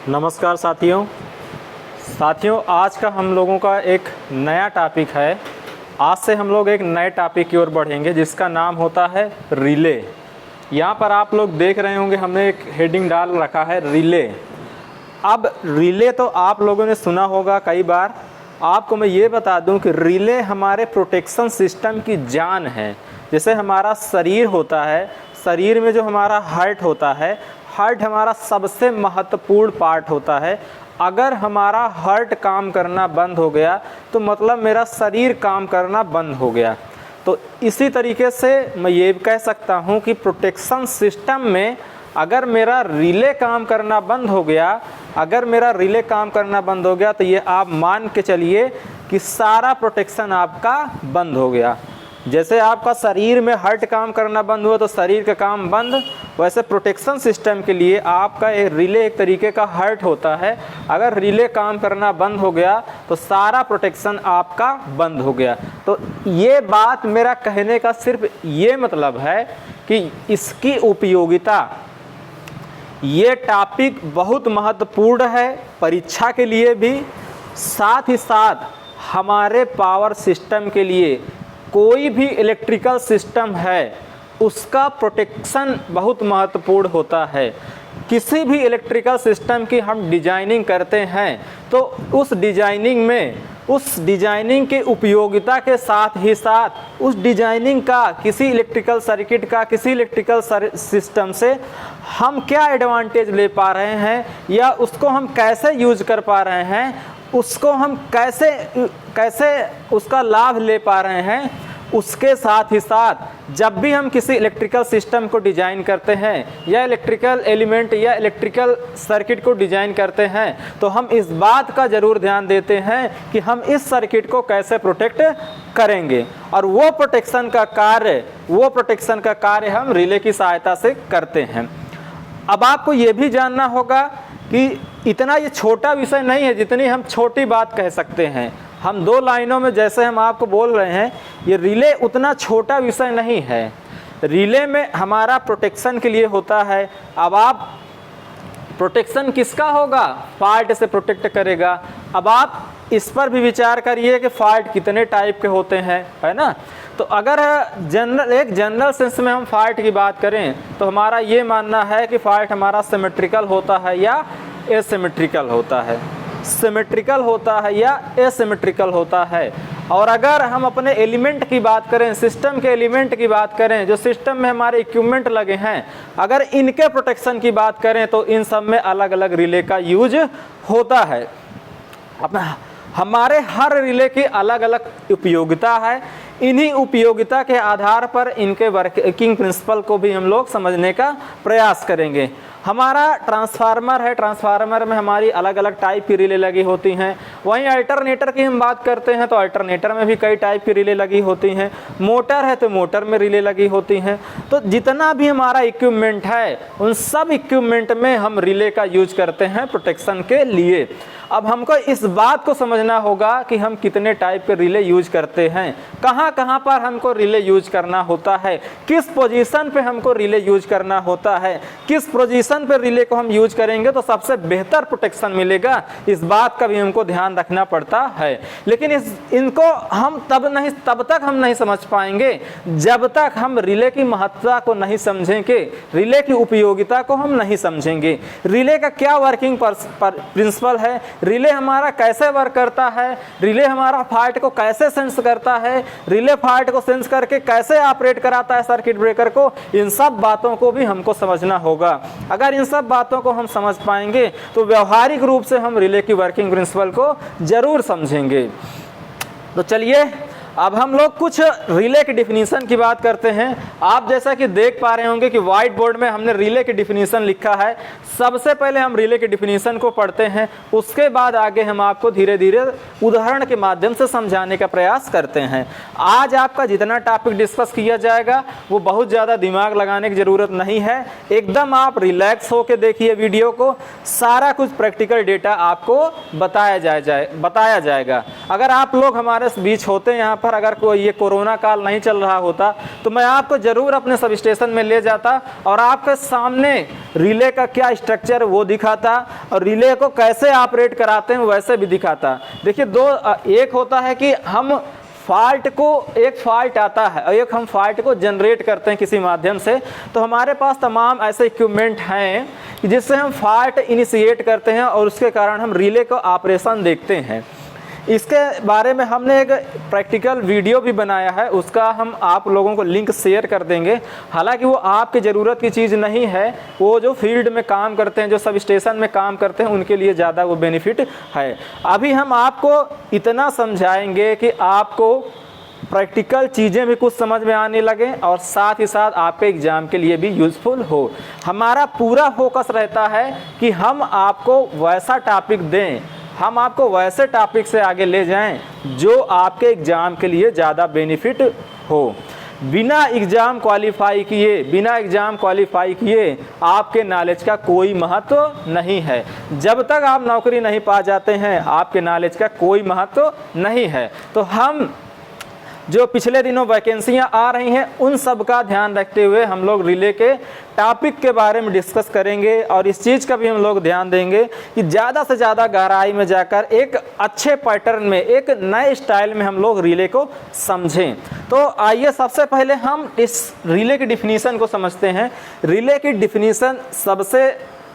नमस्कार साथियों, आज का हम लोगों का एक नया टॉपिक है। आज से हम लोग एक नए टॉपिक की ओर बढ़ेंगे जिसका नाम होता है रिले। यहाँ पर आप लोग देख रहे होंगे हमने एक हेडिंग डाल रखा है रिले। अब रिले तो आप लोगों ने सुना होगा कई बार। आपको मैं ये बता दूं कि रिले हमारे प्रोटेक्शन सिस्टम की जान है। जैसे हमारा शरीर होता है, शरीर में जो हमारा हार्ट होता है, हार्ट हमारा सबसे महत्वपूर्ण पार्ट होता है। अगर हमारा हार्ट काम करना बंद हो गया तो मतलब मेरा शरीर काम करना बंद हो गया। तो इसी तरीके से मैं ये कह सकता हूँ कि प्रोटेक्शन सिस्टम में अगर मेरा रिले काम करना बंद हो गया, तो ये आप मान के चलिए कि सारा प्रोटेक्शन आपका बंद हो गया। जैसे आपका शरीर में हार्ट काम करना बंद हुआ तो शरीर का काम बंद, वैसे प्रोटेक्शन सिस्टम के लिए आपका एक रिले एक तरीके का हार्ट होता है। अगर रिले काम करना बंद हो गया तो सारा प्रोटेक्शन आपका बंद हो गया। तो ये बात मेरा कहने का सिर्फ ये मतलब है कि इसकी उपयोगिता, ये टॉपिक बहुत महत्वपूर्ण है परीक्षा के लिए भी, साथ ही साथ हमारे पावर सिस्टम के लिए। कोई भी इलेक्ट्रिकल सिस्टम है उसका प्रोटेक्शन बहुत महत्वपूर्ण होता है। किसी भी इलेक्ट्रिकल सिस्टम की हम डिजाइनिंग करते हैं तो उस डिजाइनिंग के उपयोगिता के साथ ही साथ उस डिजाइनिंग का किसी इलेक्ट्रिकल सर्किट का, किसी इलेक्ट्रिकल सिस्टम से हम क्या एडवांटेज ले पा रहे हैं या उसको हम कैसे यूज कर पा रहे हैं, उसको हम कैसे उसका लाभ ले पा रहे हैं, उसके साथ ही साथ जब भी हम किसी इलेक्ट्रिकल सिस्टम को डिज़ाइन करते हैं या इलेक्ट्रिकल एलिमेंट या इलेक्ट्रिकल सर्किट को डिज़ाइन करते हैं तो हम इस बात का ज़रूर ध्यान देते हैं कि हम इस सर्किट को कैसे प्रोटेक्ट करेंगे। और वो प्रोटेक्शन का कार्य हम रिले की सहायता से करते हैं। अब आपको ये भी जानना होगा कि इतना ये छोटा विषय नहीं है जितनी हम छोटी बात कह सकते हैं। हम 2 लाइनों में जैसे हम आपको बोल रहे हैं, ये रिले उतना छोटा विषय नहीं है। रिले में हमारा प्रोटेक्शन के लिए होता है। अब आप प्रोटेक्शन किसका होगा? फॉल्ट से प्रोटेक्ट करेगा। अब आप इस पर भी विचार करिए कि फॉल्ट कितने टाइप के होते हैं, है ना। तो अगर जनरल सेंस में हम फॉल्ट की बात करें तो हमारा ये मानना है कि फॉल्ट हमारा सिमेट्रिकल होता है या एसिमेट्रिकल होता है, सिमेट्रिकल होता है या एसिमेट्रिकल होता है। और अगर हम अपने एलिमेंट की बात करें, सिस्टम के एलिमेंट की बात करें, जो सिस्टम में हमारे इक्विपमेंट लगे हैं, अगर इनके प्रोटेक्शन की बात करें तो इन सब में अलग अलग रिले का यूज होता है। अपना हमारे हर रिले की अलग अलग उपयोगिता है। इन्हीं उपयोगिता के आधार पर इनके वर्किंग प्रिंसिपल को भी हम लोग समझने का प्रयास करेंगे। हमारा ट्रांसफार्मर है, ट्रांसफार्मर में हमारी अलग अलग टाइप की रिले लगी होती हैं। वहीं अल्टरनेटर की हम बात करते हैं तो अल्टरनेटर में भी कई टाइप की रिले लगी होती हैं। मोटर है तो मोटर में रिले लगी होती हैं। तो जितना भी हमारा इक्विपमेंट है उन सब इक्विपमेंट में हम रिले का यूज करते हैं प्रोटेक्शन के लिए। अब हमको इस बात को समझना होगा कि हम कितने टाइप के रिले यूज करते हैं, कहाँ कहाँ पर हमको रिले यूज करना होता है, किस पोजीशन पे हमको रिले यूज करना होता है, किस पोजीशन पे रिले को हम यूज करेंगे तो सबसे बेहतर प्रोटेक्शन मिलेगा। इस बात का भी हमको ध्यान रखना पड़ता है। लेकिन इनको हम तब तक हम नहीं समझ पाएंगे जब तक हम रिले की महत्ता को नहीं समझेंगे, रिले की उपयोगिता को हम नहीं समझेंगे। रिले का क्या वर्किंग प्रिंसिपल है, रिले हमारा कैसे वर्क करता है, रिले हमारा फॉल्ट को कैसे सेंस करता है, रिले फॉल्ट को सेंस करके कैसे ऑपरेट कराता है सर्किट ब्रेकर को, इन सब बातों को भी हमको समझना होगा। अगर इन सब बातों को हम समझ पाएंगे तो व्यवहारिक रूप से हम रिले की वर्किंग प्रिंसिपल को जरूर समझेंगे। तो चलिए अब हम लोग कुछ रिले की डिफिनीशन की बात करते हैं। आप जैसा कि देख पा रहे होंगे कि व्हाइट बोर्ड में हमने रिले की डिफिनीशन लिखा है। सबसे पहले हम रिले की डिफिनीशन को पढ़ते हैं, उसके बाद आगे हम आपको धीरे धीरे उदाहरण के माध्यम से समझाने का प्रयास करते हैं। आज आपका जितना टॉपिक डिस्कस किया जाएगा वो बहुत ज़्यादा दिमाग लगाने की ज़रूरत नहीं है। एकदम आप रिलैक्स होकर देखिए वीडियो को, सारा कुछ प्रैक्टिकल डेटा आपको बताया जाएगा। अगर आप लोग हमारे बीच होते हैं यहाँ पर अगर कोई ये कोरोना काल नहीं चल रहा होता तो मैं आपको ज़रूर अपने सब स्टेशन में ले जाता और आपके सामने रिले का क्या स्ट्रक्चर वो दिखाता और रिले को कैसे ऑपरेट कराते हैं वैसे भी दिखाता। देखिए एक होता है कि हम एक फॉल्ट आता है और एक हम फॉल्ट को जनरेट करते हैं किसी माध्यम से। तो हमारे पास तमाम ऐसे इक्विपमेंट हैं जिससे हम फॉल्ट इनिशिएट करते हैं और उसके कारण हम रिले को ऑपरेशन देखते हैं। इसके बारे में हमने एक प्रैक्टिकल वीडियो भी बनाया है, उसका हम आप लोगों को लिंक शेयर कर देंगे। हालांकि वो आपकी ज़रूरत की चीज़ नहीं है, वो जो फील्ड में काम करते हैं, जो सब स्टेशन में काम करते हैं, उनके लिए ज़्यादा वो बेनिफिट है। अभी हम आपको इतना समझाएंगे कि आपको प्रैक्टिकल चीज़ें भी कुछ समझ में आने लगें और साथ ही साथ आपके एग्ज़ाम के लिए भी यूज़फुल हो। हमारा पूरा फोकस रहता है कि हम आपको वैसा टॉपिक दें, हम आपको वैसे टॉपिक से आगे ले जाएं जो आपके एग्ज़ाम के लिए ज़्यादा बेनिफिट हो। बिना एग्ज़ाम क्वालिफाई किए आपके नॉलेज का कोई महत्व नहीं है। जब तक आप नौकरी नहीं पा जाते हैं आपके नॉलेज का कोई महत्व नहीं है। तो हम जो पिछले दिनों वैकेंसियां आ रही हैं उन सब का ध्यान रखते हुए हम लोग रिले के टॉपिक के बारे में डिस्कस करेंगे और इस चीज़ का भी हम लोग ध्यान देंगे कि ज़्यादा से ज़्यादा गहराई में जाकर एक अच्छे पैटर्न में, एक नए स्टाइल में हम लोग रिले को समझें। तो आइए सबसे पहले हम इस रिले की डिफिनीसन को समझते हैं। रिले की डिफिनीसन सबसे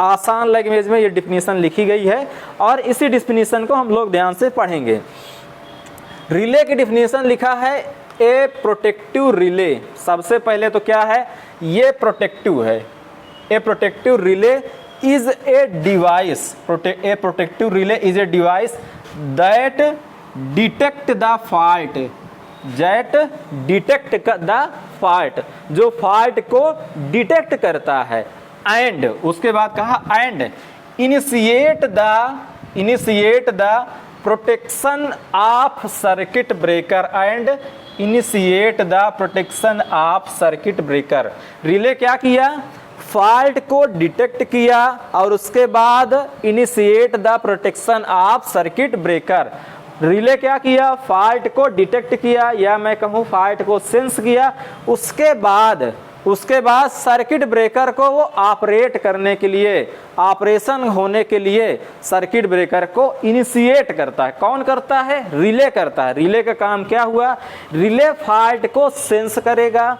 आसान लैंग्वेज में ये डिफिनीसन लिखी गई है और इसी डिफिनीसन को हम लोग ध्यान से पढ़ेंगे। रिले की डिफिनीशन लिखा है ए प्रोटेक्टिव रिले। सबसे पहले तो क्या है, ये प्रोटेक्टिव है। A protective relay is a device, A protective relay is a device that detect the fault, जो फॉल्ट को डिटेक्ट करता है। एंड उसके बाद कहा and initiate the protection of circuit breaker and initiate the protection of circuit breaker. Relay क्या किया, fault को डिटेक्ट किया और उसके बाद initiate the protection of circuit breaker. Relay क्या किया, फॉल्ट को डिटेक्ट किया या मैं कहूँ फॉल्ट को सेंस किया, उसके बाद सर्किट ब्रेकर को वो ऑपरेट करने के लिए, ऑपरेशन होने के लिए सर्किट ब्रेकर को इनिशिएट करता है। कौन करता है, रिले करता है। रिले का काम क्या हुआ, रिले फॉल्ट को सेंस करेगा,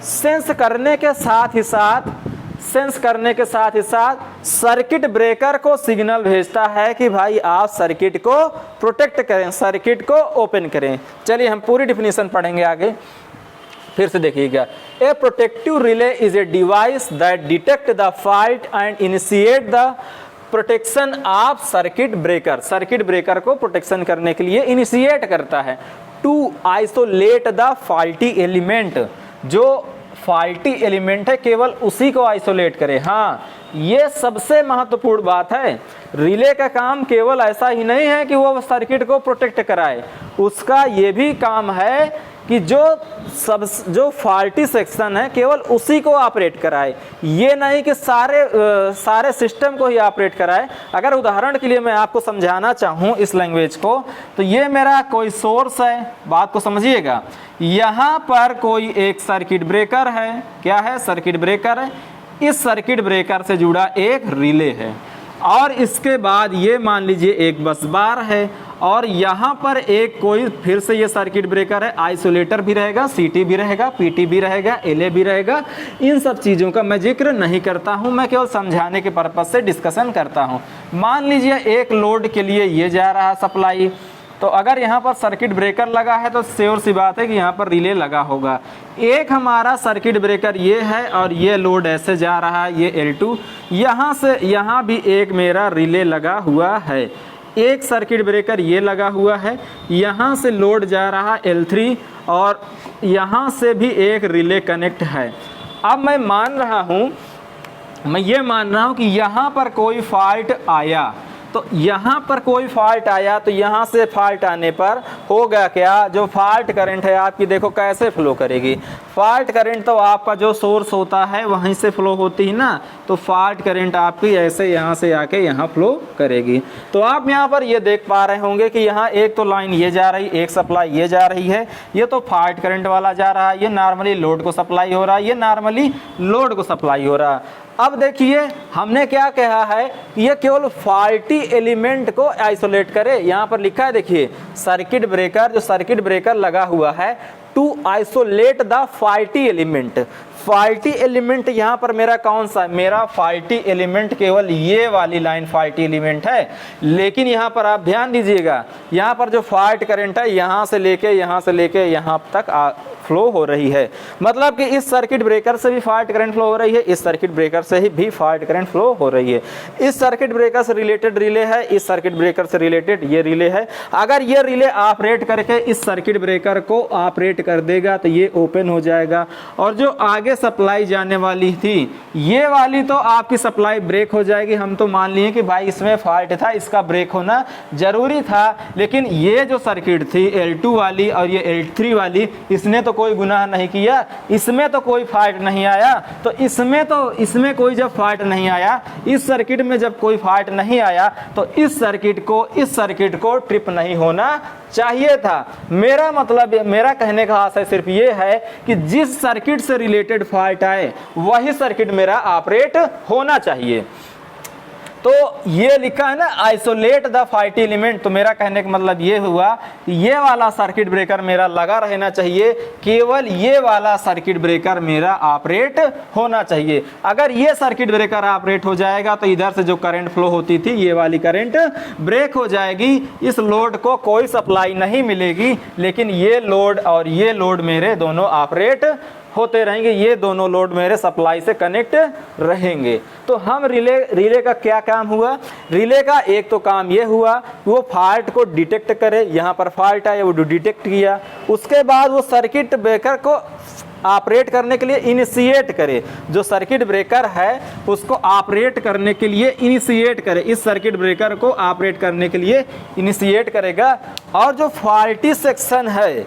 सेंस करने के साथ ही साथ सर्किट ब्रेकर को सिग्नल भेजता है कि भाई आप सर्किट को प्रोटेक्ट करें, सर्किट को ओपन करें। चलिए हम पूरी डिफिनीशन पढ़ेंगे आगे, फिर से देखिएगा। A protective relay is a device that detect the fault and initiate the protection of circuit breaker. Circuit breaker को प्रोटेक्शन करने के लिए इनिशिएट करता है। To isolate the faulty element, जो फॉल्टी एलिमेंट है केवल उसी को आइसोलेट करे। हाँ, ये सबसे महत्वपूर्ण बात है। रिले का काम केवल ऐसा ही नहीं है कि वो सर्किट को प्रोटेक्ट कराए, उसका ये भी काम है कि जो फॉल्टी सेक्शन है केवल उसी को ऑपरेट कराए, ये नहीं कि सारे सिस्टम को ही ऑपरेट कराए। अगर उदाहरण के लिए मैं आपको समझाना चाहूँ इस लैंग्वेज को, तो ये मेरा कोई सोर्स है, बात को समझिएगा। यहाँ पर कोई एक सर्किट ब्रेकर है, क्या है, सर्किट ब्रेकर है। इस सर्किट ब्रेकर से जुड़ा एक रिले है और इसके बाद ये मान लीजिए एक बस बार है और यहाँ पर एक कोई फिर से ये सर्किट ब्रेकर है। आइसोलेटर भी रहेगा, सीटी भी रहेगा, पीटी भी रहेगा, एलए भी रहेगा। इन सब चीज़ों का मैं जिक्र नहीं करता हूँ, मैं केवल समझाने के पर्पज़ से डिस्कशन करता हूँ। मान लीजिए एक लोड के लिए ये जा रहा है सप्लाई, तो अगर यहाँ पर सर्किट ब्रेकर लगा है तो श्योर सी बात है कि यहाँ पर रिले लगा होगा। एक हमारा सर्किट ब्रेकर ये है और ये लोड ऐसे जा रहा है, ये L2, यहाँ से यहाँ भी एक मेरा रिले लगा हुआ है। एक सर्किट ब्रेकर ये लगा हुआ है, यहाँ से लोड जा रहा L3 और यहाँ से भी एक रिले कनेक्ट है। अब मैं ये मान रहा हूँ कि यहाँ पर कोई फॉल्ट आया तो यहाँ पर कोई फॉल्ट आया तो यहाँ से फॉल्ट आने पर होगा क्या, जो फॉल्ट करंट है आपकी देखो कैसे फ्लो करेगी। फॉल्ट करंट तो आपका जो सोर्स होता है वहीं से फ्लो होती है ना, तो फॉल्ट करंट आपकी ऐसे यहाँ से आके यहाँ फ्लो करेगी। तो आप यहाँ पर ये देख पा रहे होंगे कि यहाँ एक तो लाइन ये जा रही, एक सप्लाई ये जा रही है, ये तो फॉल्ट करंट वाला जा रहा है, ये नॉर्मली लोड को सप्लाई हो रहा है, ये नॉर्मली लोड को सप्लाई हो रहा है। अब देखिए हमने क्या कहा है, ये केवल फॉल्टी एलिमेंट को आइसोलेट करे। यहाँ पर लिखा है देखिए सर्किट ब्रेकर, जो सर्किट ब्रेकर लगा हुआ है to isolate the faulty element. Faulty element यहाँ पर मेरा कौन सा, मेरा फॉल्टी एलिमेंट केवल ये वाली लाइन फॉल्टी एलिमेंट है। लेकिन यहाँ पर आप ध्यान दीजिएगा, यहाँ पर जो फॉल्ट करंट है यहाँ से लेके यहाँ तक फ्लो हो रही है। मतलब कि इस सर्किट ब्रेकर से भी फॉल्ट करंट फ्लो हो रही है, इस सर्किट ब्रेकर से ही भी फॉल्ट करंट फ्लो हो रही है। इस सर्किट ब्रेकर से रिलेटेड रिले है, इस सर्किट ब्रेकर से रिलेटेड ये रिले है। अगर ये रिले ऑपरेट करके इस सर्किट ब्रेकर को ऑपरेट कर देगा तो ये ओपन हो जाएगा, और जो आगे सप्लाई जाने वाली थी ये वाली तो आपकी सप्लाई ब्रेक हो जाएगी। हम तो मान लिए कि भाई इसमें फॉल्ट था, इसका ब्रेक होना जरूरी था, लेकिन ये जो सर्किट थी L2 वाली और ये L3 वाली, इसने तो कोई गुनाह नहीं किया, इसमें तो कोई फॉल्ट नहीं आया। तो इसमें कोई जब फॉल्ट नहीं आया, इस सर्किट में जब कोई फॉल्ट नहीं आया, तो इस सर्किट को ट्रिप नहीं होना चाहिए था। मेरा मतलब, मेरा कहने का आशय सिर्फ ये है कि जिस सर्किट से रिलेटेड फॉल्ट आए वही सर्किट मेरा ऑपरेट होना चाहिए। तो ये लिखा है ना आइसोलेट द फॉल्टी एलिमेंट, तो मेरा कहने का मतलब ये हुआ कि ये वाला सर्किट ब्रेकर मेरा लगा रहना चाहिए, केवल ये वाला सर्किट ब्रेकर मेरा ऑपरेट होना चाहिए। अगर ये सर्किट ब्रेकर ऑपरेट हो जाएगा तो इधर से जो करंट फ्लो होती थी ये वाली करंट ब्रेक हो जाएगी, इस लोड को कोई सप्लाई नहीं मिलेगी, लेकिन ये लोड और ये लोड मेरे दोनों ऑपरेट होते रहेंगे, ये दोनों लोड मेरे सप्लाई से कनेक्ट रहेंगे। तो हम रिले का क्या काम हुआ, रिले का एक तो काम ये हुआ वो फॉल्ट को डिटेक्ट करे, यहाँ पर फॉल्ट आया वो डिटेक्ट किया, उसके बाद वो सर्किट ब्रेकर को ऑपरेट करने के लिए इनिशिएट करे, जो सर्किट ब्रेकर है उसको ऑपरेट करने के लिए इनिशिएट करे, इस सर्किट ब्रेकर को ऑपरेट करने के लिए इनिशिएट करेगा। और जो फॉल्टी सेक्शन है,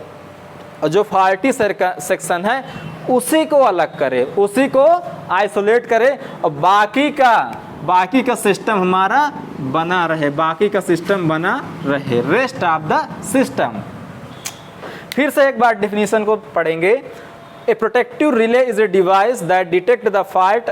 और जो फॉल्टी सेक्शन है उसी को अलग करे, उसी को आइसोलेट करे, और बाकी का सिस्टम हमारा बना रहे, बाकी का सिस्टम बना रहे, रेस्ट ऑफ द सिस्टम। फिर से एक बार डेफिनेशन को पढ़ेंगे। ए protective relay is a device that detect the fault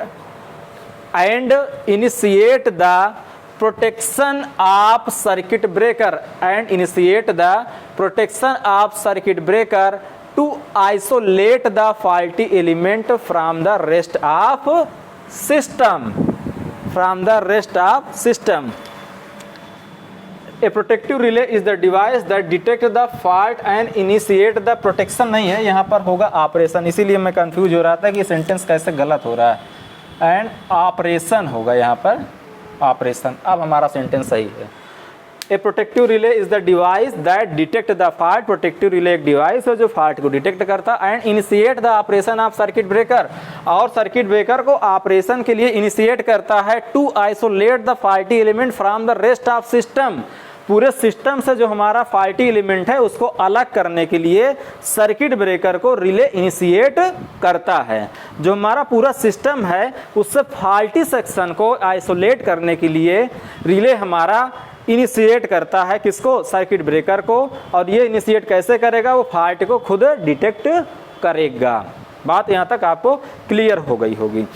and initiate the protection of circuit breaker and initiate the protection of circuit breaker to isolate the faulty element from the rest of system, A protective relay is the device that detect the fault and initiate the protection नहीं है, यहाँ पर होगा operation, इसीलिए मैं confuse हो रहा था कि सेंटेंस कैसे गलत हो रहा है। एंड ऑपरेशन होगा यहाँ पर, ऑपरेशन। अब हमारा सेंटेंस सही है। A protective relay is the device that detect the fault. Protective relay एक डिवाइस है जो फॉल्ट को डिटेक्ट करता and initiate the operation of circuit breaker, और सर्किट ब्रेकर को ऑपरेशन के लिए इनिशिएट करता है to isolate the faulty element from the rest of system. पूरे सिस्टम से जो हमारा फॉल्टी एलिमेंट है उसको अलग करने के लिए सर्किट ब्रेकर को रिले इनिशिएट करता है। जो हमारा पूरा सिस्टम है उससे फॉल्टी सेक्शन को आइसोलेट करने के लिए रिले हमारा इनिशिएट करता है, किसको, सर्किट ब्रेकर को। और ये इनिशिएट कैसे करेगा, वो फॉल्ट को खुद डिटेक्ट करेगा। बात यहाँ तक आपको क्लियर हो गई होगी।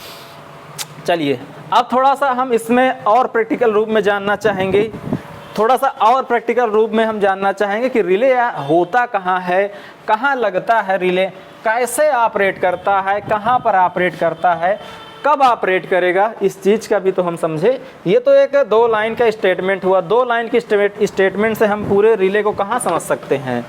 चलिए अब थोड़ा सा हम इसमें और प्रैक्टिकल रूप में जानना चाहेंगे, हम जानना चाहेंगे कि रिले होता कहाँ है, कहाँ लगता है रिले, कैसे ऑपरेट करता है, कहाँ पर ऑपरेट करता है, कब ऑपरेट करेगा, इस चीज़ का भी तो हम समझे। ये तो एक 2 लाइन का स्टेटमेंट हुआ, 2 लाइन की स्टेटमेंट से हम पूरे रिले को कहाँ समझ सकते हैं।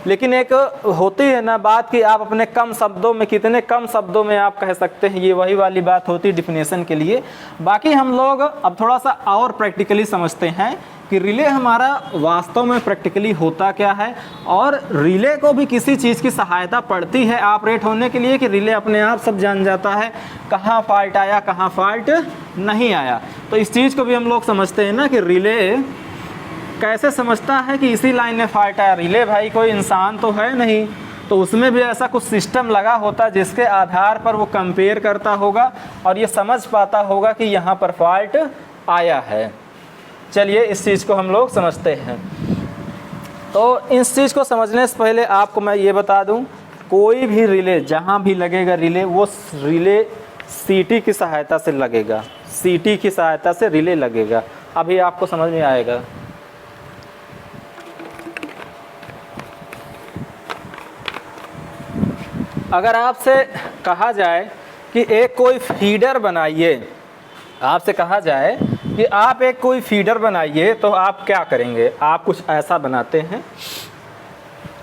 लेकिन एक होती है ना बात कि आप अपने कम शब्दों में, कितने कम शब्दों में आप कह सकते हैं, ये वही वाली बात होती है डिफिनेशन के लिए। बाकी हम लोग अब थोड़ा सा और प्रैक्टिकली समझते हैं कि रिले हमारा वास्तव में प्रैक्टिकली होता क्या है, और रिले को भी किसी चीज़ की सहायता पड़ती है ऑपरेट होने के लिए, कि रिले अपने आप सब जान जाता है कहाँ फॉल्ट आया, कहाँ फॉल्ट नहीं आया। तो इस चीज़ को भी हम लोग समझते हैं ना कि रिले कैसे समझता है कि इसी लाइन में फॉल्ट आया। रिले भाई कोई इंसान तो है नहीं, तो उसमें भी ऐसा कुछ सिस्टम लगा होता है जिसके आधार पर वो कंपेयर करता होगा और ये समझ पाता होगा कि यहाँ पर फॉल्ट आया है। चलिए इस चीज़ को हम लोग समझते हैं। तो इस चीज़ को समझने से पहले आपको मैं ये बता दूं, कोई भी रिले जहाँ भी लगेगा रिले, वो रिले सीटी की सहायता से लगेगा, सीटी की सहायता से रिले लगेगा। अभी आपको समझ में आएगा। अगर आपसे कहा जाए कि एक कोई फीडर बनाइए, आपसे कहा जाए कि आप एक कोई फीडर बनाइए, तो आप क्या करेंगे? आप कुछ ऐसा बनाते हैं।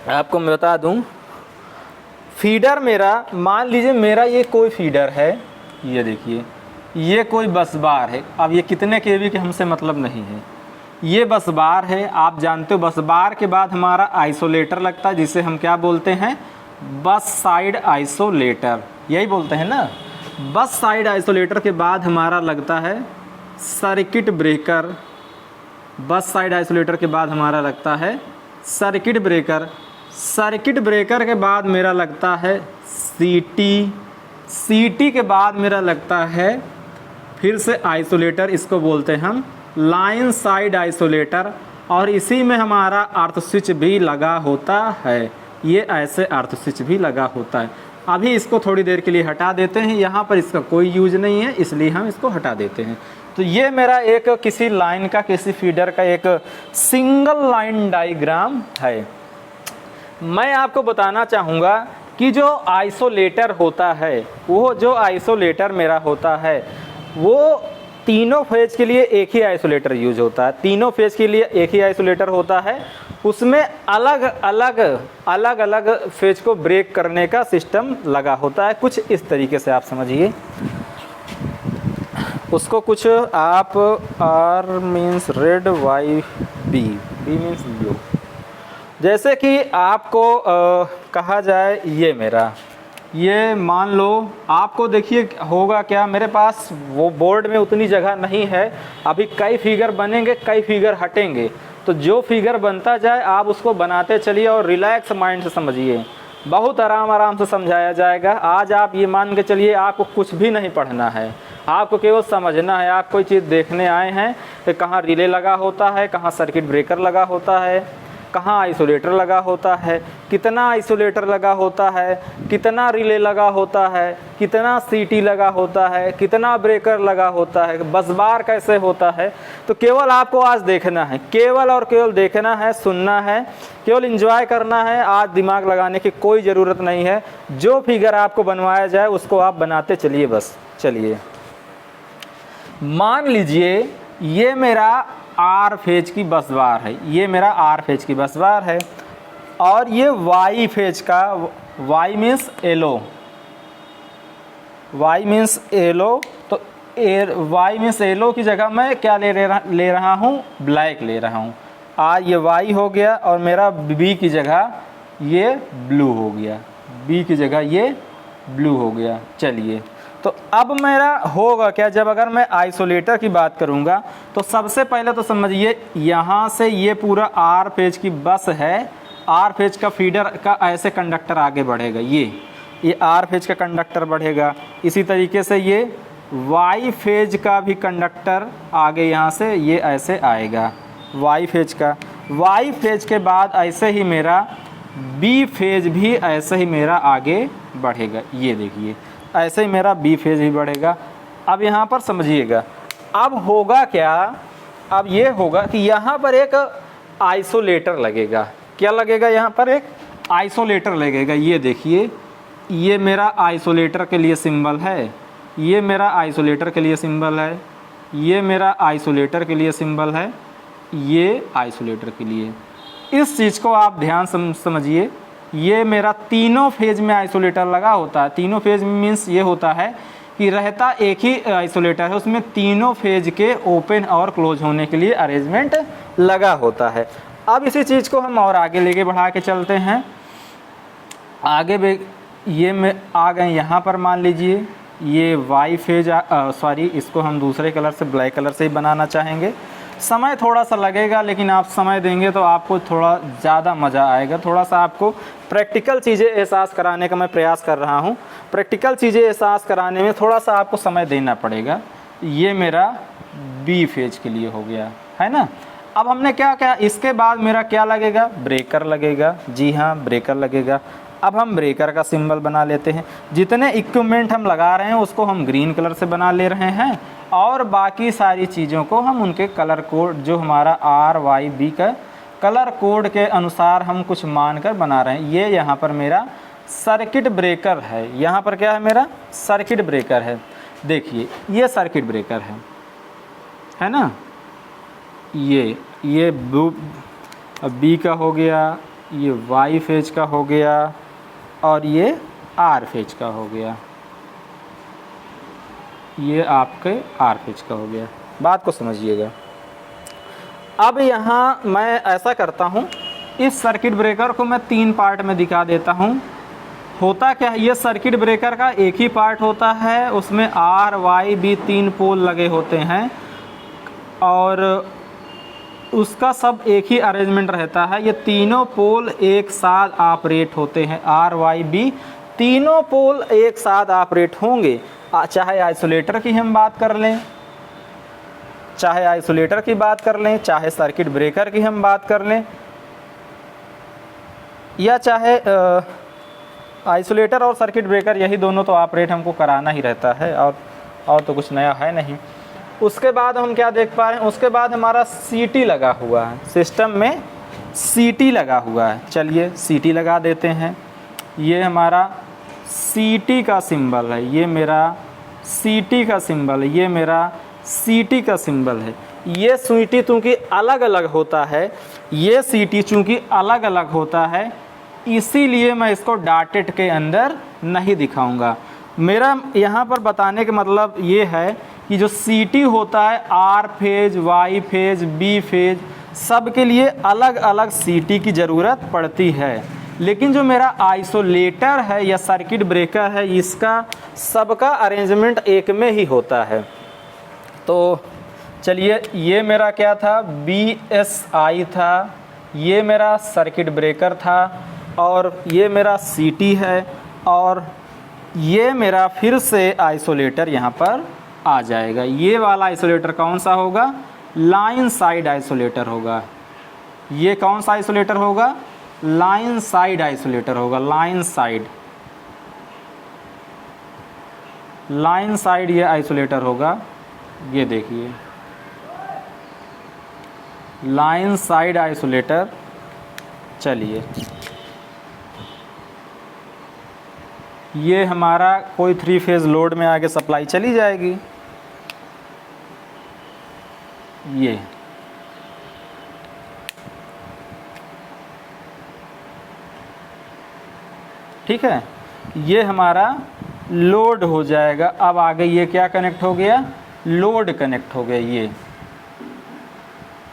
आपको मैं बता दूं, फीडर मेरा, मान लीजिए मेरा ये कोई फीडर है, ये देखिए ये कोई बस बार है। अब ये कितने केवी के हमसे मतलब नहीं है, ये बस बार है। आप जानते हो बस बार के बाद हमारा आइसोलेटर लगता है, जिसे हम क्या बोलते हैं? बस साइड आइसोलेटर, यही बोलते हैं ना। बस साइड आइसोलेटर के बाद हमारा लगता है सर्किट ब्रेकर। बस साइड आइसोलेटर के बाद हमारा लगता है सर्किट ब्रेकर। सर्किट ब्रेकर के बाद मेरा लगता है सीटी। सीटी के बाद मेरा लगता है फिर से आइसोलेटर, इसको बोलते हैं हम लाइन साइड आइसोलेटर। और इसी में हमारा अर्थ स्विच भी लगा होता है, ये ऐसे अर्थ स्विच भी लगा होता है। अभी इसको थोड़ी देर के लिए हटा देते हैं, यहाँ पर इसका कोई यूज नहीं है, इसलिए हम इसको हटा देते हैं। तो ये मेरा एक किसी लाइन का, किसी फीडर का एक सिंगल लाइन डायग्राम है। मैं आपको बताना चाहूँगा कि जो आइसोलेटर होता है, वो जो आइसोलेटर मेरा होता है, वो तीनों फेज के लिए एक ही आइसोलेटर यूज होता है। तीनों फेज के लिए एक ही आइसोलेटर होता है। उसमें अलग अलग फेज को ब्रेक करने का सिस्टम लगा होता है। कुछ इस तरीके से आप समझिए उसको। कुछ आप R means red, Y B, B means blue. जैसे कि आपको कहा जाए ये मेरा, ये मान लो आपको, देखिए होगा क्या, मेरे पास वो बोर्ड में उतनी जगह नहीं है। अभी कई फिगर बनेंगे, कई फिगर हटेंगे, तो जो फिगर बनता जाए आप उसको बनाते चलिए और रिलैक्स माइंड से समझिए। बहुत आराम से समझाया जाएगा। आज आप ये मान के चलिए आपको कुछ भी नहीं पढ़ना है, आपको केवल समझना है। आप कोई चीज़ देखने आए हैं कि कहाँ रिले लगा होता है, कहाँ सर्किट ब्रेकर लगा होता है, कहाँ आइसोलेटर लगा होता है, कितना आइसोलेटर लगा होता है, कितना रिले लगा होता है, कितना सीटी लगा होता है, कितना ब्रेकर लगा होता है, बस बार कैसे होता है। तो केवल आपको आज देखना है, केवल और केवल देखना है, सुनना है, केवल एंजॉय करना है। आज दिमाग लगाने की कोई ज़रूरत नहीं है। जो फिगर आपको बनवाया जाए उसको आप बनाते चलिए बस। चलिए मान लीजिए ये मेरा आर फेज की बस बार है, ये मेरा आर फेज की बस बार है, और ये वाई फेज का, Y means yellow, Y means yellow. तो वाई मीन्स एलो की जगह मैं क्या ले रहा हूँ? ब्लैक ले रहा हूँ। ये वाई हो गया, और मेरा बी की जगह ये ब्लू हो गया, बी की जगह ये ब्लू हो गया। चलिए तो अब मेरा होगा क्या, जब अगर मैं आइसोलेटर की बात करूंगा तो सबसे पहले तो समझिए यहाँ से ये पूरा आर फेज की बस है, आर फेज का फीडर का ऐसे कंडक्टर आगे बढ़ेगा, ये आर फेज का कंडक्टर बढ़ेगा। इसी तरीके से ये वाई फेज का भी कंडक्टर आगे यहाँ से ये ऐसे आएगा, वाई फेज का। वाई फेज के बाद ऐसे ही मेरा बी फेज भी ऐसे ही मेरा आगे बढ़ेगा, ये देखिए ऐसे ही मेरा बी फेज भी बढ़ेगा। अब यहाँ पर समझिएगा, अब होगा क्या, अब ये होगा कि यहाँ पर एक आइसोलेटर लगेगा। क्या लगेगा? यहाँ पर एक आइसोलेटर लगेगा। ये देखिए, ये मेरा आइसोलेटर के लिए सिंबल है, ये मेरा आइसोलेटर के लिए सिंबल है, ये मेरा आइसोलेटर के लिए सिंबल है, ये आइसोलेटर के लिए। इस चीज़ को आप ध्यान समझिए। ये मेरा तीनों फेज में आइसोलेटर लगा होता है। तीनों फेज मीन्स ये होता है कि रहता एक ही आइसोलेटर है, उसमें तीनों फेज के ओपन और क्लोज होने के लिए अरेंजमेंट लगा होता है। अब इसी चीज़ को हम और आगे लेके बढ़ा के चलते हैं। आगे ये में आ गए यहाँ पर, मान लीजिए ये वाई फेज, सॉरी इसको हम दूसरे कलर से, ब्लैक कलर से ही बनाना चाहेंगे। समय थोड़ा सा लगेगा, लेकिन आप समय देंगे तो आपको थोड़ा ज़्यादा मज़ा आएगा। थोड़ा सा आपको प्रैक्टिकल चीज़ें एहसास कराने का मैं प्रयास कर रहा हूँ। प्रैक्टिकल चीज़ें एहसास कराने में थोड़ा सा आपको समय देना पड़ेगा। ये मेरा बी फेज के लिए हो गया है ना। अब हमने क्या क्या, इसके बाद मेरा क्या लगेगा, ब्रेकर लगेगा। जी हाँ, ब्रेकर लगेगा। अब हम ब्रेकर का सिंबल बना लेते हैं। जितने इक्विपमेंट हम लगा रहे हैं उसको हम ग्रीन कलर से बना ले रहे हैं, और बाकी सारी चीज़ों को हम उनके कलर कोड, जो हमारा RYB का कलर कोड के अनुसार हम कुछ मानकर बना रहे हैं। ये यहाँ पर मेरा सर्किट ब्रेकर है। यहाँ पर क्या है, मेरा सर्किट ब्रेकर है। देखिए ये सर्किट ब्रेकर है ना। ये बी का हो गया, ये वाई फेज का हो गया, और ये आर फेज का हो गया। ये आपके आर फेज का हो गया। बात को समझिएगा। अब यहाँ मैं ऐसा करता हूँ, इस सर्किट ब्रेकर को मैं 3 पार्ट में दिखा देता हूँ। होता क्या है, ये सर्किट ब्रेकर का एक ही पार्ट होता है, उसमें RYB 3 पोल लगे होते हैं, और उसका सब एक ही अरेंजमेंट रहता है। ये तीनों पोल एक साथ ऑपरेट होते हैं। RYB तीनों पोल एक साथ ऑपरेट होंगे। चाहे आइसोलेटर की हम बात कर लें, चाहे सर्किट ब्रेकर की हम बात कर लें, या चाहे आइसोलेटर और सर्किट ब्रेकर, यही दोनों तो ऑपरेट हमको कराना ही रहता है, और तो कुछ नया है नहीं। उसके बाद हम क्या देख पा रहे हैं, उसके बाद हमारा CT लगा हुआ है। सिस्टम में CT लगा हुआ है। चलिए CT लगा देते हैं। ये हमारा CT का सिंबल है, ये मेरा CT का सिंबल है, ये मेरा CT का सिंबल है। ये CT चूँकि अलग अलग होता है, ये CT चूँकि अलग अलग होता है, इसीलिए मैं इसको डॉटेड के अंदर नहीं दिखाऊंगा। मेरा यहाँ पर बताने का मतलब ये है कि जो CT होता है, R phase, Y phase, B phase, सब के लिए अलग अलग CT की ज़रूरत पड़ती है। लेकिन जो मेरा आइसोलेटर है या सर्किट ब्रेकर है, इसका सबका अरेंजमेंट एक में ही होता है। तो चलिए, ये मेरा क्या था, BSI था, ये मेरा सर्किट ब्रेकर था, और ये मेरा CT है, और ये मेरा फिर से आइसोलेटर यहाँ पर आ जाएगा। ये वाला आइसोलेटर कौन सा होगा, लाइन साइड आइसोलेटर होगा। ये कौन सा आइसोलेटर होगा, लाइन साइड आइसोलेटर होगा। लाइन साइड ये आइसोलेटर होगा। ये देखिए, लाइन साइड आइसोलेटर। चलिए, ये हमारा कोई 3 फेज लोड में आगे सप्लाई चली जाएगी। ये ठीक है, ये हमारा लोड हो जाएगा। अब आगे ये क्या कनेक्ट हो गया, लोड कनेक्ट हो गया। ये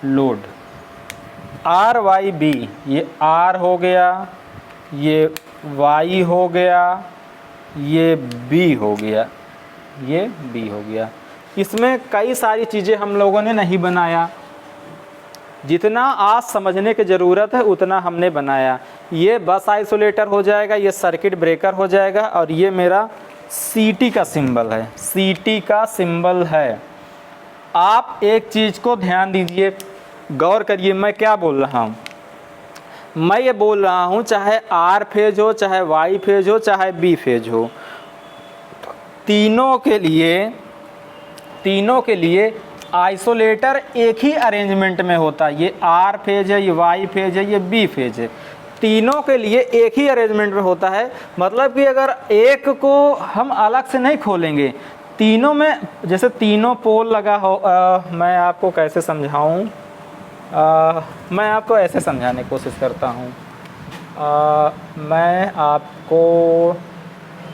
लोड RYB, ये R हो गया, ये Y हो गया, ये B हो गया, ये B हो गया। इसमें कई सारी चीज़ें हम लोगों ने नहीं बनाया, जितना आज समझने की ज़रूरत है उतना हमने बनाया। ये बस आइसोलेटर हो जाएगा, ये सर्किट ब्रेकर हो जाएगा, और ये मेरा CT का सिंबल है। CT का सिंबल है। आप एक चीज़ को ध्यान दीजिए, गौर करिए, मैं क्या बोल रहा हूँ। मैं ये बोल रहा हूँ, चाहे R फेज हो, चाहे Y फेज हो, चाहे B फेज हो, तीनों के लिए आइसोलेटर एक ही अरेंजमेंट में होता है। ये R फेज है, ये Y फेज है, ये B फेज है, तीनों के लिए एक ही अरेंजमेंट में होता है। मतलब कि अगर एक को हम अलग से नहीं खोलेंगे, तीनों में, जैसे तीनों पोल लगा हो, मैं आपको कैसे समझाऊं, मैं आपको ऐसे समझाने की कोशिश करता हूँ। मैं आपको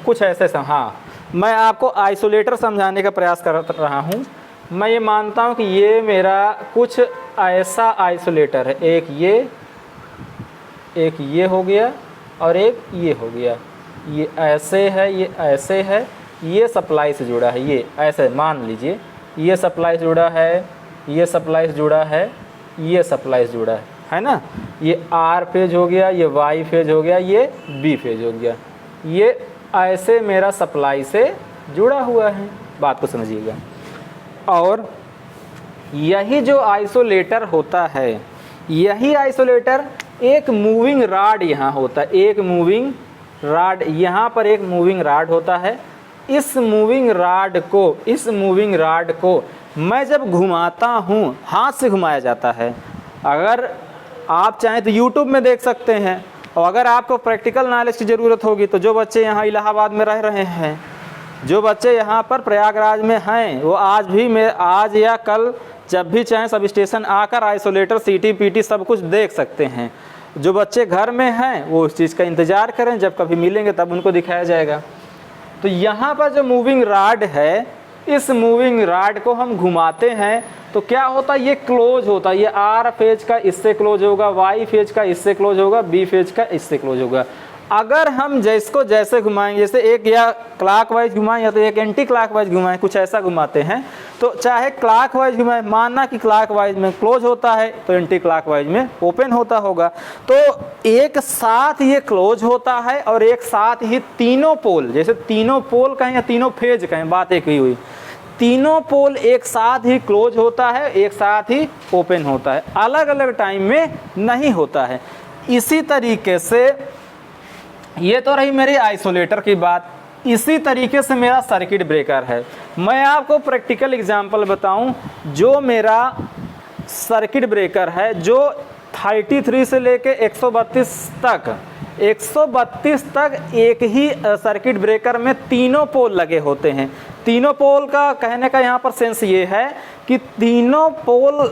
कुछ ऐसे मैं आपको आइसोलेटर समझाने का प्रयास कर रहा हूँ। मैं ये मानता हूँ कि ये मेरा कुछ ऐसा आइसोलेटर है, एक ये हो गया और एक ये हो गया। ये ऐसे है, ये ऐसे है, ये सप्लाई से जुड़ा है, ये ऐसे मान लीजिए, ये सप्लाई से जुड़ा है, ये सप्लाई से जुड़ा है, ये सप्लाई से जुड़ा है ना। ये आर फेज हो गया, ये वाई फेज हो गया, ये बी फेज हो गया। ये ऐसे मेरा सप्लाई से जुड़ा हुआ है, बात को समझिएगा। और यही जो आइसोलेटर होता है, यही आइसोलेटर एक मूविंग रॉड यहाँ होता है, एक मूविंग रॉड यहाँ पर एक मूविंग रॉड होता है। इस मूविंग रॉड को मैं जब घुमाता हूँ, हाथ से घुमाया जाता है। अगर आप चाहें तो YouTube में देख सकते हैं, और अगर आपको प्रैक्टिकल नॉलेज की ज़रूरत होगी तो जो बच्चे यहाँ इलाहाबाद में रह रहे हैं, जो बच्चे यहाँ पर प्रयागराज में हैं, वो आज या कल जब भी चाहें सब स्टेशन आकर आइसोलेटर, सीटी, पीटी सब कुछ देख सकते हैं। जो बच्चे घर में हैं वो उस चीज़ का इंतज़ार करें, जब कभी मिलेंगे तब उनको दिखाया जाएगा। तो यहाँ पर जो मूविंग रॉड है, इस मूविंग रॉड को हम घुमाते हैं तो क्या होता है, ये क्लोज होता है। ये आर फेज का इससे क्लोज होगा, वाई फेज का इससे क्लोज होगा, बी फेज का इससे क्लोज होगा। अगर हम जिसको जैसे घुमाएंगे, जैसे एक या क्लॉकवाइज घुमाएं या तो एक एंटी क्लॉकवाइज घुमाएं, कुछ ऐसा घुमाते हैं, तो चाहे क्लॉकवाइज घुमाएं, मानना कि क्लॉकवाइज में क्लोज होता है तो एंटी क्लॉकवाइज में ओपन होता होगा। तो एक साथ ये क्लोज होता है और एक साथ ही तीनों पोल, जैसे तीनों पोल कहें या तीनों फेज कहें, बात एक ही हुई, तीनों पोल एक साथ ही क्लोज होता है, एक साथ ही ओपन होता है, अलग अलग टाइम में नहीं होता है। इसी तरीके से ये तो रही मेरी आइसोलेटर की बात। इसी तरीके से मेरा सर्किट ब्रेकर है। मैं आपको प्रैक्टिकल एग्जांपल बताऊं, जो मेरा सर्किट ब्रेकर है, जो 33 से लेके 132 तक एक ही सर्किट ब्रेकर में तीनों पोल लगे होते हैं। तीनों पोल का कहने का यहाँ पर सेंस ये है कि तीनों पोल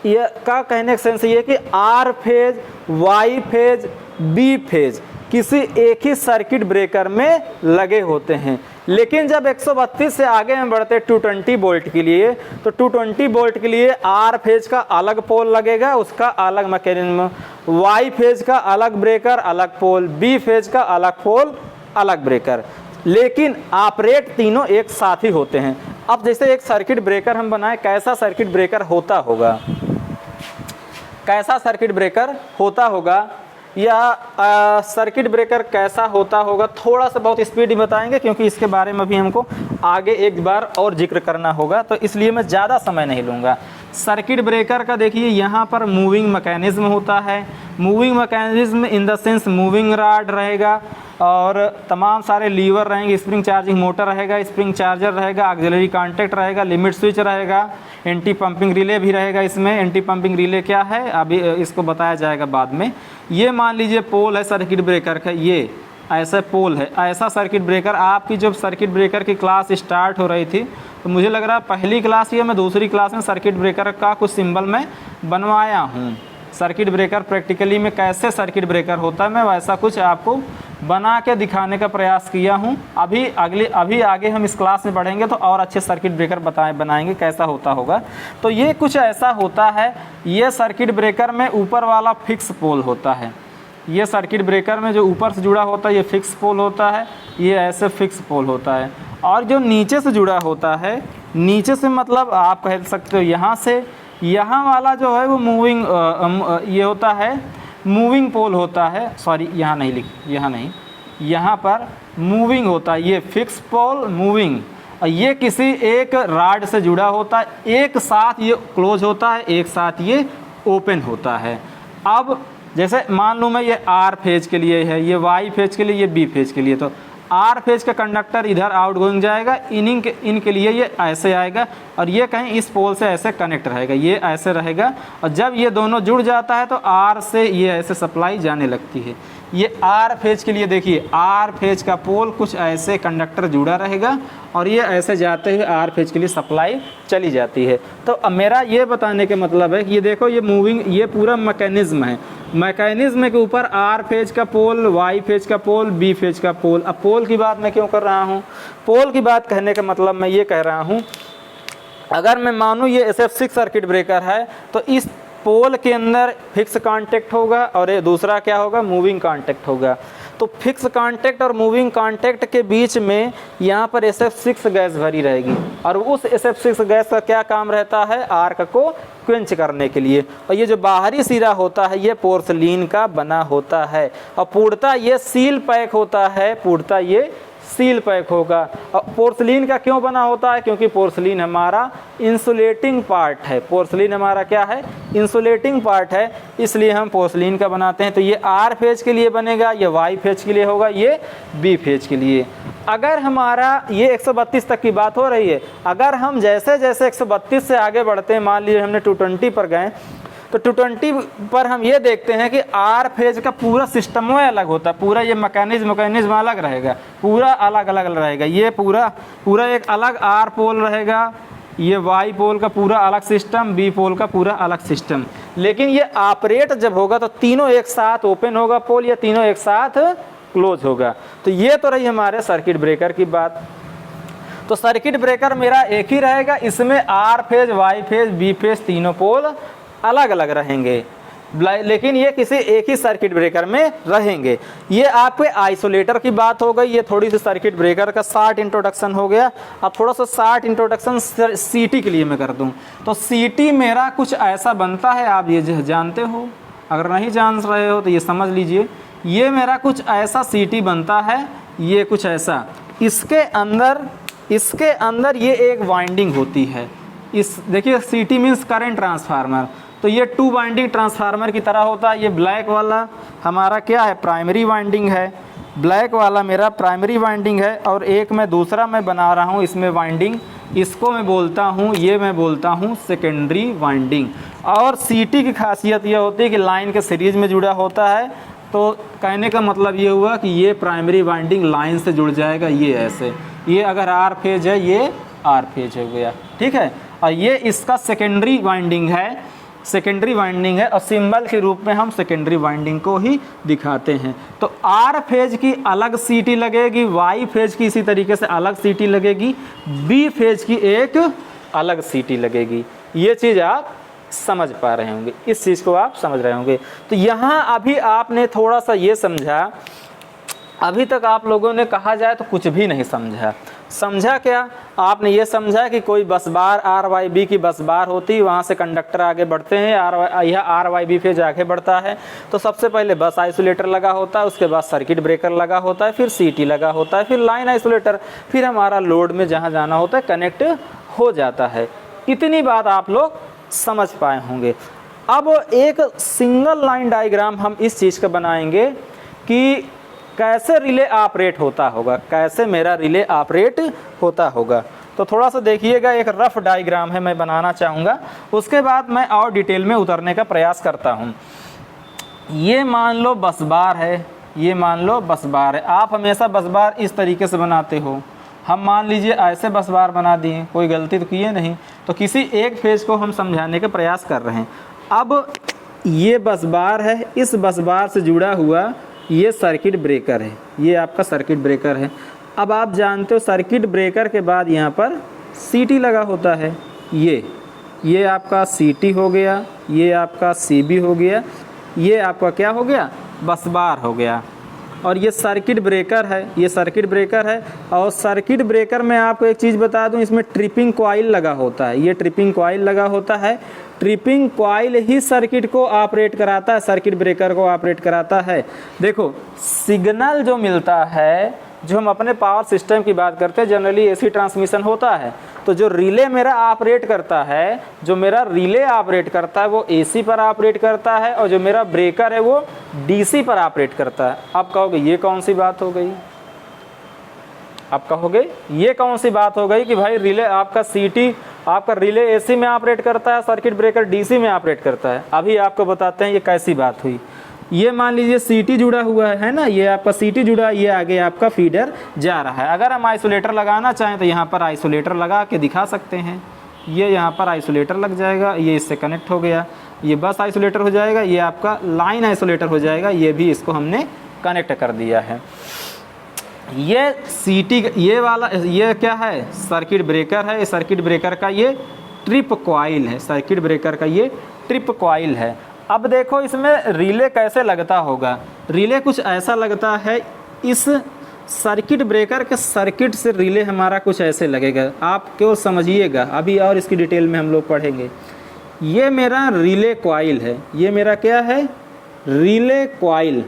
का कहने का सेंस ये है कि R phase, Y phase, B phase किसी एक ही सर्किट ब्रेकर में लगे होते हैं। लेकिन जब 132 से आगे हम बढ़ते 220 वोल्ट के लिए, तो 220 वोल्ट के लिए आर फेज का अलग पोल लगेगा, उसका अलग मैकेनिज्म, वाई फेज का अलग ब्रेकर, अलग पोल, बी फेज का अलग पोल, अलग ब्रेकर, लेकिन ऑपरेट तीनों एक साथ ही होते हैं। अब जैसे एक सर्किट ब्रेकर हम बनाए, कैसा सर्किट ब्रेकर होता होगा, कैसा सर्किट ब्रेकर होता होगा, या सर्किट ब्रेकर कैसा होता होगा, थोड़ा सा बहुत स्पीड ही बताएंगे क्योंकि इसके बारे में भी हमको आगे एक बार और जिक्र करना होगा, तो इसलिए मैं ज़्यादा समय नहीं लूँगा। सर्किट ब्रेकर का देखिए यहाँ पर मूविंग मैकेनिज्म होता है। Moving mechanism in the sense moving rod रहेगा और तमाम सारे लीवर रहेंगे, स्प्रिंग चार्जिंग मोटर रहेगा, स्प्रिंग चार्जर रहेगा, ऑक्सिलरी कॉन्टैक्ट रहेगा, लिमिट स्विच रहेगा, एंटी पंपिंग रिले भी रहेगा। इसमें एंटी पंपिंग रिले क्या है अभी इसको बताया जाएगा बाद में। ये मान लीजिए पोल है सर्किट ब्रेकर का, ये ऐसा पोल है, ऐसा सर्किट ब्रेकर। आपकी जब सर्किट ब्रेकर की क्लास स्टार्ट हो रही थी तो मुझे लग रहा है पहली क्लास या मैं दूसरी क्लास में सर्किट ब्रेकर का कुछ सिंबल मैं बनवाया हूँ। सर्किट ब्रेकर प्रैक्टिकली में कैसे सर्किट ब्रेकर होता है मैं वैसा कुछ आपको बना के दिखाने का प्रयास किया हूँ। अभी आगे हम इस क्लास में बढ़ेंगे तो और अच्छे सर्किट ब्रेकर बनाएंगे कैसा होता होगा। तो ये कुछ ऐसा होता है। ये सर्किट ब्रेकर में ऊपर वाला फिक्स पोल होता है। ये सर्किट ब्रेकर में जो ऊपर से जुड़ा होता है ये फिक्स पोल होता है, ये ऐसे फिक्स पोल होता है। और जो नीचे से जुड़ा होता है, नीचे से मतलब आप कह सकते हो यहाँ से, यहाँ वाला जो है वो मूविंग ये होता है, मूविंग पोल होता है। सॉरी यहाँ नहीं, यहाँ पर मूविंग होता है, ये फिक्स पोल मूविंग। ये किसी एक रॉड से जुड़ा होता है, एक साथ ये क्लोज होता है, एक साथ ये ओपन होता है। अब जैसे मान लूँ मैं ये आर फेज के लिए है, ये वाई फेज के लिए, ये बी फेज के लिए, तो आर फेज का कंडक्टर इधर आउट गोइंग जाएगा, इनके लिए ये ऐसे आएगा और ये कहीं इस पोल से ऐसे कनेक्ट रहेगा, ये ऐसे रहेगा। और जब ये दोनों जुड़ जाता है तो आर से ये ऐसे सप्लाई जाने लगती है। ये आर फेज के लिए देखिए, आर फेज का पोल कुछ ऐसे कंडक्टर जुड़ा रहेगा और ये ऐसे जाते हुए आर फेज के लिए सप्लाई चली जाती है। तो अब मेरा ये बताने का मतलब है कि ये देखो ये मूविंग, ये पूरा मैकेनिज्म है, मैकेनिज्म के ऊपर आर फेज का पोल, वाई फेज का पोल, बी फेज का पोल। अब पोल की बात मैं क्यों कर रहा हूँ? पोल की बात कहने का मतलब मैं ये कह रहा हूँ, अगर मैं मानूँ ये SF6 सर्किट ब्रेकर है तो इस पोल के अंदर फिक्स कांटेक्ट होगा और ये दूसरा क्या होगा, मूविंग कांटेक्ट होगा। तो फिक्स कांटेक्ट और मूविंग कांटेक्ट के बीच में यहाँ पर SF6 गैस भरी रहेगी और उस SF6 गैस का क्या काम रहता है, आर्क को क्वेंच करने के लिए। और ये जो बाहरी सिरा होता है ये पोर्सलीन का बना होता है और पूर्णतः ये सील पैक होता है, पूर्णतः ये सील पैक होगा। और पोर्सलीन का क्यों बना होता है? क्योंकि पोर्सलीन हमारा इंसुलेटिंग पार्ट है। पोर्सलीन हमारा क्या है, इंसुलेटिंग पार्ट है, इसलिए हम पोर्सलीन का बनाते हैं। तो ये आर फेज के लिए बनेगा, ये वाई फेज के लिए होगा, ये बी फेज के लिए। अगर हमारा ये 132 तक की बात हो रही है, अगर हम जैसे जैसे 132 से आगे बढ़ते हैं, मान लीजिए हमने 220 पर गए, तो 220 पर हम ये देखते हैं कि आर फेज का पूरा सिस्टम में अलग होता है, पूरा ये मैकेनिज्म अलग रहेगा, पूरा अलग अलग रहेगा। ये पूरा एक अलग आर पोल रहेगा, ये वाई पोल का पूरा अलग सिस्टम, बी पोल का पूरा अलग सिस्टम। लेकिन ये ऑपरेट जब होगा तो तीनों एक साथ ओपन होगा पोल, या तीनों एक साथ क्लोज होगा। तो ये तो रही हमारे सर्किट ब्रेकर की बात। तो सर्किट ब्रेकर मेरा एक ही रहेगा, इसमें R phase, Y phase, B phase तीनों पोल अलग अलग रहेंगे, लेकिन ये किसी एक ही सर्किट ब्रेकर में रहेंगे। ये आपके आइसोलेटर की बात हो गई, ये थोड़ी सी सर्किट ब्रेकर का शॉर्ट इंट्रोडक्शन हो गया। अब थोड़ा सा शॉर्ट इंट्रोडक्शन सीटी के लिए मैं कर दूं, तो सीटी मेरा कुछ ऐसा बनता है, आप ये अंते हो, अगर नहीं जान रहे हो तो ये समझ लीजिए। ये मेरा कुछ ऐसा सीटी बनता है, ये कुछ ऐसा, इसके अंदर ये एक वाइंडिंग होती है। इस देखिए सीटी मीन्स करंट ट्रांसफार्मर, तो ये 2 वाइंडिंग ट्रांसफार्मर की तरह होता है। ये ब्लैक वाला हमारा क्या है, प्राइमरी वाइंडिंग है, ब्लैक वाला मेरा प्राइमरी वाइंडिंग है, और एक मैं दूसरा मैं बना रहा हूँ इसमें वाइंडिंग, इसको मैं बोलता हूँ, ये मैं बोलता हूँ सेकेंडरी वाइंडिंग। और सीटी की खासियत ये होती है कि लाइन के सीरीज में जुड़ा होता है, तो कहने का मतलब ये हुआ कि ये प्राइमरी वाइंडिंग लाइन से जुड़ जाएगा, ये ऐसे, ये अगर आर फेज है ये आर फेज हो गया, ठीक है। और ये इसका सेकेंडरी वाइंडिंग है, और सिंबल के रूप में हम सेकेंडरी वाइंडिंग को ही दिखाते हैं। तो आर फेज की अलग सीटी लगेगी, वाई फेज की इसी तरीके से अलग सीटी लगेगी, बी फेज की एक अलग सीटी लगेगी। ये चीज़ आप समझ पा रहे होंगे, इस चीज़ को आप समझ रहे होंगे। तो यहाँ अभी आपने थोड़ा सा ये समझा, अभी तक आप लोगों ने कहा जाए तो कुछ भी नहीं समझा क्या? आपने ये समझा कि कोई बस बार आर वाई बी की बस बार होती है, वहाँ से कंडक्टर आगे बढ़ते हैं, यह आर वाई बी फेज आगे बढ़ता है। तो सबसे पहले बस आइसोलेटर लगा होता है, उसके बाद सर्किट ब्रेकर लगा होता है, फिर सीटी लगा होता है, फिर लाइन आइसोलेटर, फिर हमारा लोड में जहाँ जाना होता है कनेक्ट हो जाता है। इतनी बात आप लोग समझ पाए होंगे। अब एक सिंगल लाइन डायग्राम हम इस चीज़ का बनाएंगे कि कैसे रिले ऑपरेट होता होगा, कैसे मेरा रिले ऑपरेट होता होगा। तो थोड़ा सा देखिएगा, एक रफ डायग्राम है मैं बनाना चाहूँगा, उसके बाद मैं और डिटेल में उतरने का प्रयास करता हूँ। ये मान लो बस बार है, ये मान लो बस बार है। आप हमेशा बस बार इस तरीके से बनाते हो, हम मान लीजिए ऐसे बस बार बना दिए, कोई गलती तो किए नहीं। तो किसी एक फेज को हम समझाने का प्रयास कर रहे हैं। अब ये बस बार है, इस बस बार से जुड़ा हुआ ये सर्किट ब्रेकर है, ये आपका सर्किट ब्रेकर है। अब आप जानते हो सर्किट ब्रेकर के बाद यहाँ पर सीटी लगा होता है, ये आपका सीटी हो गया, ये आपका सीबी हो गया, ये आपका क्या हो गया, बस बार हो गया। और ये सर्किट ब्रेकर है, ये सर्किट ब्रेकर है। और सर्किट ब्रेकर में आपको एक चीज़ बता दूं, इसमें ट्रिपिंग कॉइल लगा होता है, ये ट्रिपिंग कॉइल लगा होता है। ट्रिपिंग कॉइल ही सर्किट को ऑपरेट कराता है, सर्किट ब्रेकर को ऑपरेट कराता है। देखो सिग्नल जो मिलता है, जो हम अपने पावर सिस्टम की बात करते हैं, जनरली एसी ट्रांसमिशन होता है। तो जो रिले मेरा ऑपरेट करता है, जो मेरा रिले ऑपरेट करता है वो एसी पर ऑपरेट करता है, और जो मेरा ब्रेकर है वो डीसी पर ऑपरेट करता है। आप कहोगे ये कौन सी बात हो गई? आप कहोगे ये कौन सी बात हो गई कि भाई रिले आपका सीटी, आपका रिले एसी में ऑपरेट करता है, सर्किट ब्रेकर डीसी में ऑपरेट करता है। अभी आपको बताते हैं ये कैसी बात हुई। ये मान लीजिए CT जुड़ा हुआ है ना, ये आपका CT जुड़ा, ये आगे आपका फीडर जा रहा है। अगर हम आइसोलेटर लगाना चाहें तो यहाँ पर आइसोलेटर लगा के दिखा सकते हैं। ये यहाँ पर आइसोलेटर लग जाएगा, ये इससे कनेक्ट हो गया, ये बस आइसोलेटर हो जाएगा, ये आपका लाइन आइसोलेटर हो जाएगा, ये भी इसको हमने कनेक्ट कर दिया है। ये CT ये वाला ये क्या है, सर्किट ब्रेकर है। सर्किट ब्रेकर का ये ट्रिप कॉइल है, सर्किट ब्रेकर का ये ट्रिप कॉइल है। अब देखो इसमें रिले कैसे लगता होगा। रिले कुछ ऐसा लगता है, इस सर्किट ब्रेकर के सर्किट से रिले हमारा कुछ ऐसे लगेगा, आप केवल समझिएगा, अभी और इसकी डिटेल में हम लोग पढ़ेंगे। ये मेरा रिले कॉइल है, ये मेरा क्या है, रिले कॉइल,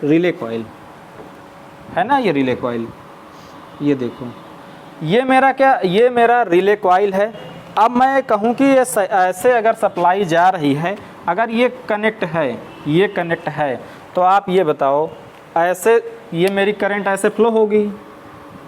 रिले कॉइल है ना, ये रिले कॉइल, ये देखो ये मेरा क्या, ये मेरा रिले कॉइल है। अब मैं कहूँ कि ये ऐसे अगर सप्लाई जा रही है, अगर ये कनेक्ट है, ये कनेक्ट है, तो आप ये बताओ ऐसे ये मेरी करंट ऐसे फ्लो होगी।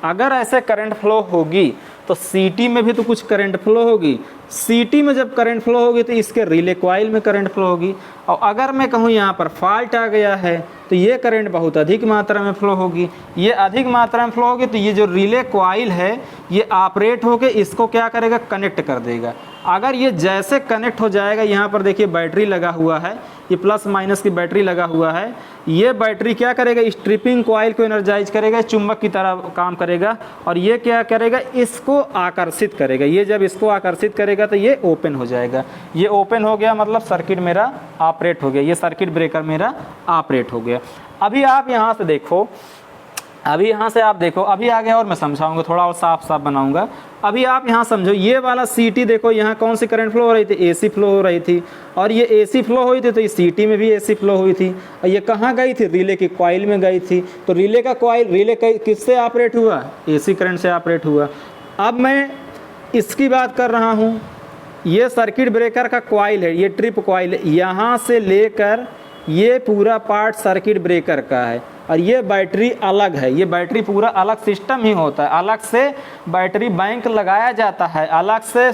अगर ऐसे करंट फ्लो होगी तो CT में भी तो कुछ करंट फ्लो होगी। CT में जब करंट फ्लो होगी तो इसके रिले कॉइल में करंट फ्लो होगी। और अगर मैं कहूँ यहाँ पर फॉल्ट आ गया है तो ये करंट बहुत अधिक मात्रा में फ्लो होगी। ये अधिक मात्रा में फ्लो होगी तो ये जो रिले कॉइल है ये ऑपरेट होकर इसको क्या करेगा, कनेक्ट कर देगा। अगर ये जैसे कनेक्ट हो जाएगा, यहाँ पर देखिए बैटरी लगा हुआ है, ये प्लस माइनस की बैटरी लगा हुआ है, ये बैटरी क्या करेगा, स्ट्रिपिंग कॉइल को एनर्जाइज करेगा, चुंबक की तरह काम करेगा, और ये क्या करेगा, इसको आकर्षित करेगा। ये जब इसको आकर्षित करेगा तो ये ओपन हो जाएगा। ये ओपन हो गया मतलब सर्किट मेरा ऑपरेट हो गया, ये सर्किट ब्रेकर मेरा ऑपरेट हो गया। अभी आप यहाँ से देखो, अभी यहाँ से आप देखो, अभी आगे और मैं समझाऊंगा, थोड़ा और साफ साफ बनाऊंगा। अभी आप यहाँ समझो, ये वाला CT देखो, यहाँ कौन सी करंट फ्लो हो रही थी, AC फ्लो हो रही थी, और ये AC फ्लो हुई थी तो ये CT में भी AC फ्लो हुई थी। और ये कहाँ गई थी, रिले की कॉइल में गई थी। तो रिले का कॉइल, रिले किससे ऑपरेट हुआ, AC करंट से ऑपरेट हुआ। अब मैं इसकी बात कर रहा हूँ, ये सर्किट ब्रेकर का कॉइल है, ये ट्रिप कॉइल है, यहाँ से लेकर ये पूरा पार्ट सर्किट ब्रेकर का है, और ये बैटरी अलग है। ये बैटरी पूरा अलग सिस्टम ही होता है, अलग से बैटरी बैंक लगाया जाता है, अलग से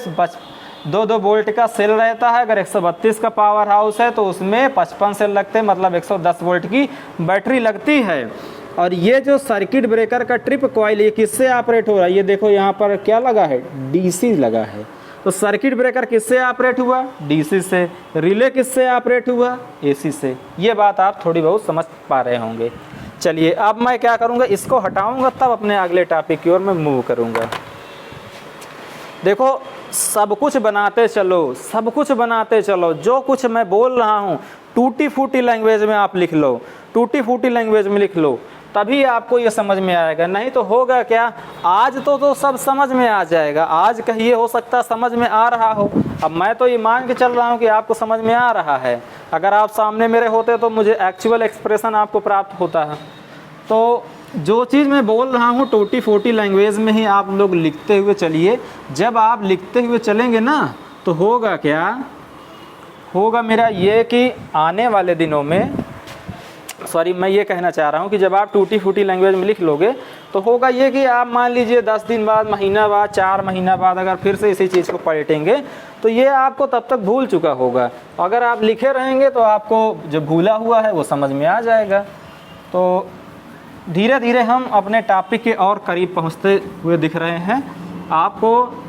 2 वोल्ट का सेल रहता है। अगर 132 का पावर हाउस है तो उसमें 55 सेल लगते हैं, मतलब 110 वोल्ट की बैटरी लगती है। और ये जो सर्किट ब्रेकर का ट्रिप कॉइल, ये किससे ऑपरेट हो रहा है, ये देखो यहाँ पर क्या लगा है, DC लगा है। तो सर्किट ब्रेकर किससे ऑपरेट हुआ, DC से। रिले किससे ऑपरेट हुआ, AC से। ये बात आप थोड़ी बहुत समझ पा रहे होंगे। चलिए अब मैं क्या करूँगा, इसको हटाऊँगा, तब अपने अगले टॉपिक की ओर मैं मूव करूँगा। देखो सब कुछ बनाते चलो, सब कुछ बनाते चलो, जो कुछ मैं बोल रहा हूँ टूटी फूटी लैंग्वेज में आप लिख लो, टूटी फूटी लैंग्वेज में लिख लो, तभी आपको ये समझ में आएगा। नहीं तो होगा क्या, आज तो सब समझ में आ जाएगा, आज कहिए हो सकता समझ में आ रहा हो। अब मैं तो ये मान के चल रहा हूँ कि आपको समझ में आ रहा है। अगर आप सामने मेरे होते तो मुझे एक्चुअल एक्सप्रेशन आपको प्राप्त होता है। तो जो चीज़ मैं बोल रहा हूँ टूटी फूटी लैंग्वेज में ही आप लोग लिखते हुए चलिए। जब आप लिखते हुए चलेंगे ना तो होगा क्या, होगा मेरा ये कि आने वाले दिनों में, सॉरी मैं ये कहना चाह रहा हूँ कि जब आप टूटी फूटी लैंग्वेज में लिख लोगे तो होगा ये कि आप मान लीजिए 10 दिन बाद, महीना बाद, 4 महीना बाद अगर फिर से इसी चीज़ को पलटेंगे तो ये आपको तब तक भूल चुका होगा। अगर आप लिखे रहेंगे तो आपको जो भूला हुआ है वो समझ में आ जाएगा। तो धीरे धीरे हम अपने टॉपिक के और करीब पहुँचते हुए दिख रहे हैं। आपको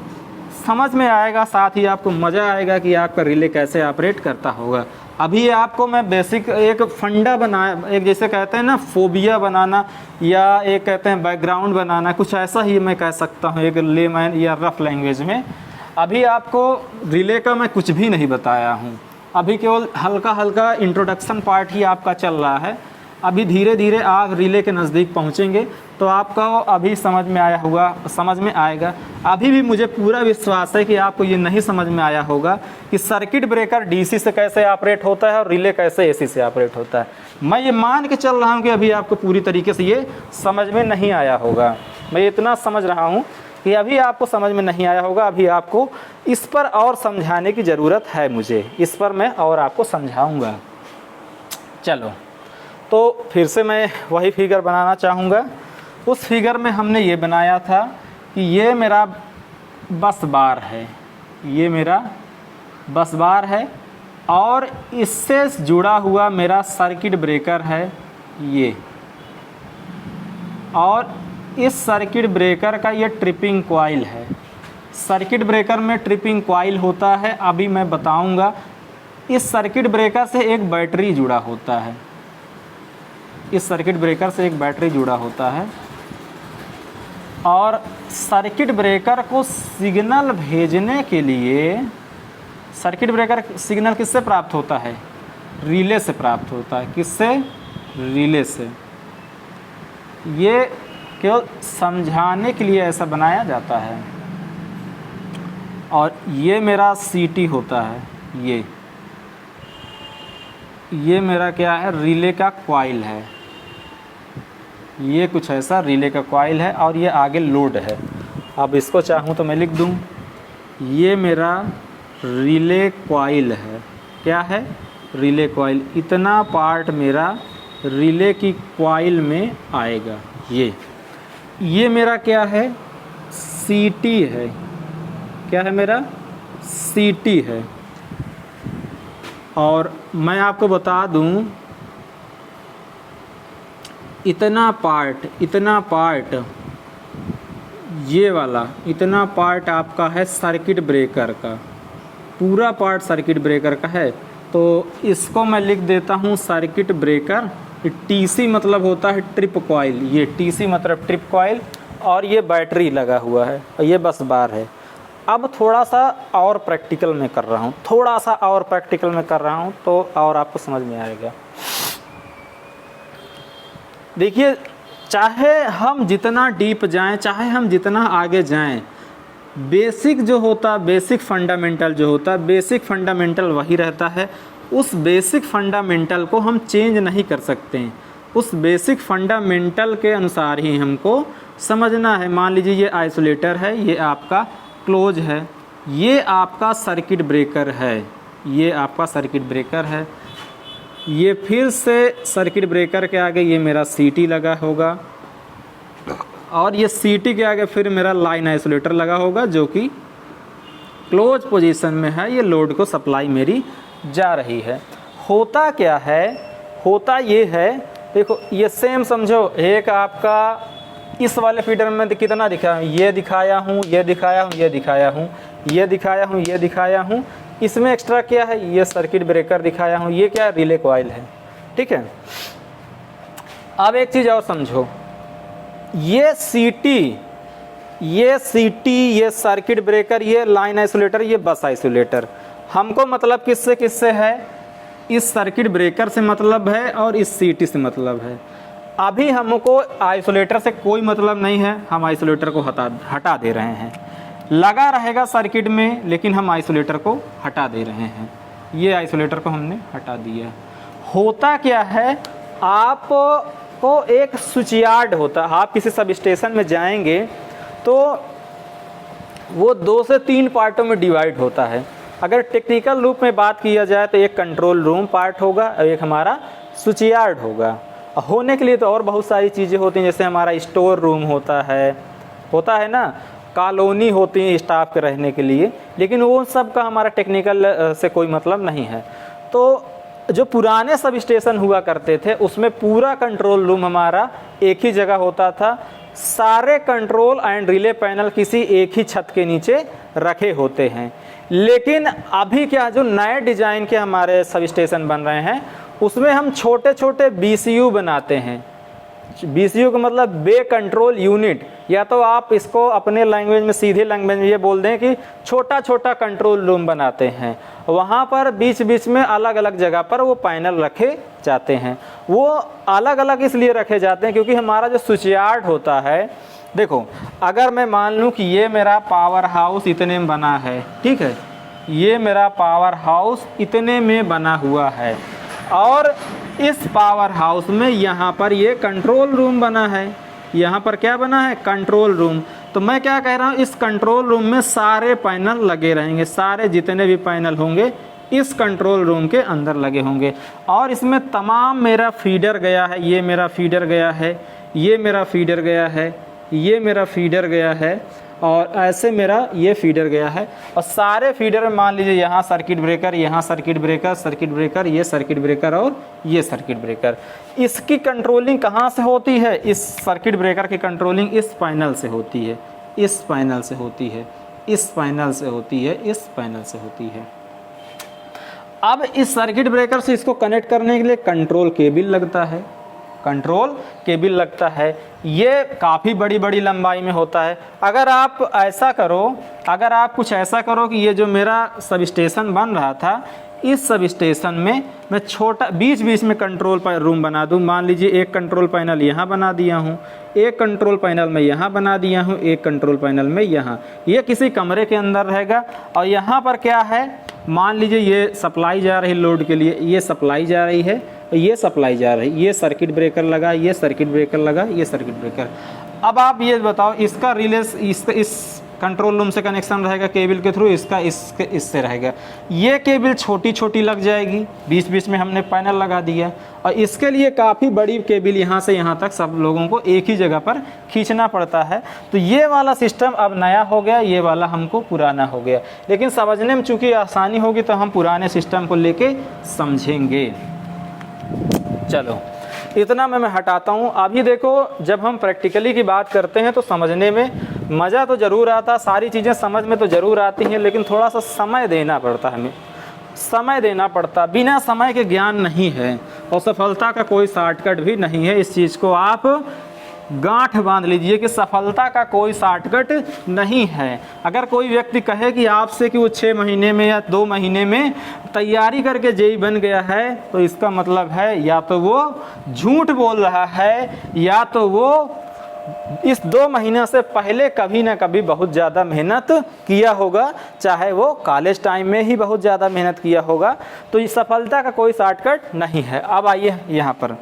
समझ में आएगा, साथ ही आपको मज़ा आएगा कि आपका रिले कैसे ऑपरेट करता होगा। अभी आपको मैं बेसिक एक फंडा बनाया, एक जैसे कहते हैं ना फोबिया बनाना, या एक कहते हैं बैकग्राउंड बनाना, कुछ ऐसा ही मैं कह सकता हूँ एक लेमैन या रफ लैंग्वेज में। अभी आपको रिले का मैं कुछ भी नहीं बताया हूँ, अभी केवल हल्का हल्का इंट्रोडक्शन पार्ट ही आपका चल रहा है। अभी धीरे धीरे आप रिले के नज़दीक पहुँचेंगे तो आपका अभी समझ में आया होगा, समझ में आएगा। अभी भी मुझे पूरा विश्वास है कि आपको ये नहीं समझ में आया होगा कि सर्किट ब्रेकर DC से कैसे ऑपरेट होता है और रिले कैसे AC से ऑपरेट होता है। मैं ये मान के चल रहा हूँ कि अभी आपको पूरी तरीके से ये समझ में नहीं आया होगा। मैं इतना समझ रहा हूँ कि अभी आपको समझ में नहीं आया होगा। अभी आपको इस पर और समझाने की ज़रूरत है, मुझे इस पर मैं और आपको समझाऊँगा। चलो तो फिर से मैं वही फिगर बनाना चाहूँगा। उस फिगर में हमने ये बनाया था कि ये मेरा बस बार है, ये मेरा बस बार है, और इससे जुड़ा हुआ मेरा सर्किट ब्रेकर है ये, और इस सर्किट ब्रेकर का ये ट्रिपिंग कॉइल है। सर्किट ब्रेकर में ट्रिपिंग कॉइल होता है, अभी मैं बताऊंगा। इस सर्किट ब्रेकर से एक बैटरी जुड़ा होता है, इस सर्किट ब्रेकर से एक बैटरी जुड़ा होता है, और सर्किट ब्रेकर को सिग्नल भेजने के लिए, सर्किट ब्रेकर सिग्नल किससे प्राप्त होता है? रिले से प्राप्त होता है। किससे? रिले से। ये केवल समझाने के लिए ऐसा बनाया जाता है। और ये मेरा सीटी होता है, ये मेरा क्या है? रिले का कॉइल है। ये कुछ ऐसा रिले का कॉइल है, और ये आगे लोड है। अब इसको चाहूँ तो मैं लिख दूँ, ये मेरा रिले कॉइल है। क्या है? Relay coil. इतना पार्ट मेरा रिले की कॉइल में आएगा। ये मेरा क्या है? सीटी है। क्या है मेरा? सीटी है। और मैं आपको बता दूं, इतना पार्ट ये वाला, इतना पार्ट आपका है सर्किट ब्रेकर का, पूरा पार्ट सर्किट ब्रेकर का है। तो इसको मैं लिख देता हूँ सर्किट ब्रेकर। टीसी मतलब होता है ट्रिप कॉइल, ये टीसी मतलब ट्रिप कॉइल, और ये बैटरी लगा हुआ है, और ये बस बार है। अब थोड़ा सा और प्रैक्टिकल में कर रहा हूँ, तो और आपको समझ में आएगा। देखिए, चाहे हम जितना डीप जाएं, चाहे हम जितना आगे जाएं, बेसिक जो होता, बेसिक फंडामेंटल वही रहता है। उस बेसिक फंडामेंटल को हम चेंज नहीं कर सकते हैं। उस बेसिक फंडामेंटल के अनुसार ही हमको समझना है। मान लीजिए ये आइसोलेटर है, ये आपका क्लोज है, ये आपका सर्किट ब्रेकर है, ये आपका सर्किट ब्रेकर है। ये फिर से सर्किट ब्रेकर के आगे ये मेरा सीटी लगा होगा, और ये सीटी के आगे फिर मेरा लाइन आइसोलेटर लगा होगा, जो कि क्लोज पोजीशन में है। ये लोड को सप्लाई मेरी जा रही है। होता क्या है? होता ये है, देखो ये सेम समझो, एक आपका इस वाले फीडर में कितना दिखाया हूँ? ये दिखाया हूँ, ये दिखाया हूँ, ये दिखाया हूँ, ये दिखाया हूँ, ये दिखाया हूँ। इसमें एक्स्ट्रा क्या है? ये सर्किट ब्रेकर दिखाया हूँ। ये क्या है? रिले कॉइल है। ठीक है। अब एक चीज़ और समझो, ये सीटी, ये सर्किट ब्रेकर, ये लाइन आइसोलेटर, ये बस आइसोलेटर, हमको मतलब किससे है? इस सर्किट ब्रेकर से मतलब है, और इस सीटी से मतलब है। अभी हमको आइसोलेटर से कोई मतलब नहीं है, हम आइसोलेटर को हटा दे रहे हैं। लगा रहेगा सर्किट में, लेकिन हम आइसोलेटर को हटा दे रहे हैं। ये आइसोलेटर को हमने हटा दिया। होता क्या है? आपको एक स्विच यार्ड होता है। आप किसी सब स्टेशन में जाएंगे तो वो 2 से 3 पार्टों में डिवाइड होता है। अगर टेक्निकल रूप में बात किया जाए तो एक कंट्रोल रूम पार्ट होगा, और एक हमारा स्विच यार्ड होगा। होने के लिए तो और बहुत सारी चीज़ें होती हैं, जैसे हमारा स्टोर रूम होता है ना, कॉलोनी होती है स्टाफ के रहने के लिए, लेकिन वो सब का हमारा टेक्निकल से कोई मतलब नहीं है। तो जो पुराने सब स्टेशन हुआ करते थे, उसमें पूरा कंट्रोल रूम हमारा एक ही जगह होता था। सारे कंट्रोल एंड रिले पैनल किसी एक ही छत के नीचे रखे होते हैं। लेकिन अभी क्या, जो नए डिज़ाइन के हमारे सब स्टेशन बन रहे हैं, उसमें हम छोटे छोटे BCU बनाते हैं। BCU का मतलब बे कंट्रोल यूनिट, या तो आप इसको अपने लैंग्वेज में, सीधे लैंग्वेज में ये बोल दें कि छोटा छोटा कंट्रोल रूम बनाते हैं। वहाँ पर बीच बीच में अलग अलग जगह पर वो पैनल रखे जाते हैं। वो अलग अलग इसलिए रखे जाते हैं क्योंकि हमारा जो स्विच यार्ड होता है, देखो अगर मैं मान लूँ कि ये मेरा पावर हाउस इतने में बना है, ठीक है, ये मेरा पावर हाउस इतने में बना हुआ है, और इस पावर हाउस में यहाँ पर ये कंट्रोल रूम बना है। यहाँ पर क्या बना है? Control room. तो मैं क्या कह रहा हूँ, इस कंट्रोल रूम में सारे पैनल लगे रहेंगे, सारे जितने भी पैनल होंगे इस कंट्रोल रूम के अंदर लगे होंगे। और इसमें तमाम मेरा फीडर गया है, ये मेरा फीडर गया है, ये मेरा फीडर गया है, ये मेरा फीडर गया है, और ऐसे मेरा ये फीडर गया है और सारे फीडर में मान लीजिए यहाँ सर्किट ब्रेकर, यहाँ सर्किट ब्रेकर, सर्किट ब्रेकर, ये सर्किट ब्रेकर और ये सर्किट ब्रेकर। इसकी कंट्रोलिंग कहाँ से होती है? इस सर्किट ब्रेकर की कंट्रोलिंग इस पैनल से होती है, इस पैनल से होती है, इस पैनल से होती है, इस पैनल से होती है। अब इस सर्किट ब्रेकर से इसको कनेक्ट करने के लिए कंट्रोल केबल लगता है, कंट्रोल केबल लगता है। ये काफ़ी बड़ी बड़ी लंबाई में होता है। अगर आप ऐसा करो, अगर आप कुछ ऐसा करो कि ये जो मेरा सब स्टेशन बन रहा था, इस सब स्टेशन में मैं छोटा बीच बीच में कंट्रोल रूम बना दूं। मान लीजिए एक कंट्रोल पैनल यहाँ बना दिया हूँ, एक कंट्रोल पैनल मैं यहाँ बना दिया हूँ, एक कंट्रोल पैनल में यहाँ, ये किसी कमरे के अंदर रहेगा। और यहाँ पर क्या है, मान लीजिए ये सप्लाई जा रही लोड के लिए, ये सप्लाई जा रही है, ये सप्लाई जा रही, ये सर्किट ब्रेकर लगा, ये सर्किट ब्रेकर लगा, ये सर्किट ब्रेकर। अब आप ये बताओ, इसका रिले इस कंट्रोल रूम से कनेक्शन रहेगा केबल के थ्रू, इसका इससे रहेगा। ये केबल छोटी छोटी लग जाएगी, बीच बीच में हमने पैनल लगा दिया। और इसके लिए काफ़ी बड़ी केबल यहाँ से यहाँ तक सब लोगों को एक ही जगह पर खींचना पड़ता है। तो ये वाला सिस्टम अब नया हो गया, ये वाला हमको पुराना हो गया। लेकिन समझने में चूँकि आसानी होगी तो हम पुराने सिस्टम को लेके समझेंगे। चलो इतना मैं हटाता हूँ। अभी देखो, जब हम प्रैक्टिकली की बात करते हैं तो समझने में मज़ा तो ज़रूर आता, सारी चीज़ें समझ में तो ज़रूर आती हैं, लेकिन थोड़ा सा समय देना पड़ता है, हमें समय देना पड़ता। बिना समय के ज्ञान नहीं है और सफलता का कोई शॉर्टकट भी नहीं है। इस चीज़ को आप गांठ बांध लीजिए कि सफलता का कोई शॉर्टकट नहीं है। अगर कोई व्यक्ति कहे कि आपसे कि वो 6 महीने में या 2 महीने में तैयारी करके जेई बन गया है, तो इसका मतलब है या तो वो झूठ बोल रहा है, या तो वो इस 2 महीने से पहले कभी ना कभी बहुत ज़्यादा मेहनत किया होगा, चाहे वो कॉलेज टाइम में ही बहुत ज़्यादा मेहनत किया होगा। तो इस सफलता का कोई शॉर्टकट नहीं है। अब आइए यहाँ पर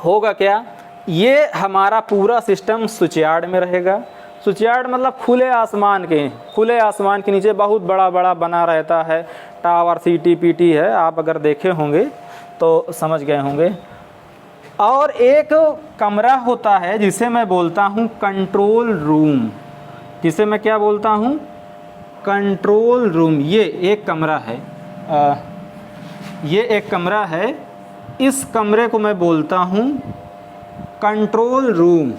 होगा क्या, ये हमारा पूरा सिस्टम स्विचयार्ड में रहेगा। स्विचयार्ड मतलब खुले आसमान के नीचे बहुत बड़ा बड़ा बना रहता है, टावर CTPT है, आप अगर देखे होंगे तो समझ गए होंगे। और एक कमरा होता है जिसे मैं बोलता हूँ कंट्रोल रूम, जिसे मैं क्या बोलता हूँ, कंट्रोल रूम। ये एक कमरा है, ये एक कमरा है, इस कमरे को मैं बोलता हूँ कंट्रोल रूम।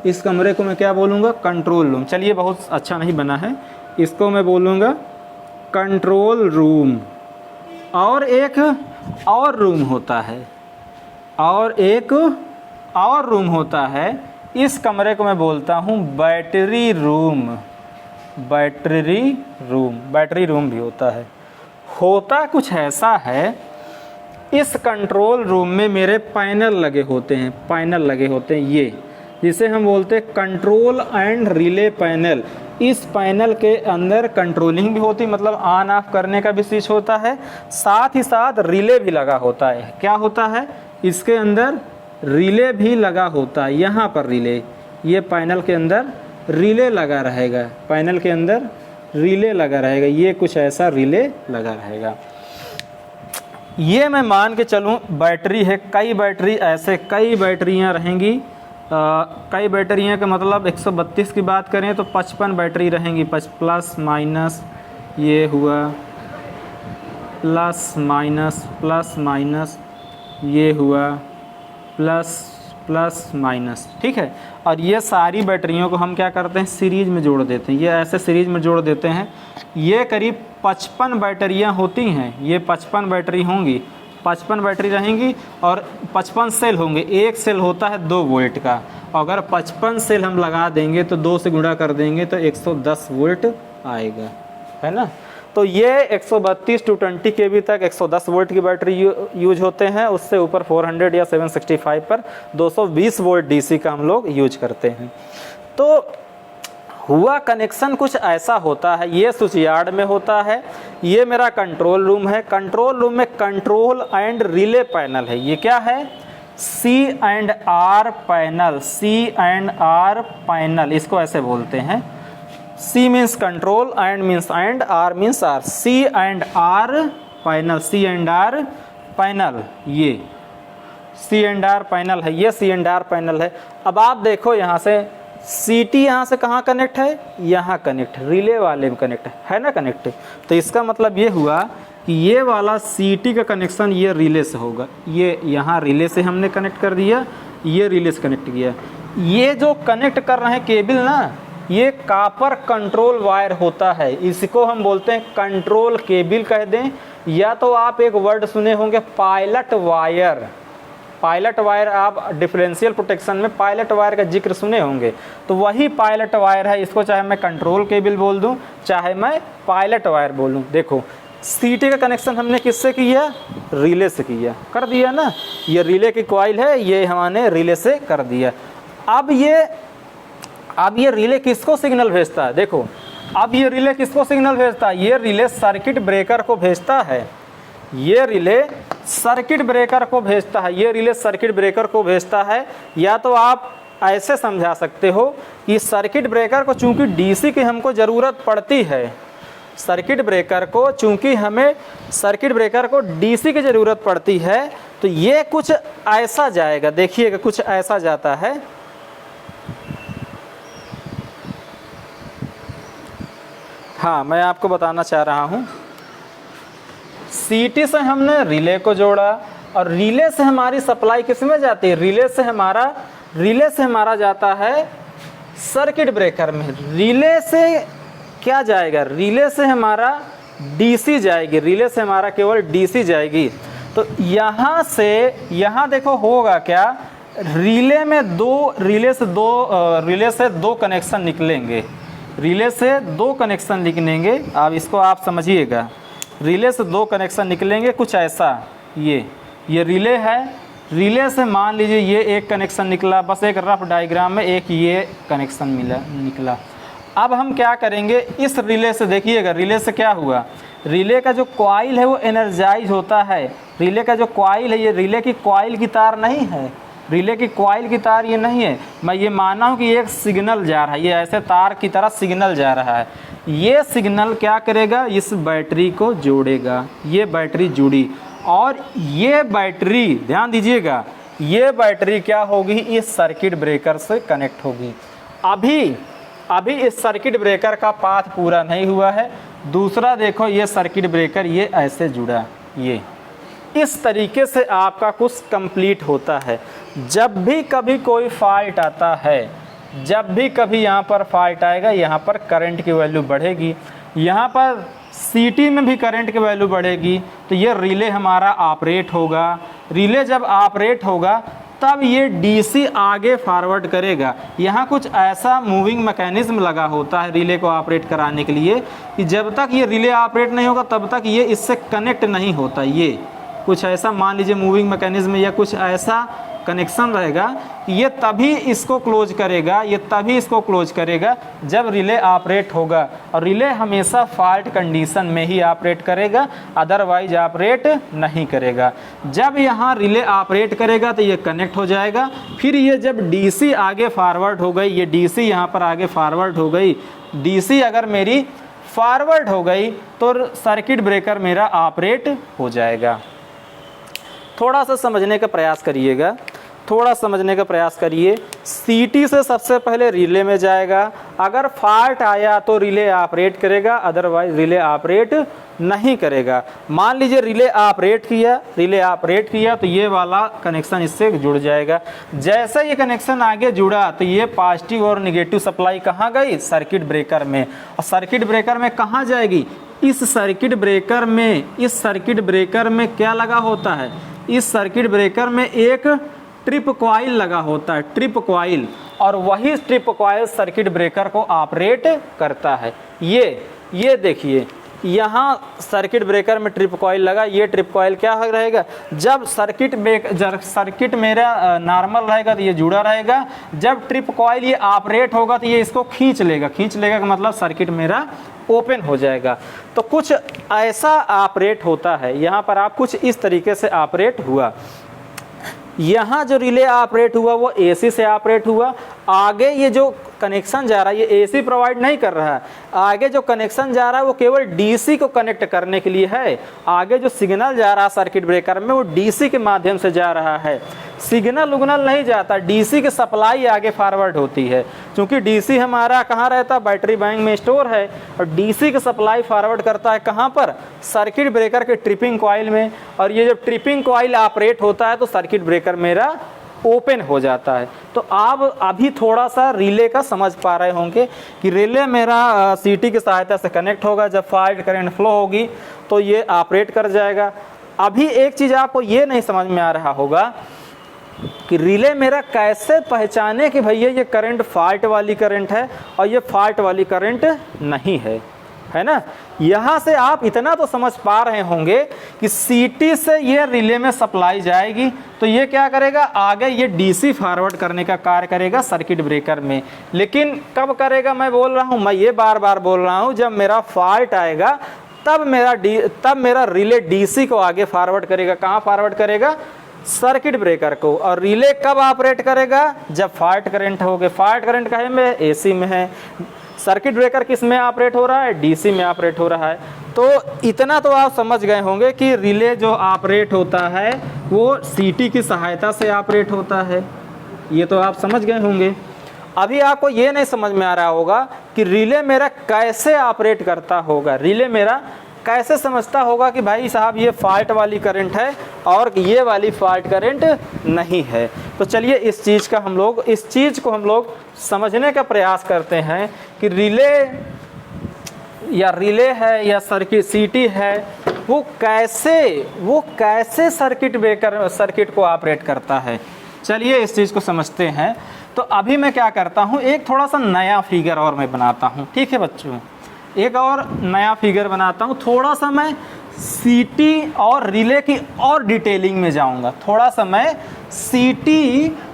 इस कमरे को मैं क्या बोलूँगा, कंट्रोल रूम। चलिए बहुत अच्छा नहीं बना है, इसको मैं बोलूँगा कंट्रोल रूम। और एक और रूम होता है, और एक और रूम होता है, इस कमरे को मैं बोलता हूँ बैटरी रूम। बैटरी रूम भी होता है। होता कुछ ऐसा है, इस कंट्रोल रूम में मेरे पैनल लगे होते हैं, ये जिसे हम बोलते हैं कंट्रोल एंड रिले पैनल। इस पैनल के अंदर कंट्रोलिंग भी होती, मतलब ऑन ऑफ करने का भी स्विच होता है, साथ ही साथ रिले भी लगा होता है। क्या होता है, इसके अंदर रिले भी लगा होता है। यहाँ पर रिले, ये पैनल के अंदर रिले लगा रहेगा, पैनल के अंदर रिले लगा रहेगा, ये कुछ ऐसा रिले लगा रहेगा। ये मैं मान के चलूँ बैटरी है, कई बैटरियाँ रहेंगी। कई बैटरियाँ का मतलब 132 की बात करें तो 55 बैटरी रहेंगी, प्लस माइनस, ये हुआ प्लस माइनस, ये हुआ प्लस माइनस, ठीक है। और ये सारी बैटरियों को हम क्या करते हैं, सीरीज में जोड़ देते हैं। ये ऐसे सीरीज में जोड़ देते हैं। ये करीब 55 बैटरियाँ होती हैं, ये 55 बैटरी होंगी, 55 बैटरी रहेंगी और 55 सेल होंगे। एक सेल होता है 2 वोल्ट का, अगर 55 सेल हम लगा देंगे तो 2 से गुणा कर देंगे तो 110 वोल्ट आएगा, है ना। तो ये 132 to 20 kV तक 110 वोल्ट की बैटरी यूज होते हैं। उससे ऊपर 400 या 765 पर 220 वोल्ट DC का हम लोग यूज करते हैं। तो हुआ कनेक्शन कुछ ऐसा होता है, ये स्विचयार्ड में होता है, ये मेरा कंट्रोल रूम है। कंट्रोल रूम में कंट्रोल एंड रिले पैनल है। ये क्या है, C&R पैनल, इसको ऐसे बोलते हैं। C means control, means and, R means R. C&R panel, ये C&R पैनल है, ये C&R पैनल है। अब आप देखो यहाँ से CT यहाँ से कहाँ कनेक्ट है, यहाँ कनेक्ट, रिले वाले में कनेक्ट है ना कनेक्ट। तो इसका मतलब ये हुआ कि ये वाला CT का कनेक्शन ये रिले से होगा, ये यहाँ रिले से हमने कनेक्ट कर दिया, ये रिले से कनेक्ट किया। ये जो कनेक्ट कर रहे हैं केबल ना, ये कॉपर कंट्रोल वायर होता है, इसको हम बोलते हैं कंट्रोल केबल कह दें, या तो आप एक वर्ड सुने होंगे पायलट वायर। पायलट वायर आप डिफरेंशियल प्रोटेक्शन में पायलट वायर का जिक्र सुने होंगे, तो वही पायलट वायर है। इसको चाहे मैं कंट्रोल केबल बोल दूं, चाहे मैं पायलट वायर बोलूं। देखो CT का कनेक्शन हमने किससे किया, रिले से किया, कर दिया ना। ये रिले की कॉइल है, ये हमने रिले से कर दिया। अब ये रिले किसको सिग्नल भेजता है, देखो अब ये रिले किसको सिग्नल भेजता है, ये रिले सर्किट ब्रेकर को भेजता है, ये रिले सर्किट ब्रेकर को भेजता है, ये रिले सर्किट ब्रेकर को भेजता है। या तो आप ऐसे समझा सकते हो कि सर्किट ब्रेकर को चूंकि DC की हमको ज़रूरत पड़ती है, सर्किट ब्रेकर को चूंकि हमें सर्किट ब्रेकर को DC की ज़रूरत पड़ती है, तो ये कुछ ऐसा जाएगा, देखिएगा कुछ ऐसा जाता है। हाँ, मैं आपको बताना चाह रहा हूँ, CT से हमने रिले को जोड़ा और रिले से हमारी सप्लाई किस में जाती है, रिले से हमारा जाता है सर्किट ब्रेकर में। रिले से क्या जाएगा, रिले से हमारा DC जाएगी, रिले से हमारा केवल DC जाएगी। तो यहाँ से यहाँ देखो होगा क्या, रिले से दो कनेक्शन निकलेंगे, रिले से दो कनेक्शन निकलेंगे। अब इसको आप समझिएगा, रिले से दो कनेक्शन निकलेंगे कुछ ऐसा, ये रिले है, रिले से मान लीजिए ये एक कनेक्शन निकला, बस एक रफ डायग्राम में एक ये कनेक्शन निकला। अब हम क्या करेंगे, इस रिले से देखिएगा, रिले से क्या हुआ, रिले का जो कॉइल है वो एनर्जाइज होता है। रिले का जो कॉइल है, ये रिले की कॉइल की तार नहीं है, रिले की कॉइल की तार ये नहीं है। मैं ये माना हूँ कि एक सिग्नल जा रहा है, ये ऐसे तार की तरह सिग्नल जा रहा है। ये सिग्नल क्या करेगा, इस बैटरी को जोड़ेगा, ये बैटरी जुड़ी और ये बैटरी, ध्यान दीजिएगा, ये बैटरी क्या होगी, इस सर्किट ब्रेकर से कनेक्ट होगी। अभी इस सर्किट ब्रेकर का पाथ पूरा नहीं हुआ है। दूसरा देखो, ये सर्किट ब्रेकर ये ऐसे जुड़ा, ये इस तरीके से आपका कुछ कंप्लीट होता है। जब भी कभी कोई फॉल्ट आता है, जब भी कभी यहाँ पर फॉल्ट आएगा, यहाँ पर करंट की वैल्यू बढ़ेगी, यहाँ पर CT में भी करंट की वैल्यू बढ़ेगी, तो ये रिले हमारा ऑपरेट होगा। रिले जब ऑपरेट होगा तब ये DC आगे फॉरवर्ड करेगा। यहाँ कुछ ऐसा मूविंग मैकेनिज्म लगा होता है रिले को ऑपरेट कराने के लिए कि जब तक ये रिले ऑपरेट नहीं होगा तब तक ये इससे कनेक्ट नहीं होता। ये कुछ ऐसा मान लीजिए मूविंग मैकेनिज्म या कुछ ऐसा कनेक्शन रहेगा कि ये तभी इसको क्लोज करेगा, ये तभी इसको क्लोज करेगा जब रिले ऑपरेट होगा। और रिले हमेशा फॉल्ट कंडीशन में ही ऑपरेट करेगा, अदरवाइज ऑपरेट नहीं करेगा। जब यहाँ रिले ऑपरेट करेगा तो ये कनेक्ट हो जाएगा। फिर ये जब DC आगे फॉरवर्ड हो गई, ये DC यहाँ पर आगे फॉरवर्ड हो गई, DC अगर मेरी फॉरवर्ड हो गई तो सर्किट ब्रेकर मेरा ऑपरेट हो जाएगा। थोड़ा सा समझने का प्रयास करिएगा, थोड़ा समझने का प्रयास करिए। CT से सबसे पहले रिले में जाएगा, अगर फॉल्ट आया तो रिले ऑपरेट करेगा, अदरवाइज रिले ऑपरेट नहीं करेगा। मान लीजिए रिले ऑपरेट किया तो ये वाला कनेक्शन इससे जुड़ जाएगा। जैसे ये कनेक्शन आगे जुड़ा तो ये पॉजिटिव और निगेटिव सप्लाई कहाँ गई, सर्किट ब्रेकर में। और सर्किट ब्रेकर में कहाँ जाएगी, इस सर्किट ब्रेकर में क्या लगा होता है, इस सर्किट ब्रेकर में एक ट्रिप कॉइल लगा होता है, ट्रिप कॉइल, और वही ट्रिप कॉइल सर्किट ब्रेकर को ऑपरेट करता है। ये देखिए, यहाँ सर्किट ब्रेकर में ट्रिप कॉइल लगा, ये ट्रिप कॉइल क्या रहेगा, जब सर्किट मेरा नॉर्मल रहेगा तो ये जुड़ा रहेगा, जब ट्रिप कॉइल ये ऑपरेट होगा तो ये इसको खींच लेगा का मतलब सर्किट मेरा ओपन हो जाएगा। तो कुछ ऐसा ऑपरेट होता है, यहाँ पर आप कुछ इस तरीके से ऑपरेट हुआ। यहाँ जो रिले ऑपरेट हुआ वो AC से ऑपरेट हुआ। आगे ये जो कनेक्शन जा रहा है ये AC प्रोवाइड नहीं कर रहा है, आगे जो कनेक्शन जा रहा है वो केवल DC को कनेक्ट करने के लिए है। आगे जो सिग्नल जा रहा है सर्किट ब्रेकर में वो DC के माध्यम से जा रहा है, सिग्नल उग्नल नहीं जाता, DC की सप्लाई आगे फॉरवर्ड होती है। क्योंकि DC हमारा कहाँ रहता है, बैटरी बैंक में स्टोर है, और DC की सप्लाई फॉरवर्ड करता है कहाँ पर, सर्किट ब्रेकर के ट्रिपिंग कॉइल में। और ये जब ट्रिपिंग कॉइल ऑपरेट होता है तो सर्किट ब्रेकर मेरा ओपन हो जाता है। तो आप अभी थोड़ा सा रिले का समझ पा रहे होंगे कि रिले मेरा CT की सहायता से कनेक्ट होगा, जब फॉल्ट करंट फ्लो होगी तो ये ऑपरेट कर जाएगा। अभी एक चीज़ आपको ये नहीं समझ में आ रहा होगा कि रिले मेरा कैसे पहचाने कि भैया ये करंट फॉल्ट वाली करंट है और ये फॉल्ट वाली करंट नहीं है ना। यहाँ से आप इतना तो समझ पा रहे होंगे कि CT से ये रिले में सप्लाई जाएगी तो ये क्या करेगा, आगे ये DC फॉरवर्ड करने का कार्य करेगा सर्किट ब्रेकर में। लेकिन कब करेगा, मैं बोल रहा हूँ, मैं ये बार बार बोल रहा हूँ, जब मेरा फॉल्ट आएगा तब मेरा रिले DC को आगे फॉरवर्ड करेगा। कहाँ फॉरवर्ड करेगा, सर्किट ब्रेकर को। और रिले कब ऑपरेट करेगा, जब फॉल्ट करंट हो गए। फॉल्ट करंट कहे में, AC में है। सर्किट ब्रेकर किस में ऑपरेट हो रहा है, DC में ऑपरेट हो रहा है। तो इतना तो आप समझ गए होंगे कि रिले जो ऑपरेट होता है वो CT की सहायता से ऑपरेट होता है, ये तो आप समझ गए होंगे। अभी आपको ये नहीं समझ में आ रहा होगा कि रिले मेरा कैसे ऑपरेट करता होगा, रिले मेरा कैसे समझता होगा कि भाई साहब ये फॉल्ट वाली करंट है और ये वाली फॉल्ट करंट नहीं है। तो चलिए इस चीज़ को हम लोग समझने का प्रयास करते हैं कि रिले है या CT है, वो कैसे सर्किट को ऑपरेट करता है। चलिए इस चीज़ को समझते हैं। तो अभी मैं क्या करता हूँ, एक थोड़ा सा नया फिगर और मैं बनाता हूँ, ठीक है बच्चों, एक और नया फिगर बनाता हूँ। थोड़ा सा मैं CT और रिले की और डिटेलिंग में जाऊँगा, थोड़ा सा मैं CT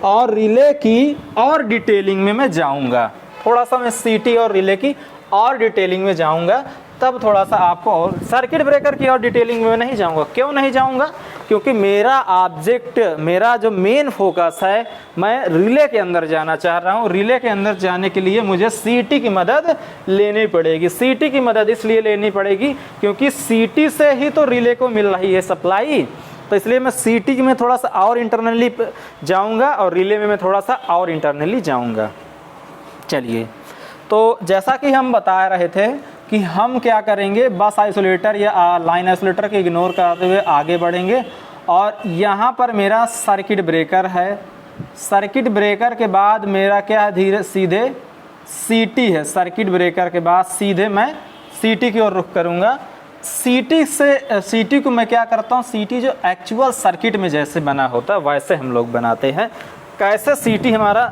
और रिले की और डिटेलिंग में मैं जाऊँगा, थोड़ा सा मैं CT और रिले की और डिटेलिंग में जाऊँगा, तब थोड़ा सा आपको। और सर्किट ब्रेकर की और डिटेलिंग में नहीं जाऊँगा। क्यों नहीं जाऊँगा, क्योंकि मेरा ऑब्जेक्ट, मेरा जो मेन फोकस है, मैं रिले के अंदर जाना चाह रहा हूँ। रिले के अंदर जाने के लिए मुझे CT की मदद लेनी पड़ेगी। CT की मदद इसलिए लेनी पड़ेगी क्योंकि CT से ही तो रिले को मिल रही है सप्लाई। तो इसलिए मैं CT में थोड़ा सा और इंटरनली जाऊँगा और रिले में मैं थोड़ा सा और इंटरनली जाऊँगा। चलिए, तो जैसा कि हम बता रहे थे कि हम क्या करेंगे, बस आइसोलेटर या लाइन आइसोलेटर के इग्नोर करते हुए आगे बढ़ेंगे। और यहाँ पर मेरा सर्किट ब्रेकर है, सर्किट ब्रेकर के बाद मेरा क्या है, सीधे CT है। सर्किट ब्रेकर के बाद सीधे मैं CT की ओर रुख करूँगा। CT को मैं क्या करता हूँ, CT जो एक्चुअल सर्किट में जैसे बना होता है वैसे हम लोग बनाते हैं। कैसे CT हमारा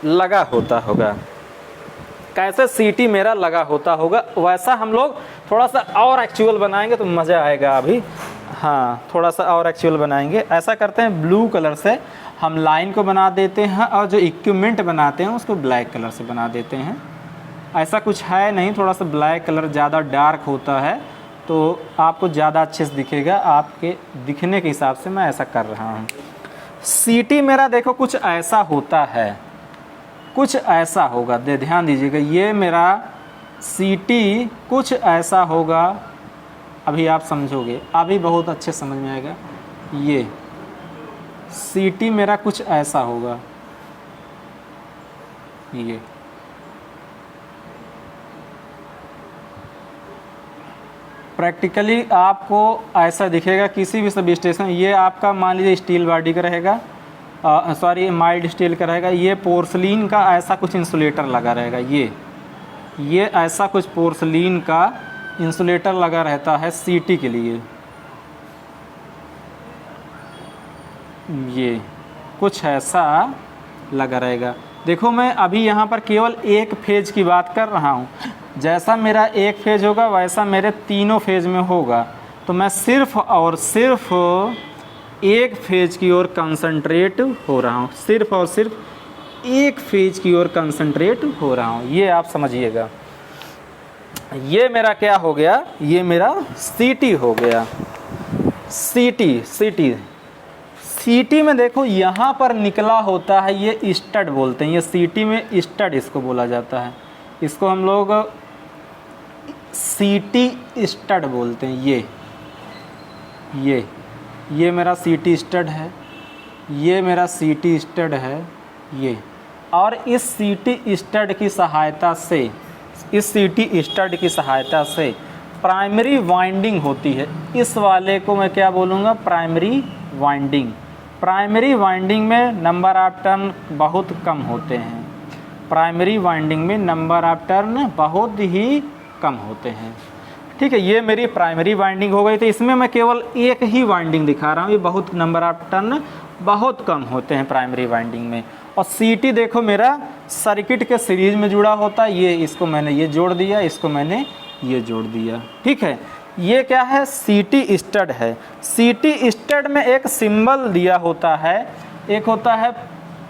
लगा होता होगा, कैसे CT मेरा लगा होता होगा, वैसा हम लोग थोड़ा सा और एक्चुअल बनाएंगे तो मज़ा आएगा। अभी हाँ, थोड़ा सा और एक्चुअल बनाएंगे। ऐसा करते हैं, ब्लू कलर से हम लाइन को बना देते हैं और जो इक्विपमेंट बनाते हैं उसको ब्लैक कलर से बना देते हैं। ऐसा कुछ है नहीं, थोड़ा सा ब्लैक कलर ज़्यादा डार्क होता है तो आपको ध्यान अच्छे से दिखेगा, आपके दिखने के हिसाब से मैं ऐसा कर रहा हूँ। CT मेरा देखो कुछ ऐसा होता है, कुछ ऐसा होगा, ध्यान दीजिएगा, ये मेरा CT कुछ ऐसा होगा। अभी आप समझोगे, अभी बहुत अच्छे समझ में आएगा। ये CT मेरा कुछ ऐसा होगा, ये प्रैक्टिकली आपको ऐसा दिखेगा किसी भी सब स्टेशन। ये आपका मान लीजिए स्टील बॉडी का रहेगा, सॉरी माइल्ड स्टील का रहेगा। ये पोर्सलिन का ऐसा कुछ इंसुलेटर लगा रहेगा, ये ऐसा कुछ पोर्सलिन का इंसुलेटर लगा रहता है CT के लिए। ये कुछ ऐसा लगा रहेगा। देखो मैं अभी यहाँ पर केवल एक फेज की बात कर रहा हूँ। जैसा मेरा एक फेज होगा वैसा मेरे तीनों फेज में होगा। तो मैं सिर्फ और सिर्फ एक फेज की ओर कंसंट्रेट हो रहा हूँ, सिर्फ और सिर्फ एक फेज की ओर कंसंट्रेट हो रहा हूँ। ये आप समझिएगा। ये मेरा क्या हो गया, ये मेरा CT हो गया। CT सीटी में देखो यहाँ पर निकला होता है, ये स्टड बोलते हैं, ये सीटी में स्टड इसको बोला जाता है, इसको हम लोग सीटी स्टड बोलते हैं। ये मेरा सीटी स्टड है, ये मेरा सीटी स्टड है ये। और इस सीटी स्टड की सहायता से, इस सीटी स्टड की सहायता से प्राइमरी वाइंडिंग होती है। इस वाले को मैं क्या बोलूँगा, प्राइमरी वाइंडिंग। प्राइमरी वाइंडिंग में नंबर ऑफ टर्न बहुत कम होते हैं, प्राइमरी वाइंडिंग में नंबर ऑफ टर्न बहुत ही कम होते हैं। ठीक है, ये मेरी प्राइमरी वाइंडिंग हो गई। तो इसमें मैं केवल एक ही वाइंडिंग दिखा रहा हूँ, ये बहुत नंबर ऑफ टर्न बहुत कम होते हैं प्राइमरी वाइंडिंग में। और सीटी देखो मेरा सर्किट के सीरीज में जुड़ा होता है, ये इसको मैंने ये जोड़ दिया, इसको मैंने ये जोड़ दिया। ठीक है, ये क्या है, सीटी स्टड है। सीटी स्टड में एक सिंबल दिया होता है, एक होता है,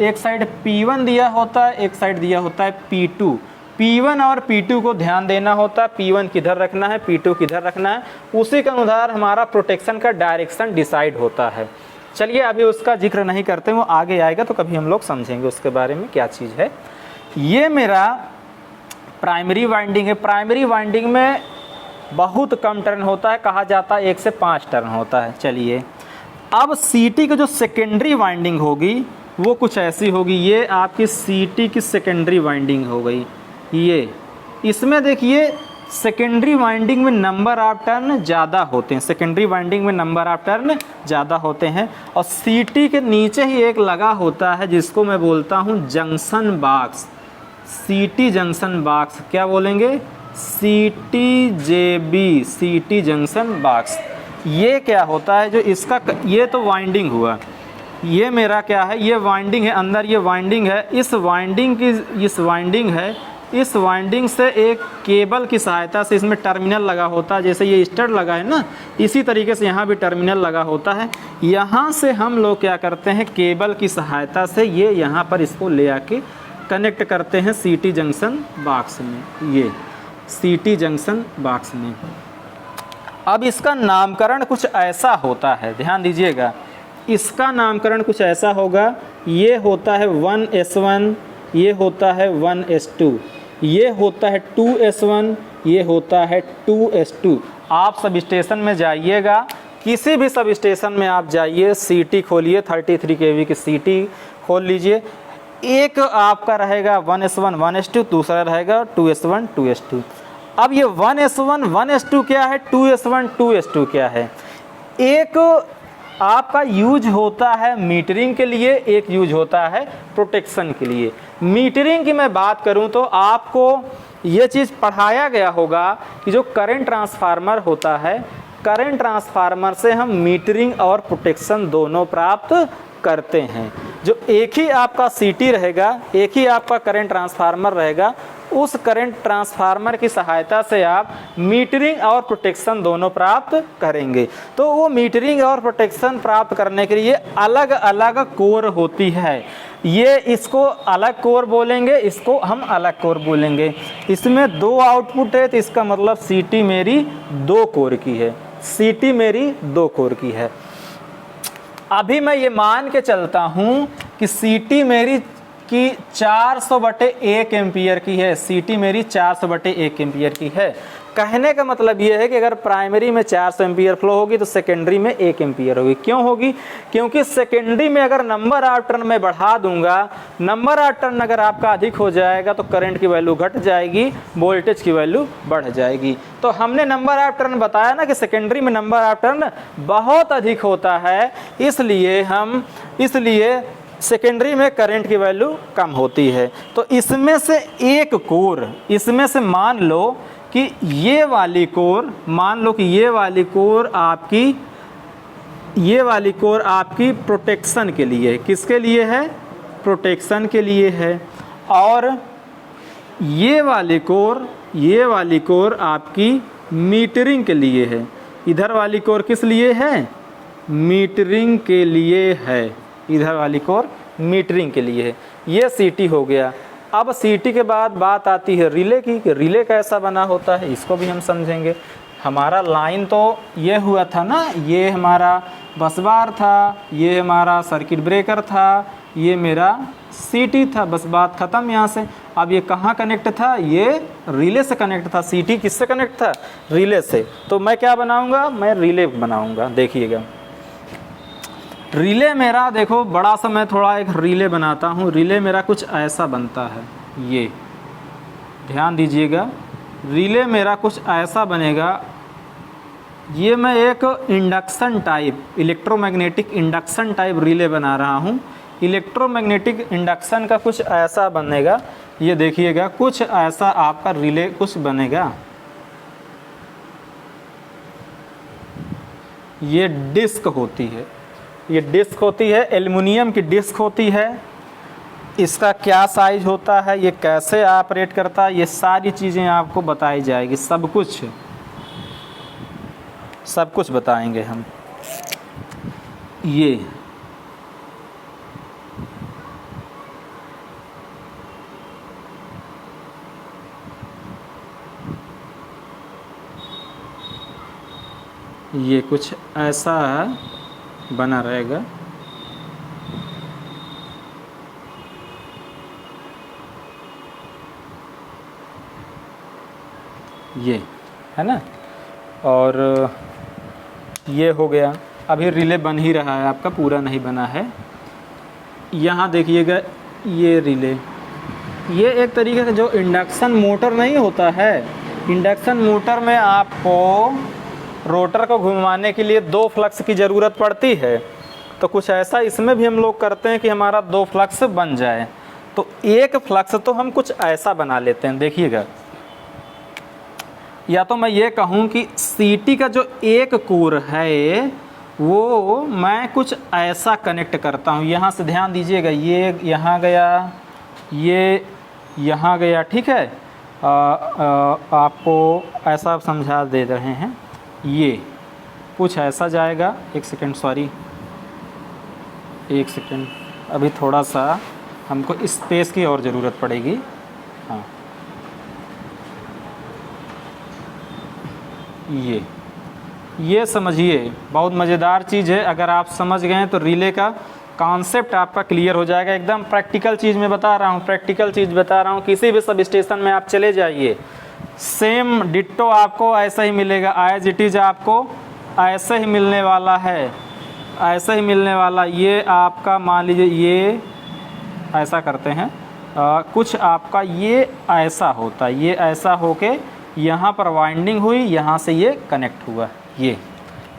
एक साइड P1 दिया होता है, एक साइड दिया होता है P2। P1 और P2 को ध्यान देना होता है, P1 किधर रखना है, P2 किधर रखना है, उसी के अनुसार हमारा प्रोटेक्शन का डायरेक्शन डिसाइड होता है। चलिए अभी उसका जिक्र नहीं करते, वो आगे आएगा तो कभी हम लोग समझेंगे उसके बारे में क्या चीज़ है। ये मेरा प्राइमरी वाइंडिंग है। प्राइमरी वाइंडिंग में बहुत कम टर्न होता है, कहा जाता है 1 से 5 टर्न होता है। चलिए अब सीटी की जो सेकेंडरी वाइंडिंग होगी वो कुछ ऐसी होगी, ये आपकी सीटी की सेकेंडरी वाइंडिंग हो गई। ये इसमें देखिए सेकेंडरी वाइंडिंग में नंबर ऑफ टर्न ज़्यादा होते हैं, सेकेंडरी वाइंडिंग में नंबर ऑफ टर्न ज़्यादा होते हैं। और सीटी के नीचे ही एक लगा होता है जिसको मैं बोलता हूँ जंक्शन बॉक्स, सीटी जंक्शन बॉक्स। क्या बोलेंगे, CTJB, सीटी जंक्शन बॉक्स। ये क्या होता है, जो इसका ये तो वाइंडिंग हुआ, ये मेरा क्या है, ये वाइंडिंग है, अंदर ये वाइंडिंग है। इस वाइंडिंग से एक केबल की सहायता से इसमें टर्मिनल लगा होता है, जैसे ये स्टड लगा है ना, इसी तरीके से यहाँ भी टर्मिनल लगा होता है। यहाँ से हम लोग क्या करते हैं, केबल की सहायता से ये यहाँ पर इसको ले आके कनेक्ट करते हैं सीटी जंक्शन बॉक्स में, ये सीटी जंक्शन बॉक्स में। अब इसका नामकरण कुछ ऐसा होता है, ध्यान दीजिएगा, इसका नामकरण कुछ ऐसा होगा, ये होता है 1S1, ये होता है 1S2, ये होता है 2S1, ये होता है 2S2। आप सब स्टेशन में जाइएगा, किसी भी सब स्टेशन में आप जाइए, सीटी खोलिए, 33 kV की सीटी खोल लीजिए, एक आपका रहेगा 1S1 1S2, दूसरा रहेगा 2S1 2S2। अब ये 1S1 1S2 क्या है, 2S1 2S2 क्या है, एक आपका यूज होता है मीटरिंग के लिए, एक यूज होता है प्रोटेक्शन के लिए। मीटरिंग की मैं बात करूं तो आपको ये चीज़ पढ़ाया गया होगा कि जो करंट ट्रांसफार्मर होता है, करंट ट्रांसफार्मर से हम मीटरिंग और प्रोटेक्शन दोनों प्राप्त करते हैं। जो एक ही आपका सीटी रहेगा, एक ही आपका करंट ट्रांसफार्मर रहेगा, उस करंट ट्रांसफार्मर की सहायता से आप मीटरिंग और प्रोटेक्शन दोनों प्राप्त करेंगे। तो वो मीटरिंग और प्रोटेक्शन प्राप्त करने के लिए अलग अलग कोर होती है, ये इसको अलग कोर बोलेंगे, इसको हम अलग कोर बोलेंगे। इसमें 2 आउटपुट है, तो इसका मतलब सीटी मेरी 2 कोर की है, सीटी मेरी 2 कोर की है। अभी मैं ये मान के चलता हूँ कि सीटी मेरी की 400/1 एम्पियर की है, सीटी मेरी 400/1 एम्पियर की है। कहने का मतलब ये है कि अगर प्राइमरी में 400 एम्पियर फ्लो होगी तो सेकेंडरी में 1 एम्पियर होगी। क्यों होगी? क्योंकि सेकेंडरी में अगर नंबर ऑफ टर्न में बढ़ा दूंगा, नंबर ऑफ टर्न अगर आपका अधिक हो जाएगा तो करंट की वैल्यू घट जाएगी, वोल्टेज की वैल्यू बढ़ जाएगी। तो हमने नंबर ऑफ टर्न बताया ना कि सेकेंडरी में नंबर ऑफ टर्न बहुत अधिक होता है, इसलिए सेकेंडरी में करंट की वैल्यू कम होती है। तो इसमें से एक कोर, इसमें से मान लो कि ये वाली कोर, मान लो कि ये वाली कोर आपकी प्रोटेक्शन के लिए है। किसके लिए है? प्रोटेक्शन के लिए है। और ये वाली कोर आपकी मीटरिंग के लिए है। इधर वाली कोर किस लिए है? मीटरिंग के लिए है। इधर वाली कोर मीटरिंग के लिए है। ये सीटी हो गया। अब सीटी के बाद बात आती है रिले की, कि रिले कैसा बना होता है, इसको भी हम समझेंगे। हमारा लाइन तो ये हुआ था ना, ये हमारा बस बार था, ये हमारा सर्किट ब्रेकर था, ये मेरा सीटी था, बस बात ख़त्म यहाँ से। अब ये कहाँ कनेक्ट था, ये रिले से कनेक्ट था। सीटी किससे कनेक्ट था, रिले से। तो मैं क्या बनाऊँगा, मैं रिले बनाऊँगा। देखिएगा रिले मेरा, देखो बड़ा सा मैं थोड़ा एक रिले बनाता हूँ। रिले मेरा कुछ ऐसा बनता है, ये ध्यान दीजिएगा। रिले मेरा कुछ ऐसा बनेगा। ये मैं एक induction type, electromagnetic induction type relay बना रहा हूँ। इलेक्ट्रोमैग्नेटिक इंडक्शन का कुछ ऐसा बनेगा, ये देखिएगा कुछ ऐसा आपका रिले कुछ बनेगा। ये डिस्क होती है, ये डिस्क होती है, एल्युमिनियम की डिस्क होती है। इसका क्या साइज होता है, ये कैसे ऑपरेट करता है, ये सारी चीज़ें आपको बताई जाएगी। सब कुछ बताएंगे हम। ये कुछ ऐसा बना रहेगा। ये है ना, और ये हो गया। अभी रिले बन ही रहा है आपका, पूरा नहीं बना है। यहाँ देखिएगा ये रिले, ये एक तरीके का जो इंडक्शन मोटर नहीं होता है, इंडक्शन मोटर में आपको रोटर को घुमाने के लिए 2 फ्लक्स की ज़रूरत पड़ती है। तो कुछ ऐसा इसमें भी हम लोग करते हैं कि हमारा 2 फ्लक्स बन जाए। तो एक फ्लक्स तो हम कुछ ऐसा बना लेते हैं। देखिएगा, या तो मैं ये कहूँ कि सीटी का जो एक कोर है वो मैं कुछ ऐसा कनेक्ट करता हूँ। यहाँ से ध्यान दीजिएगा, ये यहाँ गया, ये यहाँ गया, ठीक है। आपको ऐसा समझा दे रहे हैं, ये कुछ ऐसा जाएगा। एक सेकंड, सॉरी, एक सेकंड, अभी थोड़ा सा हमको स्पेस की और ज़रूरत पड़ेगी। हाँ, ये समझिए, बहुत मज़ेदार चीज़ है। अगर आप समझ गए तो रिले का कॉन्सेप्ट आपका क्लियर हो जाएगा। एकदम प्रैक्टिकल चीज़ में बता रहा हूँ, प्रैक्टिकल चीज़ बता रहा हूँ। किसी भी सब स्टेशन में आप चले जाइए, सेम डिट्टो आपको ऐसा ही मिलेगा। एज इट इज़ आपको ऐसे ही मिलने वाला है, ऐसे ही मिलने वाला। ये आपका मान लीजिए, ये ऐसा करते हैं, कुछ आपका ये ऐसा होता है, ये ऐसा होके यहाँ पर वाइंडिंग हुई, यहाँ से ये कनेक्ट हुआ, ये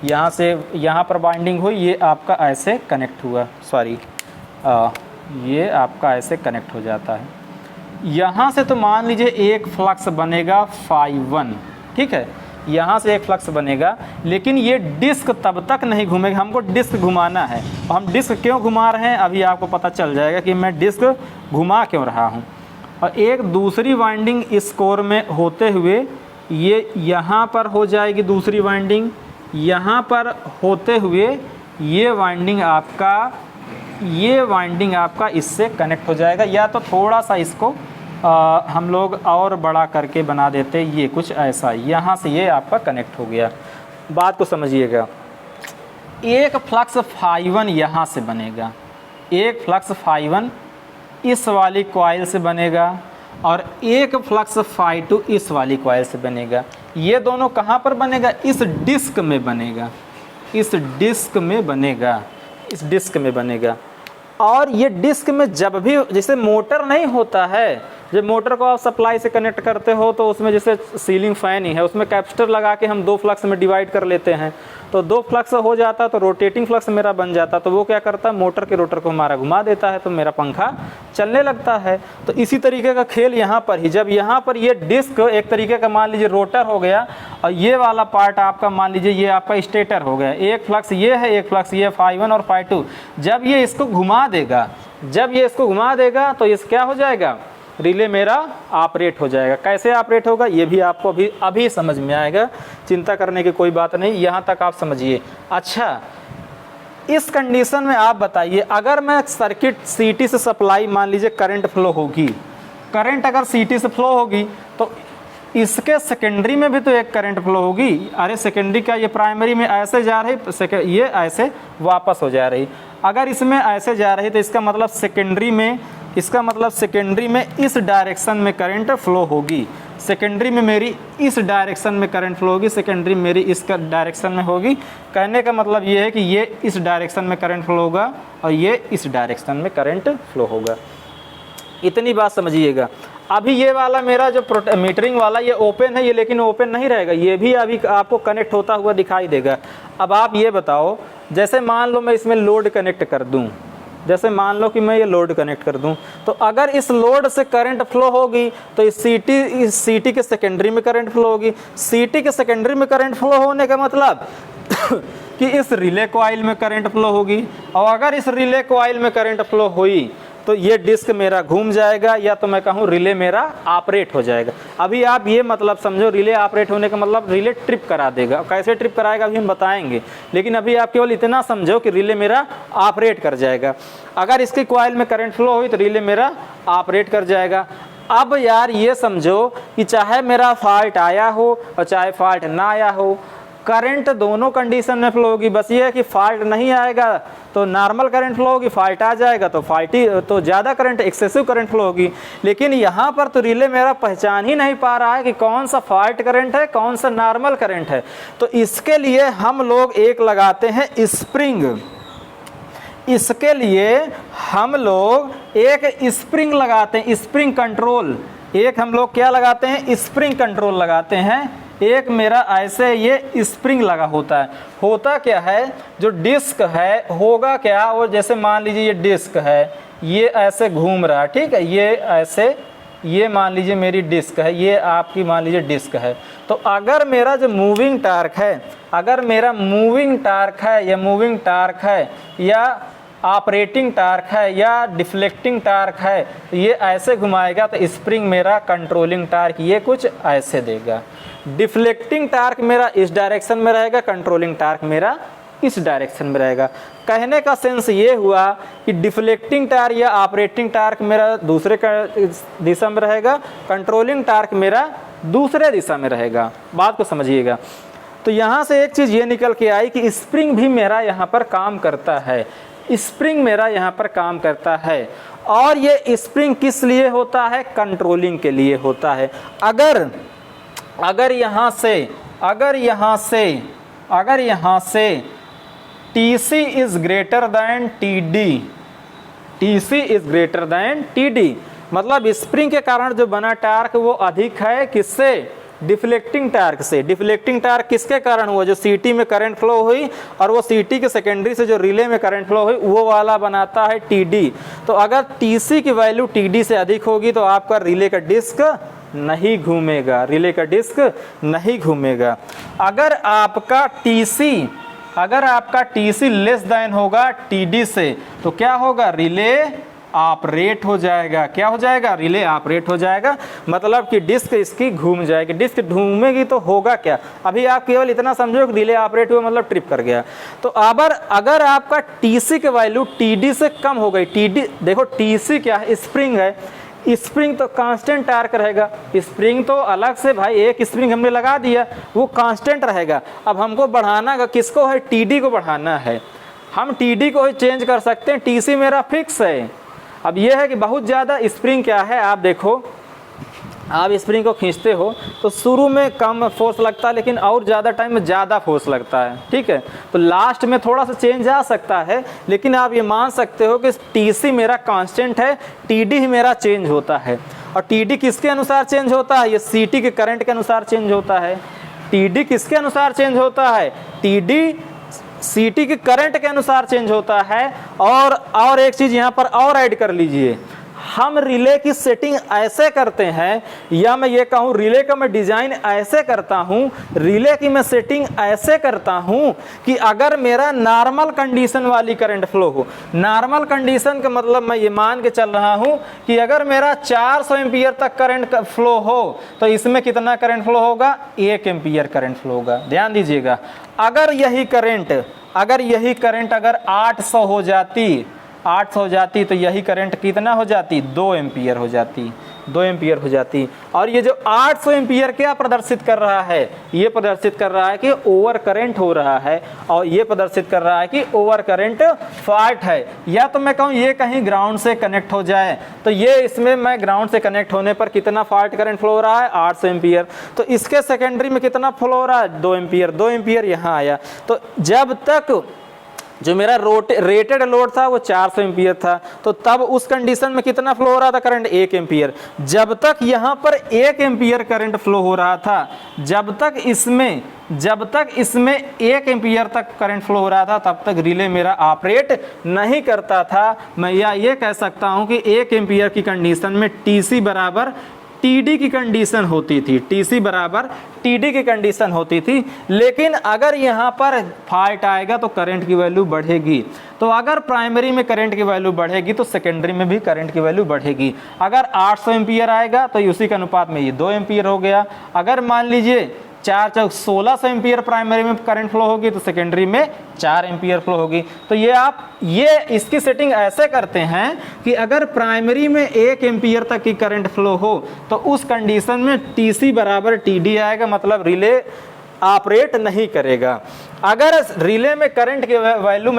यहाँ से यहाँ पर वाइंडिंग हुई, ये आपका ऐसे कनेक्ट हुआ, सॉरी, ये आपका ऐसे कनेक्ट हो जाता है। यहाँ से तो मान लीजिए एक फ्लक्स बनेगा φ1, ठीक है, यहाँ से एक फ्लक्स बनेगा। लेकिन ये डिस्क तब तक नहीं घूमेगा, हमको डिस्क घुमाना है। और हम डिस्क क्यों घुमा रहे हैं अभी आपको पता चल जाएगा कि मैं डिस्क घुमा क्यों रहा हूँ। और एक दूसरी वाइंडिंग इस कोर में होते हुए ये यहाँ पर हो जाएगी, दूसरी वाइंडिंग यहाँ पर होते हुए ये वाइंडिंग आपका इससे कनेक्ट हो जाएगा। या तो थोड़ा सा इसको हम लोग और बड़ा करके बना देते, ये कुछ ऐसा, यहाँ से ये आपका कनेक्ट हो गया। बात को समझिएगा, एक फ्लक्स φ1 यहाँ से बनेगा, एक फ्लक्स φ1 इस वाली कॉइल से बनेगा और एक फ्लक्स φ2 इस वाली कॉइल से बनेगा। ये दोनों कहाँ पर बनेगा, इस डिस्क में बनेगा, इस डिस्क में बनेगा, इस डिस्क में बनेगा। और ये डिस्क में जब भी, जैसे मोटर नहीं होता है, जब मोटर को आप सप्लाई से कनेक्ट करते हो तो उसमें जैसे सीलिंग फ़ैन ही है, उसमें कैपेसिटर लगा के हम 2 फ्लक्स में डिवाइड कर लेते हैं। तो 2 फ्लक्स हो जाता तो रोटेटिंग फ्लक्स मेरा बन जाता, तो वो क्या करता है, मोटर के रोटर को हमारा घुमा देता है, तो मेरा पंखा चलने लगता है। तो इसी तरीके का खेल यहाँ पर ही, जब यहाँ पर ये डिस्क एक तरीके का मान लीजिए रोटर हो गया और ये वाला पार्ट आपका मान लीजिए ये आपका स्टेटर हो गया। एक फ्लक्स ये है, एक फ्लक्स ये φ1 और φ2। जब ये इसको घुमा देगा, जब ये इसको घुमा देगा तो इस क्या हो जाएगा, रिले मेरा ऑपरेट हो जाएगा। कैसे ऑपरेट होगा ये भी आपको अभी समझ में आएगा, चिंता करने की कोई बात नहीं, यहाँ तक आप समझिए। अच्छा, इस कंडीशन में आप बताइए, अगर मैं सर्किट सीटी से सप्लाई मान लीजिए करंट फ्लो होगी, करंट अगर सीटी से फ्लो होगी तो इसके सेकेंडरी में भी तो एक करंट फ्लो होगी। अरे सेकेंडरी का ये प्राइमरी में ऐसे जा रही, ये ऐसे वापस हो जा रही। अगर इसमें ऐसे जा रही तो इसका मतलब सेकेंडरी में इस डायरेक्शन में करंट फ्लो होगी। सेकेंडरी में मेरी इस डायरेक्शन में करंट फ्लो होगी, सेकेंडरी मेरी इस डायरेक्शन में होगी। कहने का मतलब ये है कि ये इस डायरेक्शन में करंट फ्लो होगा और ये इस डायरेक्शन में करंट फ्लो होगा। इतनी बात समझिएगा। अभी ये वाला मेरा जो मीटरिंग वाला ये ओपन है, ये लेकिन ओपन नहीं रहेगा, ये भी अभी आपको कनेक्ट होता हुआ दिखाई देगा। अब आप ये बताओ, जैसे मान लो मैं इसमें लोड कनेक्ट कर दूं, जैसे मान लो कि मैं ये लोड कनेक्ट कर दूं, तो अगर इस लोड से करंट फ्लो होगी तो इस सीटी के सेकेंडरी में करंट फ्लो होगी। सीटी के सेकेंडरी में करंट फ्लो होने का मतलब कि इस रिले कॉइल में करंट फ्लो होगी, और अगर इस रिले कॉइल में करंट फ्लो हुई तो ये डिस्क मेरा घूम जाएगा, या तो मैं कहूँ रिले मेरा ऑपरेट हो जाएगा। अभी आप ये मतलब समझो, रिले ऑपरेट होने का मतलब रिले ट्रिप करा देगा। कैसे ट्रिप कराएगा अभी हम बताएंगे, लेकिन अभी आप केवल इतना समझो कि रिले मेरा ऑपरेट कर जाएगा। अगर इसके कॉइल में करंट फ्लो हुई तो रिले मेरा ऑपरेट कर जाएगा। अब यार ये समझो कि चाहे मेरा फॉल्ट आया हो और चाहे फॉल्ट ना आया हो, करंट दोनों कंडीशन में फ्लो होगी। बस ये है कि फॉल्ट नहीं आएगा तो नॉर्मल करंट फ्लो होगी, फॉल्ट आ जाएगा तो ज़्यादा करंट, एक्सेसिव करंट फ्लो होगी। लेकिन यहाँ पर तो रिले मेरा पहचान ही नहीं पा रहा है कि कौन सा फॉल्ट करंट है, कौन सा नॉर्मल करंट है। तो इसके लिए हम लोग एक लगाते हैं स्प्रिंग। इसके लिए हम लोग एक स्प्रिंग लगाते हैं, स्प्रिंग कंट्रोल। एक हम लोग क्या लगाते हैं, स्प्रिंग कंट्रोल लगाते हैं। एक मेरा ऐसे ये स्प्रिंग लगा होता है। होता क्या है, जो डिस्क है होगा क्या, वो जैसे मान लीजिए ये डिस्क है, ये ऐसे घूम रहा है, ठीक है, ये ऐसे, ये मान लीजिए मेरी डिस्क है, ये आपकी मान लीजिए डिस्क है। तो अगर मेरा जो मूविंग टार्क है, अगर मेरा मूविंग टार्क है या मूविंग टार्क है या ऑपरेटिंग टार्क है या डिफ्लेक्टिंग टार्क है, तो ये ऐसे घुमाएगा तो स्प्रिंग मेरा कंट्रोलिंग टार्क ये कुछ ऐसे देगा। डिफ्लेक्टिंग टार्क मेरा इस डायरेक्शन में रहेगा, कंट्रोलिंग टार्क मेरा इस डायरेक्शन में रहेगा। कहने का सेंस ये हुआ कि डिफ्लेक्टिंग टार्क या ऑपरेटिंग टार्क मेरा दूसरे दिशा में रहेगा, कंट्रोलिंग टार्क मेरा दूसरे दिशा में रहेगा। बात को समझिएगा। तो यहाँ से एक चीज़ ये निकल के आई कि स्प्रिंग भी मेरा यहाँ पर काम करता है, स्प्रिंग मेरा यहाँ पर काम करता है। और ये स्प्रिंग किस लिए होता है, कंट्रोलिंग के लिए होता है। अगर यहाँ से TC is greater than TD, मतलब स्प्रिंग के कारण जो बना टार्क वो अधिक है किससे, डिफ्लेक्टिंग टार्क से। डिफ्लेक्टिंग टार्क किसके कारण हुआ, जो सीटी में करंट फ्लो हुई और वो सीटी के सेकेंडरी से जो रिले में करंट फ्लो हुई वो वाला बनाता है TD। तो अगर TC की वैल्यू TD से अधिक होगी तो आपका रिले का डिस्क नहीं घूमेगा, रिले का डिस्क नहीं घूमेगा। अगर आपका TC लेस देन होगा TD से तो क्या होगा, रिले ऑपरेट हो जाएगा। क्या हो जाएगा, रिले ऑपरेट हो जाएगा। मतलब कि डिस्क इसकी घूम जाएगी। डिस्क घूमेगी तो होगा क्या, अभी आप केवल इतना समझो कि रिले ऑपरेट हुआ मतलब ट्रिप कर गया। तो अगर आपका TC की वैल्यू TD से कम हो गई, TD देखो TC क्या है, स्प्रिंग है, स्प्रिंग तो कांस्टेंट टार्क रहेगा। स्प्रिंग तो अलग से भाई एक स्प्रिंग हमने लगा दिया, वो कांस्टेंट रहेगा। अब हमको बढ़ाना किसको है, TD को बढ़ाना है। हम TD को ही चेंज कर सकते हैं, TC मेरा फिक्स है। अब ये है कि बहुत ज़्यादा स्प्रिंग क्या है, आप देखो, आप स्प्रिंग को खींचते हो तो शुरू में कम फोर्स लगता है, लेकिन और ज़्यादा टाइम में ज़्यादा फोर्स लगता है, ठीक है। तो लास्ट में थोड़ा सा चेंज आ सकता है, लेकिन आप ये मान सकते हो कि TC मेरा कांस्टेंट है, TD ही मेरा चेंज होता है। और TD किसके अनुसार चेंज होता है, ये CT के करंट के अनुसार चेंज होता है। TD किसके अनुसार चेंज होता है, TD CT के करंट के अनुसार चेंज होता है। और एक चीज़ यहाँ पर और ऐड कर लीजिए, हम रिले की सेटिंग ऐसे करते हैं, या मैं ये कहूँ रिले का मैं डिज़ाइन ऐसे करता हूँ, रिले की मैं सेटिंग ऐसे करता हूँ कि अगर मेरा नॉर्मल कंडीशन वाली करंट फ्लो हो, नॉर्मल कंडीशन का मतलब मैं ये मान के चल रहा हूँ कि अगर मेरा 400 एम्पियर तक करंट फ्लो हो तो इसमें कितना करंट फ्लो होगा, 1 एम्पियर करंट फ्लो होगा। ध्यान दीजिएगा, अगर यही करंट अगर 800 हो जाती तो यही करंट कितना हो जाती, 2 एम्पियर हो जाती। 2 एम्पियर हो जाती। और ये जो 800 एम्पियर क्या प्रदर्शित कर रहा है, ये प्रदर्शित कर रहा है कि ओवर करंट हो रहा है, और ये प्रदर्शित कर रहा है कि ओवर करंट फॉल्ट है। या तो मैं कहूँ ये कहीं ग्राउंड से कनेक्ट हो जाए, तो ये इसमें मैं ग्राउंड से कनेक्ट होने पर कितना फॉल्ट करंट फ्लो हो रहा है, 800 एम्पियर। तो इसके सेकेंडरी में कितना फ्लो हो रहा है, 2 एम्पियर। 2 एम्पियर यहाँ आया। तो जब तक जो मेरा रेटेड लोड था वो 400 एम्पियर था, तो तब उस कंडीशन में कितना फ्लो हो रहा था करंट, 1 एम्पियर। जब तक यहाँ पर 1 एम्पियर करंट फ्लो हो रहा था, जब तक इसमें 1 एम्पियर तक करंट फ्लो हो रहा था, तब तक रिले मेरा ऑपरेट नहीं करता था। मैं ये कह सकता हूँ कि 1 एम्पियर की कंडीशन में टीसी बराबर टीडी की कंडीशन होती थी, टीसी बराबर टीडी की कंडीशन होती थी। लेकिन अगर यहाँ पर फॉल्ट आएगा तो करंट की वैल्यू बढ़ेगी। तो अगर प्राइमरी में करंट की वैल्यू बढ़ेगी तो सेकेंडरी में भी करंट की वैल्यू बढ़ेगी। अगर 800 एम्पियर आएगा तो उसी के अनुपात में ये 2 एम्पियर हो गया। अगर मान लीजिए 4 चौक 1600 एम्पियर प्राइमरी में करंट फ्लो होगी तो सेकेंडरी में 4 एम्पियर फ्लो होगी। तो ये इसकी सेटिंग ऐसे करते हैं कि अगर प्राइमरी में 1 एम्पियर तक की करंट फ्लो हो तो उस कंडीशन में टीसी बराबर टीडी आएगा, मतलब रिले ऑपरेट नहीं करेगा। अगर रिले में करंट की वैल्यू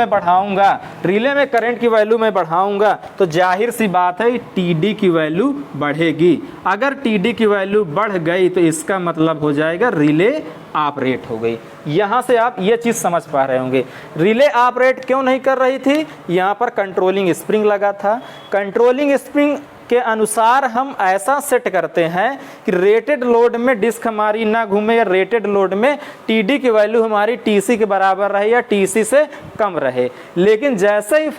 में बढ़ाऊंगा तो जाहिर सी बात है टीडी की वैल्यू बढ़ेगी। अगर टीडी की वैल्यू बढ़ गई तो इसका मतलब हो जाएगा रिले ऑपरेट हो गई। यहाँ से आप ये चीज़ समझ पा रहे होंगे। रिले ऑपरेट क्यों नहीं कर रही थी, यहाँ पर कंट्रोलिंग स्प्रिंग लगा था। कंट्रोलिंग स्प्रिंग के अनुसार हम ऐसा सेट करते हैं कि रेटेड लोड में डिस्क हमारी ना घूमे, या रेटेड लोड में टीडी की वैल्यू हमारी टीसी के बराबर रहे या टीसी से कम रहे। लेकिन जैसे ही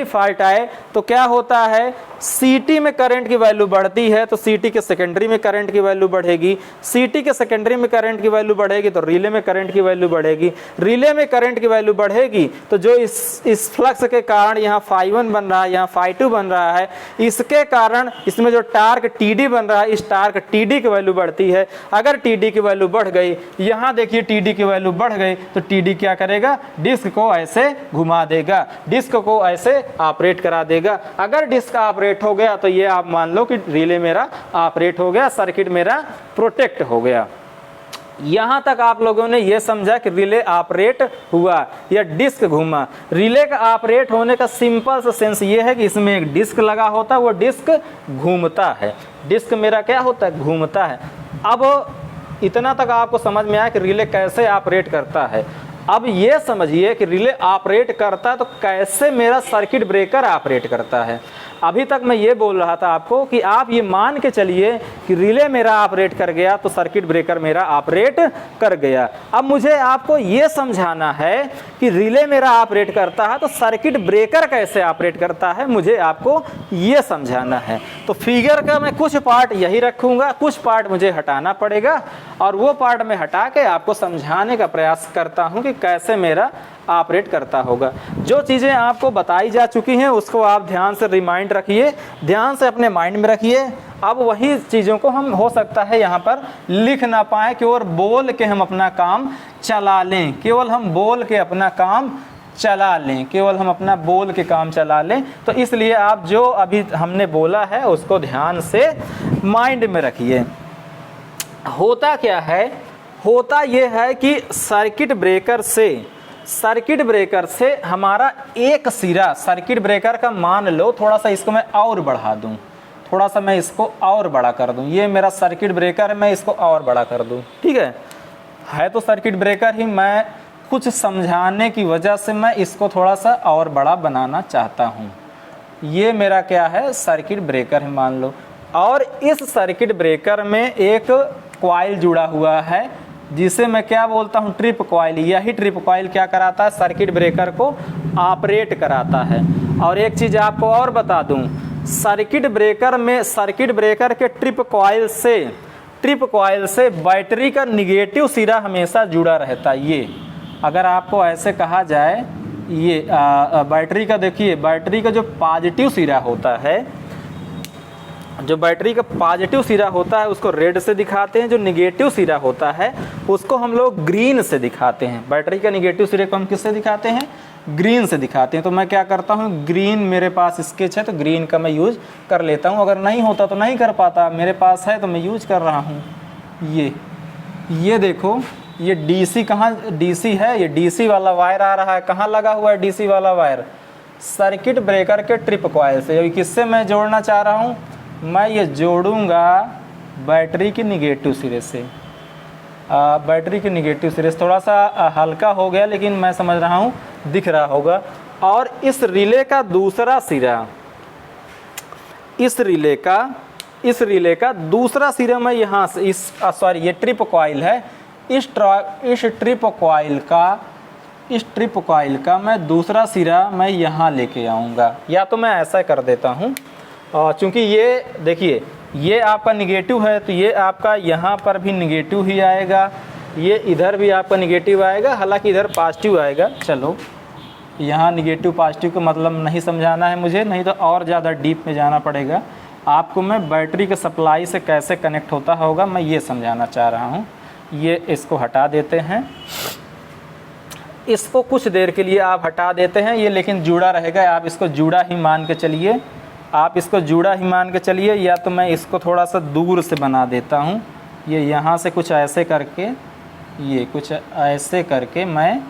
फॉल्ट आए तो क्या होता है, सीटी में करंट की वैल्यू बढ़ती है तो सीटी के सेकेंडरी में करंट की वैल्यू बढ़ेगी। सीटी के सेकेंडरी में करंट की वैल्यू बढ़ेगी तो रिले में करंट की वैल्यू बढ़ेगी। रिले में करंट की वैल्यू बढ़ेगी तो जो इस फ्लक्स के कारण यहाँ φ1 बन रहा है, यहाँ φ2 बन रहा है, इसके कारण इसमें जो टार्क टीडी बन रहा है, इस टार्क टीडी की वैल्यू बढ़ती है। अगर टीडी की वैल्यू बढ़ गई, यहाँ देखिए टीडी की वैल्यू बढ़ गई, तो टीडी क्या करेगा, डिस्क को ऐसे घुमा देगा, डिस्क को ऐसे ऑपरेट करा देगा। अगर डिस्क ऑपरेट हो गया तो ये आप मान लो कि रिले मेरा ऑपरेट हो गया, सर्किट मेरा प्रोटेक्ट हो गया। यहां तक आप लोगों ने यह समझा कि रिले ऑपरेट हुआ या डिस्क घूमा। रिले का ऑपरेट होने का सिंपल सा सेंस ये है कि इसमें एक डिस्क लगा होता है, वो डिस्क घूमता है। डिस्क मेरा क्या होता है, घूमता है। अब इतना तक आपको समझ में आया कि रिले कैसे ऑपरेट करता है। अब ये समझिए कि रिले ऑपरेट करता है तो कैसे मेरा सर्किट ब्रेकर ऑपरेट करता है। अभी तक मैं ये बोल रहा था आपको कि आप ये मान के चलिए कि रिले मेरा ऑपरेट कर गया तो सर्किट ब्रेकर मेरा ऑपरेट कर गया। अब मुझे आपको ये समझाना है कि रिले मेरा ऑपरेट करता है तो सर्किट ब्रेकर कैसे ऑपरेट करता है, मुझे आपको ये समझाना है। तो फिगर का मैं कुछ पार्ट यही रखूँगा, कुछ पार्ट मुझे हटाना पड़ेगा, और वो पार्ट मैं हटा के आपको समझाने का प्रयास करता हूँ कि कैसे मेरा ऑपरेट करता होगा। जो चीज़ें आपको बताई जा चुकी हैं उसको आप ध्यान से रिमाइंड रखिए, ध्यान से अपने माइंड में रखिए। अब वही चीज़ों को हम हो सकता है यहाँ पर लिख ना पाए, केवल बोल के हम अपना काम चला लें, केवल हम बोल के अपना काम चला लें, केवल हम अपना बोल के काम चला लें। तो इसलिए आप जो अभी हमने बोला है उसको ध्यान से माइंड में रखिए। होता क्या है, होता यह है कि सर्किट ब्रेकर से हमारा एक सिरा, सर्किट ब्रेकर का मान लो थोड़ा सा इसको मैं और बढ़ा दूं, थोड़ा सा मैं इसको और बड़ा कर दूं, ये मेरा सर्किट ब्रेकर है, मैं इसको और बड़ा कर दूं, ठीक है तो सर्किट ब्रेकर ही, मैं कुछ समझाने की वजह से मैं इसको थोड़ा सा और बड़ा बनाना चाहता हूं। ये मेरा क्या है, सर्किट ब्रेकर है मान लो, और इस सर्किट ब्रेकर में एक कॉइल जुड़ा हुआ है जिसे मैं क्या बोलता हूँ, ट्रिप कॉइल। यही ट्रिप कॉइल क्या कराता है, सर्किट ब्रेकर को ऑपरेट कराता है। और एक चीज़ आपको और बता दूँ, सर्किट ब्रेकर के ट्रिप कॉइल से बैटरी का निगेटिव सिरा हमेशा जुड़ा रहता है। ये अगर आपको ऐसे कहा जाए, ये बैटरी का देखिए, बैटरी का जो पॉजिटिव सिरा होता है जो बैटरी का पॉजिटिव सिरा होता है उसको रेड से दिखाते हैं, जो निगेटिव सिरा होता है उसको हम लोग ग्रीन से दिखाते हैं। बैटरी का निगेटिव सिरे को हम किससे दिखाते हैं? ग्रीन से दिखाते हैं। तो मैं क्या करता हूँ, ग्रीन मेरे पास स्केच है तो ग्रीन का मैं यूज़ कर लेता हूँ। अगर नहीं होता तो नहीं कर पाता, मेरे पास है तो मैं यूज कर रहा हूँ। ये देखो, ये डीसी कहाँ डीसी है, ये डीसी वाला वायर आ रहा है। कहाँ लगा हुआ है डीसी वाला वायर? सर्किट ब्रेकर के ट्रिप कॉइल से। अभी किससे मैं जोड़ना चाह रहा हूँ? मैं ये जोड़ूंगा बैटरी के निगेटिव सिरे से। बैटरी के निगेटिव सिरे से थोड़ा सा हल्का हो गया, लेकिन मैं समझ रहा हूँ दिख रहा होगा। और इस रिले का दूसरा सिरा, इस रिले का दूसरा सिरा मैं यहाँ से सॉरी ये ट्रिप कॉइल है, इस ट्रिप कॉइल का मैं दूसरा सिरा मैं यहाँ लेके आऊँगा। या तो मैं ऐसा कर देता हूँ, चूँकि ये देखिए ये आपका निगेटिव है तो ये आपका यहाँ पर भी निगेटिव ही आएगा, ये इधर भी आपका निगेटिव आएगा, हालांकि इधर पॉजिटिव आएगा। चलो यहाँ निगेटिव पॉजिटिव का मतलब नहीं समझाना है मुझे, नहीं तो और ज़्यादा डीप में जाना पड़ेगा आपको। मैं बैटरी के सप्लाई से कैसे कनेक्ट होता होगा मैं ये समझाना चाह रहा हूँ। ये इसको हटा देते हैं, इसको कुछ देर के लिए आप हटा देते हैं, ये लेकिन जुड़ा रहेगा। आप इसको जुड़ा ही मान के चलिए, आप इसको जुड़ा ही मान के चलिए। या तो मैं इसको थोड़ा सा दूर से बना देता हूँ, ये यहाँ से कुछ ऐसे करके, ये कुछ ऐसे करके मैं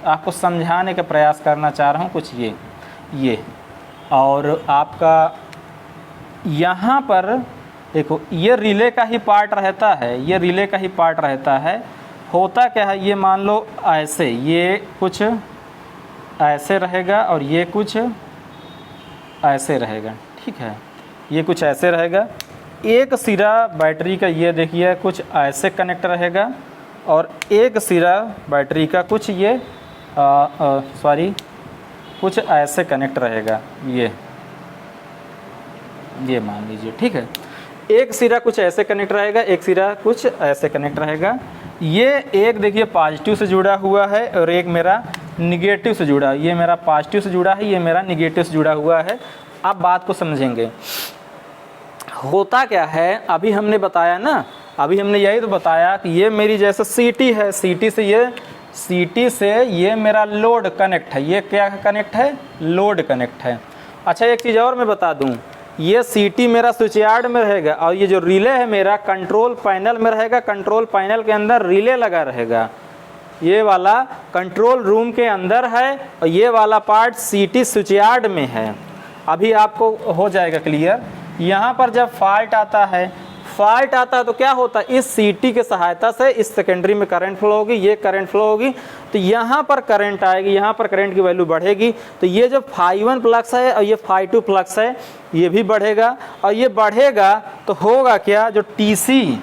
आपको समझाने का प्रयास करना चाह रहा हूँ। कुछ ये और आपका यहाँ पर देखो, ये रिले का ही पार्ट रहता है, ये रिले का ही पार्ट रहता है। होता क्या है, ये मान लो ऐसे, ये कुछ ऐसे रहेगा और ये कुछ ऐसे रहेगा, ठीक है, ये कुछ ऐसे रहेगा। एक सिरा बैटरी का ये देखिए कुछ ऐसे कनेक्ट रहेगा और एक सिरा बैटरी का कुछ ये कुछ ऐसे कनेक्ट रहेगा। ये मान लीजिए, ठीक है। एक सिरा कुछ ऐसे कनेक्ट रहेगा, एक सिरा कुछ ऐसे कनेक्ट रहेगा। ये एक देखिए पॉजिटिव से जुड़ा हुआ है और एक मेरा निगेटिव से जुड़ा, ये मेरा पॉजिटिव से जुड़ा है, ये मेरा निगेटिव से जुड़ा हुआ है। आप बात को समझेंगे। होता क्या है, अभी हमने बताया ना, अभी हमने यही तो बताया कि ये मेरी जैसे सीटी है, सीटी से ये मेरा लोड कनेक्ट है। ये क्या कनेक्ट है? लोड कनेक्ट है। अच्छा एक चीज़ और मैं बता दूं, ये सीटी मेरा स्विच यार्ड में रहेगा और ये जो रिले है मेरा कंट्रोल पैनल में रहेगा। कंट्रोल पैनल के अंदर रिले लगा रहेगा। ये वाला कंट्रोल रूम के अंदर है और ये वाला पार्ट सीटी स्विच यार्ड में है। अभी आपको हो जाएगा क्लियर। यहाँ पर जब फॉल्ट आता है तो क्या होता है, इस सीटी के सहायता से इस सेकेंडरी में करंट फ्लो होगी, ये करंट फ्लो होगी तो यहाँ पर करंट आएगी, यहाँ पर करंट की वैल्यू बढ़ेगी। तो ये जो Φ1 फ्लक्स है और ये Φ2 फ्लक्स है ये भी बढ़ेगा। और ये बढ़ेगा तो होगा क्या, जो TC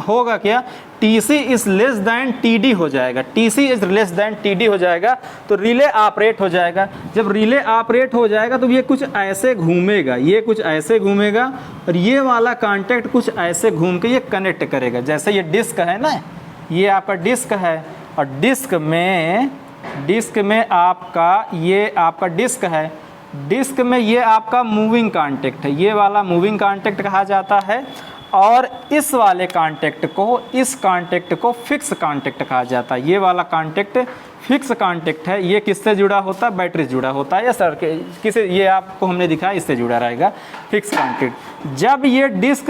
होगा क्या, TC is less than TD हो जाएगा। TC is less than TD हो जाएगा तो रिले ऑपरेट हो जाएगा। जब रिले ऑपरेट हो जाएगा तो ये कुछ ऐसे घूमेगा, ये कुछ ऐसे घूमेगा और ये वाला कांटेक्ट कुछ ऐसे घूम के ये कनेक्ट करेगा। जैसे ये डिस्क है ना, ये आपका डिस्क है और डिस्क में आपका ये आपका डिस्क है। डिस्क में ये आपका मूविंग कांटेक्ट है, ये वाला मूविंग कांटेक्ट कहा जाता है। और इस वाले कांटेक्ट को फिक्स कांटेक्ट कहा जाता है। ये वाला कांटेक्ट फिक्स कांटेक्ट है। ये किससे जुड़ा होता है? बैटरी से जुड़ा होता है या सर किसी, ये आपको हमने दिखाया इससे जुड़ा रहेगा फिक्स कांटेक्ट। जब ये डिस्क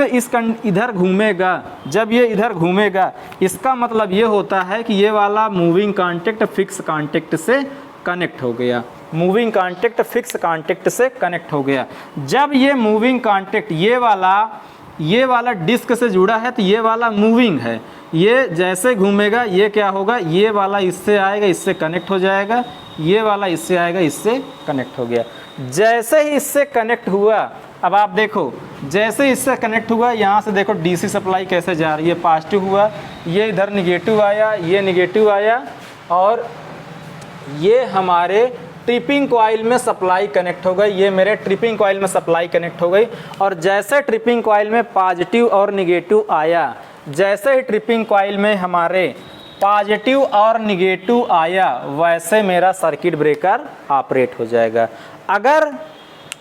इधर घूमेगा, जब ये इधर घूमेगा, इसका मतलब ये होता है कि ये वाला मूविंग कांटेक्ट फिक्स कांटेक्ट से कनेक्ट हो गया। मूविंग कांटेक्ट फिक्स कांटेक्ट से कनेक्ट हो गया। जब ये मूविंग कांटेक्ट ये वाला डिस्क से जुड़ा है तो ये वाला मूविंग है, ये जैसे घूमेगा ये क्या होगा, ये वाला इससे आएगा, इससे कनेक्ट हो जाएगा, ये वाला इससे आएगा, इससे कनेक्ट हो गया। जैसे ही इससे कनेक्ट हुआ, अब आप देखो जैसे इससे कनेक्ट हुआ, यहाँ से देखो डीसी सप्लाई कैसे जा रही है, पॉजिटिव हुआ, ये इधर निगेटिव आया, ये निगेटिव आया और ये हमारे ट्रिपिंग कॉइल में सप्लाई कनेक्ट हो गई। ये मेरे ट्रिपिंग कॉइल में सप्लाई कनेक्ट हो गई और जैसे ट्रिपिंग कॉइल में पॉजिटिव और निगेटिव आया, जैसे ही ट्रिपिंग कॉइल में हमारे पॉजिटिव और निगेटिव आया, वैसे मेरा सर्किट ब्रेकर ऑपरेट हो जाएगा। अगर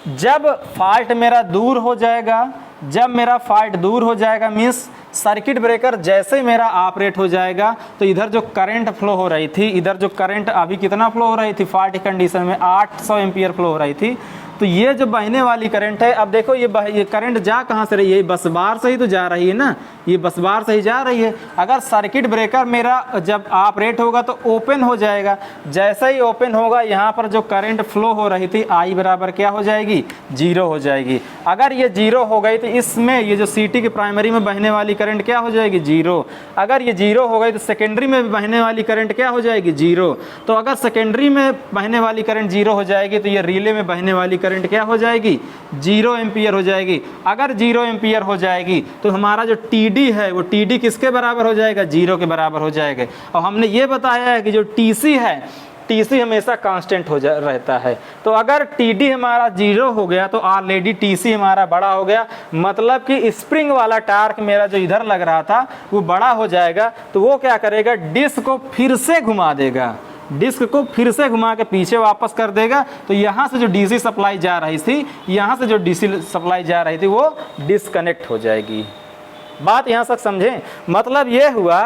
जब फॉल्ट मेरा दूर हो जाएगा, जब मेरा फॉल्ट दूर हो जाएगा मीन्स सर्किट ब्रेकर जैसे ही मेरा ऑपरेट हो जाएगा, तो इधर जो करंट फ्लो हो रही थी, इधर जो करंट अभी कितना फ्लो हो रही थी फॉल्ट कंडीशन में 800 एम्पियर फ्लो हो रही थी, तो ये जो बहने वाली करंट है, अब देखो ये करंट जा कहाँ से रही है, बस बार से ही तो जा रही है ना, ये बस बार से ही जा रही है। अगर सर्किट ब्रेकर मेरा जब ऑपरेट होगा तो ओपन हो जाएगा, जैसे ही ओपन होगा यहाँ पर जो करंट फ्लो हो रही थी आई बराबर क्या हो जाएगी, 0 हो जाएगी। अगर ये 0 हो गई तो इसमें ये जो सीटी के प्राइमरी में बहने वाली करंट क्या हो जाएगी, 0। अगर ये 0 हो गई तो सेकेंडरी में बहने वाली करंट क्या हो जाएगी, 0। तो अगर सेकेंडरी में बहने वाली करंट 0 हो जाएगी तो ये रिले में बहने वाली करंट क्या हो जाएगी, 0 एम्पियर हो जाएगी। अगर 0 एम्पियर हो जाएगी तो हमारा जो टीडी है वो टीडी किसके बराबर हो जाएगा, 0 के बराबर हो जाएगा। और हमने ये बताया है कि जो टीसी है, टीसी हमेशा कांस्टेंट रहता है। तो अगर टीडी हमारा 0 हो गया तो ऑलरेडी टीसी हमारा बड़ा हो गया, मतलब कि स्प्रिंग वाला टार्क मेरा जो इधर लग रहा था वो बड़ा हो जाएगा। तो वो क्या करेगा, डिस्क को फिर से घुमा देगा, डिस्क को फिर से घुमा के पीछे वापस कर देगा। तो यहाँ से जो डीसी सप्लाई जा रही थी, यहाँ से जो डीसी सप्लाई जा रही थी वो डिस्कनेक्ट हो जाएगी। बात यहाँ तक समझें, मतलब ये हुआ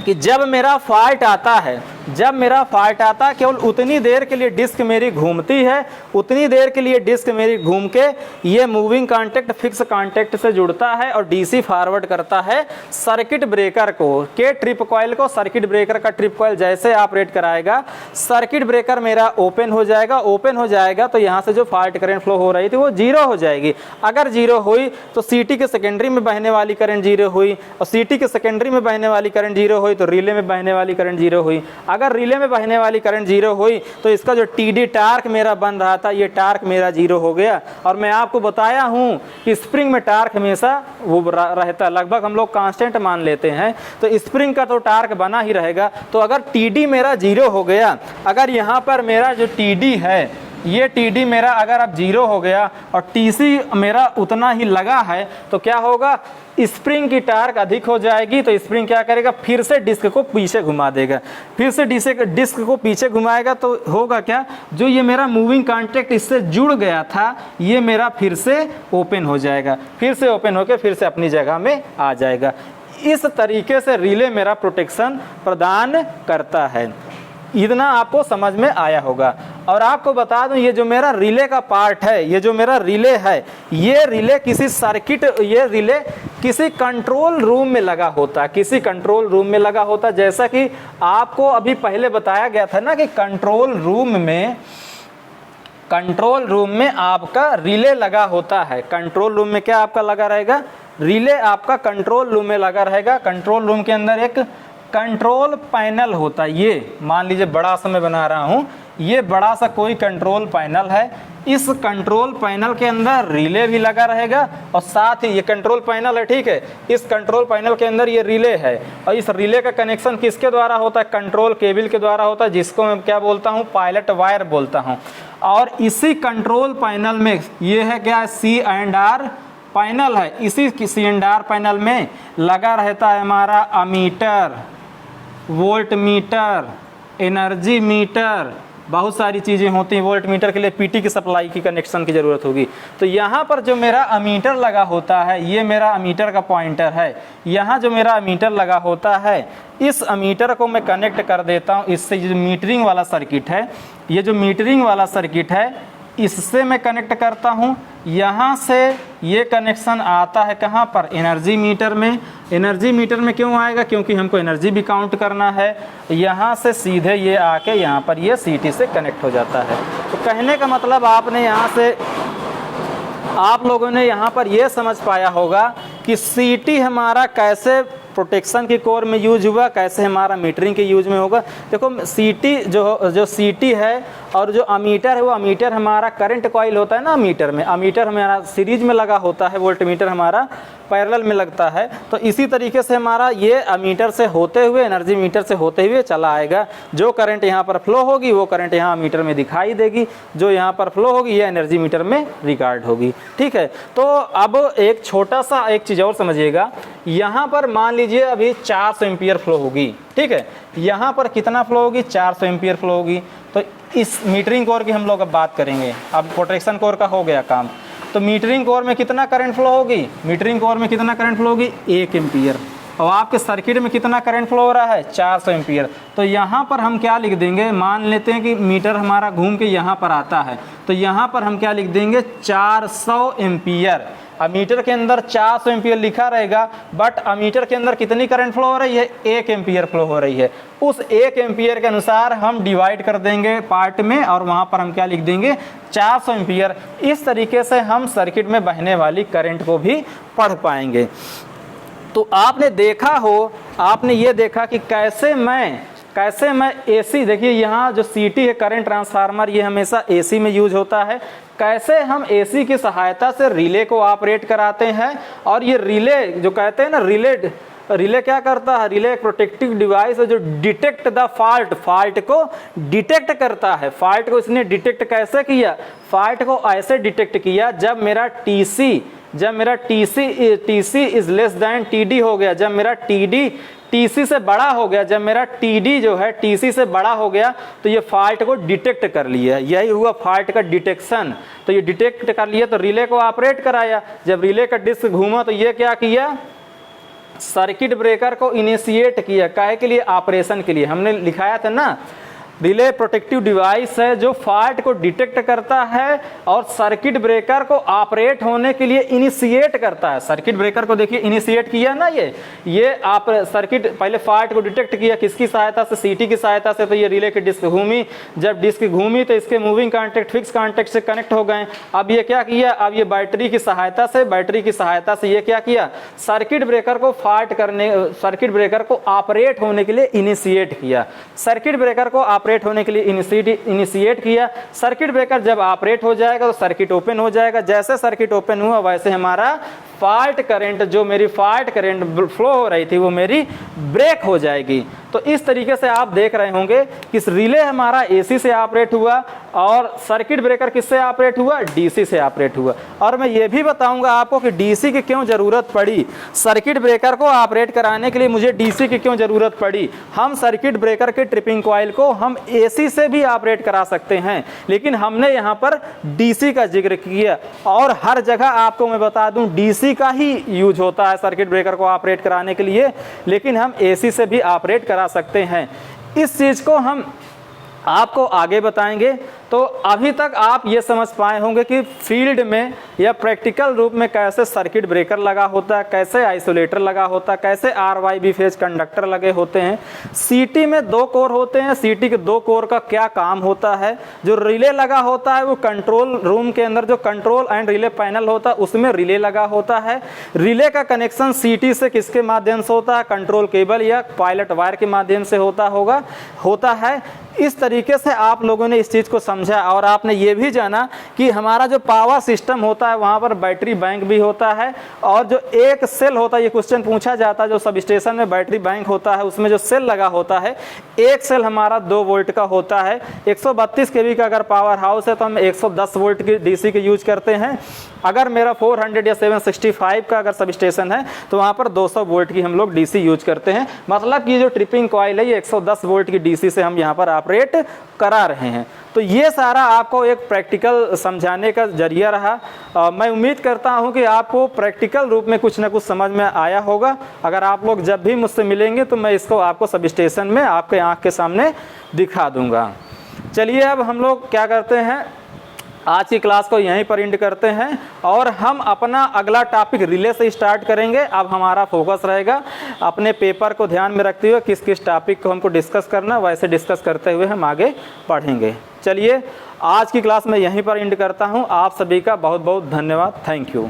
कि जब मेरा फॉल्ट आता है, जब मेरा फॉल्ट आता है केवल उतनी देर के लिए डिस्क मेरी घूमती है, उतनी देर के लिए डिस्क मेरी घूम के ये मूविंग कांटेक्ट फिक्स कांटेक्ट से जुड़ता है और डीसी फॉरवर्ड करता है सर्किट ब्रेकर को, के ट्रिप कॉइल को। सर्किट ब्रेकर का ट्रिप कॉइल जैसे ऑपरेट कराएगा, सर्किट ब्रेकर मेरा ओपन हो जाएगा। ओपन हो जाएगा तो यहाँ से जो फॉल्ट करंट फ्लो हो रही थी वो 0 हो जाएगी। अगर 0 हुई तो सीटी के सेकेंडरी में बहने वाली करंट 0 हुई, और सीटी के सेकेंडरी में बहने वाली करंट 0 हुई तो रिले में बहने वाली करंट 0 हुई। अगर रिले में बहने वाली करंट 0 हुई तो इसका जो टीडी टार्क मेरा बन रहा था, ये टार्क मेरा 0 हो गया। और मैं आपको बताया हूं कि स्प्रिंग में टार्क हमेशा वो रहता, लगभग हम लोग कांस्टेंट मान लेते हैं, तो स्प्रिंग का तो टार्क बना ही रहेगा। तो अगर टीडी मेरा 0 हो गया, अगर यहाँ पर मेरा जो टीडी है, ये टीडी मेरा अगर अब 0 हो गया और टीसी मेरा उतना ही लगा है, तो क्या होगा, स्प्रिंग की टार्क अधिक हो जाएगी। तो स्प्रिंग क्या करेगा, फिर से डिस्क को पीछे घुमा देगा। फिर से डिस्क को पीछे घुमाएगा तो होगा क्या, जो ये मेरा मूविंग कांटेक्ट इससे जुड़ गया था ये मेरा फिर से ओपन हो जाएगा, फिर से ओपन होकर फिर से अपनी जगह में आ जाएगा। इस तरीके से रिले मेरा प्रोटेक्शन प्रदान करता है। इतना आपको समझ में आया होगा। और आपको बता दूं, ये जो मेरा रिले का पार्ट है, ये जो मेरा रिले है, ये रिले किसी सर्किट, ये रिले किसी कंट्रोल रूम में लगा होता, किसी कंट्रोल रूम में लगा होता। जैसा कि आपको अभी पहले बताया गया था ना कि कंट्रोल रूम में आपका रिले लगा होता है। कंट्रोल रूम में क्या आपका लगा रहेगा, रिले आपका कंट्रोल रूम में लगा रहेगा। कंट्रोल रूम के अंदर एक कंट्रोल पैनल होता है। ये मान लीजिए बड़ा सा मैं बना रहा हूँ, ये बड़ा सा कोई कंट्रोल पैनल है। इस कंट्रोल पैनल के अंदर रिले भी लगा रहेगा और साथ ही ये कंट्रोल पैनल है, ठीक है। इस कंट्रोल पैनल के अंदर ये रिले है और इस रिले का कनेक्शन किसके द्वारा होता है, कंट्रोल केबल के द्वारा होता है, जिसको मैं क्या बोलता हूँ, पायलट वायर बोलता हूँ। और इसी कंट्रोल पैनल में ये है क्या, C&R पैनल है। इसी C&R पैनल में लगा रहता है हमारा ammeter, volt meter, energy meter, बहुत सारी चीज़ें होती हैं। वोल्ट मीटर के लिए पीटी की सप्लाई की कनेक्शन की ज़रूरत होगी। तो यहाँ पर जो मेरा अमीटर लगा होता है, ये मेरा अमीटर का पॉइंटर है। यहाँ जो मेरा अमीटर लगा होता है, इस अमीटर को मैं कनेक्ट कर देता हूँ इससे। जो मीटरिंग वाला सर्किट है, ये जो मीटरिंग वाला सर्किट है, इससे मैं कनेक्ट करता हूँ। यहाँ से ये कनेक्शन आता है कहाँ पर, एनर्जी मीटर में। एनर्जी मीटर में क्यों आएगा, क्योंकि हमको एनर्जी भी काउंट करना है। यहाँ से सीधे ये आके यहाँ पर ये सीटी से कनेक्ट हो जाता है। तो कहने का मतलब आपने यहाँ से, आप लोगों ने यहाँ पर ये समझ पाया होगा कि सीटी हमारा कैसे प्रोटेक्शन की कोर में यूज हुआ, कैसे हमारा मीटरिंग के यूज में होगा। देखो सीटी जो सीटी है और जो अमीटर है, वो अमीटर हमारा करंट कॉइल होता है ना अमीटर में। अमीटर हमारा सीरीज में लगा होता है, वोल्ट मीटर हमारा पैरेलल में लगता है। तो इसी तरीके से हमारा ये अमीटर से होते हुए, एनर्जी मीटर से होते हुए चला आएगा। जो करंट यहाँ पर फ्लो होगी वो करंट यहाँ मीटर में दिखाई देगी, जो यहाँ पर फ्लो होगी ये एनर्जी मीटर में रिकॉर्ड होगी, ठीक है। तो अब एक छोटा सा एक चीज़ और समझिएगा। यहाँ पर मान लीजिए अभी 400 एम्पियर फ्लो होगी, ठीक है। यहाँ पर कितना फ्लो होगी, 400 एम्पियर फ्लो होगी। तो इस मीटरिंग कोर की हम लोग अब बात करेंगे। अब प्रोटेक्शन कोर का हो गया काम, तो मीटरिंग कोर में कितना करंट फ्लो होगी, मीटरिंग कोर में कितना करंट फ्लो होगी, 1 एम्पियर। और आपके सर्किट में कितना करंट फ्लो हो रहा है, 400 एम्पियर। तो यहाँ पर हम क्या लिख देंगे, मान लेते हैं कि मीटर हमारा घूम के यहाँ पर आता है, तो यहाँ पर हम क्या लिख देंगे, 400 एम्पियर। अमीटर के अंदर 400 एम्पियर लिखा रहेगा, बट अमीटर के अंदर कितनी करंट फ्लो हो रही है, 1 एम्पियर फ्लो हो रही है। उस 1 एम्पियर के अनुसार हम डिवाइड कर देंगे पार्ट में, और वहाँ पर हम क्या लिख देंगे, 400 एम्पियर। इस तरीके से हम सर्किट में बहने वाली करंट को भी पढ़ पाएंगे। तो आपने देखा हो, आपने ये देखा कि कैसे मैं एसी, देखिए यहाँ जो सीटी है करंट ट्रांसफार्मर, ये हमेशा एसी में यूज होता है। कैसे हम एसी की सहायता से रिले को ऑपरेट कराते हैं। और ये रिले जो कहते हैं ना, रिले क्या करता है, रिले एक प्रोटेक्टिव डिवाइस है जो डिटेक्ट द फॉल्ट को डिटेक्ट करता है। फॉल्ट को इसने डिटेक्ट कैसे किया, फॉल्ट को ऐसे डिटेक्ट किया जब मेरा TC is less than TD हो गया, जब मेरा टीडी टीसी से बड़ा हो गया, जब मेरा टीडी जो है टीसी से बड़ा हो गया, तो ये फॉल्ट को डिटेक्ट कर लिया। यही हुआ फॉल्ट का डिटेक्शन। तो ये डिटेक्ट कर लिया तो रिले को ऑपरेट कराया। जब रिले का डिस्क घूमा तो ये क्या किया, सर्किट ब्रेकर को इनिशिएट किया। काहे के लिए, ऑपरेशन के लिए। हमने लिखाया था ना, रिले प्रोटेक्टिव डिवाइस है जो फॉल्ट को डिटेक्ट करता है और सर्किट ब्रेकर को ऑपरेट होने के लिए इनिशिएट करता है। सर्किट ब्रेकर को देखिए इनिशिएट किया ना, ये आप सर्किट पहले फॉल्ट को डिटेक्ट किया किसकी सहायता से, सीटी की सहायता से। तो ये रिले की डिस्क घूमी, जब डिस्क घूमी तो इसके मूविंग कॉन्टैक्ट फिक्स कॉन्टैक्ट से कनेक्ट हो गए। अब ये क्या किया, अब ये बैटरी की सहायता से ये क्या किया, सर्किट ब्रेकर को ऑपरेट होने के लिए इनिशिएट किया। सर्किट ब्रेकर को ऑपरेट होने के लिए इनिशिएट किया। सर्किट ब्रेकर जब ऑपरेट हो जाएगा तो सर्किट ओपन हो जाएगा। जैसे सर्किट ओपन हुआ वैसे हमारा फॉल्ट करंट, जो मेरी फॉल्ट करंट फ्लो हो रही थी वो मेरी ब्रेक हो जाएगी। तो इस तरीके से आप देख रहे होंगे कि रिले हमारा एसी से ऑपरेट हुआ और सर्किट ब्रेकर किससे ऑपरेट हुआ, डीसी से ऑपरेट हुआ। और मैं ये भी बताऊंगा आपको कि डीसी की क्यों जरूरत पड़ी, सर्किट ब्रेकर को ऑपरेट कराने के लिए मुझे डीसी की क्यों जरूरत पड़ी। हम सर्किट ब्रेकर के ट्रिपिंग कॉइल को हम एसी से भी ऑपरेट करा सकते हैं, लेकिन हमने यहाँ पर डीसी का जिक्र किया। और हर जगह आपको मैं बता दूं डीसी का ही यूज होता है सर्किट ब्रेकर को ऑपरेट कराने के लिए, लेकिन हम एसी से भी ऑपरेट करा सकते हैं। इस चीज को हम आपको आगे बताएंगे। तो अभी तक आप ये समझ पाए होंगे कि फील्ड में या प्रैक्टिकल रूप में कैसे सर्किट ब्रेकर लगा होता है, कैसे आइसोलेटर लगा होता है, कैसे RYB फेज कंडक्टर लगे होते हैं। सीटी में 2 कोर होते हैं, सीटी के 2 कोर का क्या काम होता है। जो रिले लगा होता है वो कंट्रोल रूम के अंदर जो कंट्रोल एंड रिले पैनल होता है उसमें रिले लगा होता है। रिले का कनेक्शन सीटी से किसके माध्यम से होता है, कंट्रोल केबल या पायलट वायर के माध्यम से होता है। इस तरीके से आप लोगों ने इस चीज़ को समझा और आपने ये भी जाना कि हमारा जो पावर सिस्टम होता है वहाँ पर बैटरी बैंक भी होता है और जो एक सेल होता है, ये क्वेश्चन पूछा जाता है, जो सब स्टेशन में बैटरी बैंक होता है उसमें जो सेल लगा होता है, एक सेल हमारा 2 वोल्ट का होता है। 132 kV का अगर पावर हाउस है तो हम 110 वोल्ट की डीसी के यूज करते हैं। अगर मेरा 400 या 765 का अगर सब स्टेशन है तो वहाँ पर 200 वोल्ट की हम लोग डीसी यूज करते हैं। मतलब कि जो ट्रिपिंग कॉइल है ये 110 वोल्ट की डीसी से हम यहाँ पर ऑपरेट करा रहे हैं। तो ये सारा आपको एक प्रैक्टिकल समझाने का जरिया रहा। मैं उम्मीद करता हूँ कि आपको प्रैक्टिकल रूप में कुछ ना कुछ समझ में आया होगा। अगर आप लोग जब भी मुझसे मिलेंगे तो मैं इसको आपको सब स्टेशन में आपके आँख के सामने दिखा दूँगा। चलिए अब हम लोग क्या करते हैं, आज की क्लास को यहीं पर एंड करते हैं और हम अपना अगला टॉपिक रिले से स्टार्ट करेंगे। अब हमारा फोकस रहेगा अपने पेपर को ध्यान में रखते हुए किस किस टॉपिक को हमको डिस्कस करना, वैसे डिस्कस करते हुए हम आगे बढ़ेंगे। चलिए आज की क्लास में यहीं पर एंड करता हूँ। आप सभी का बहुत बहुत धन्यवाद। Thank you.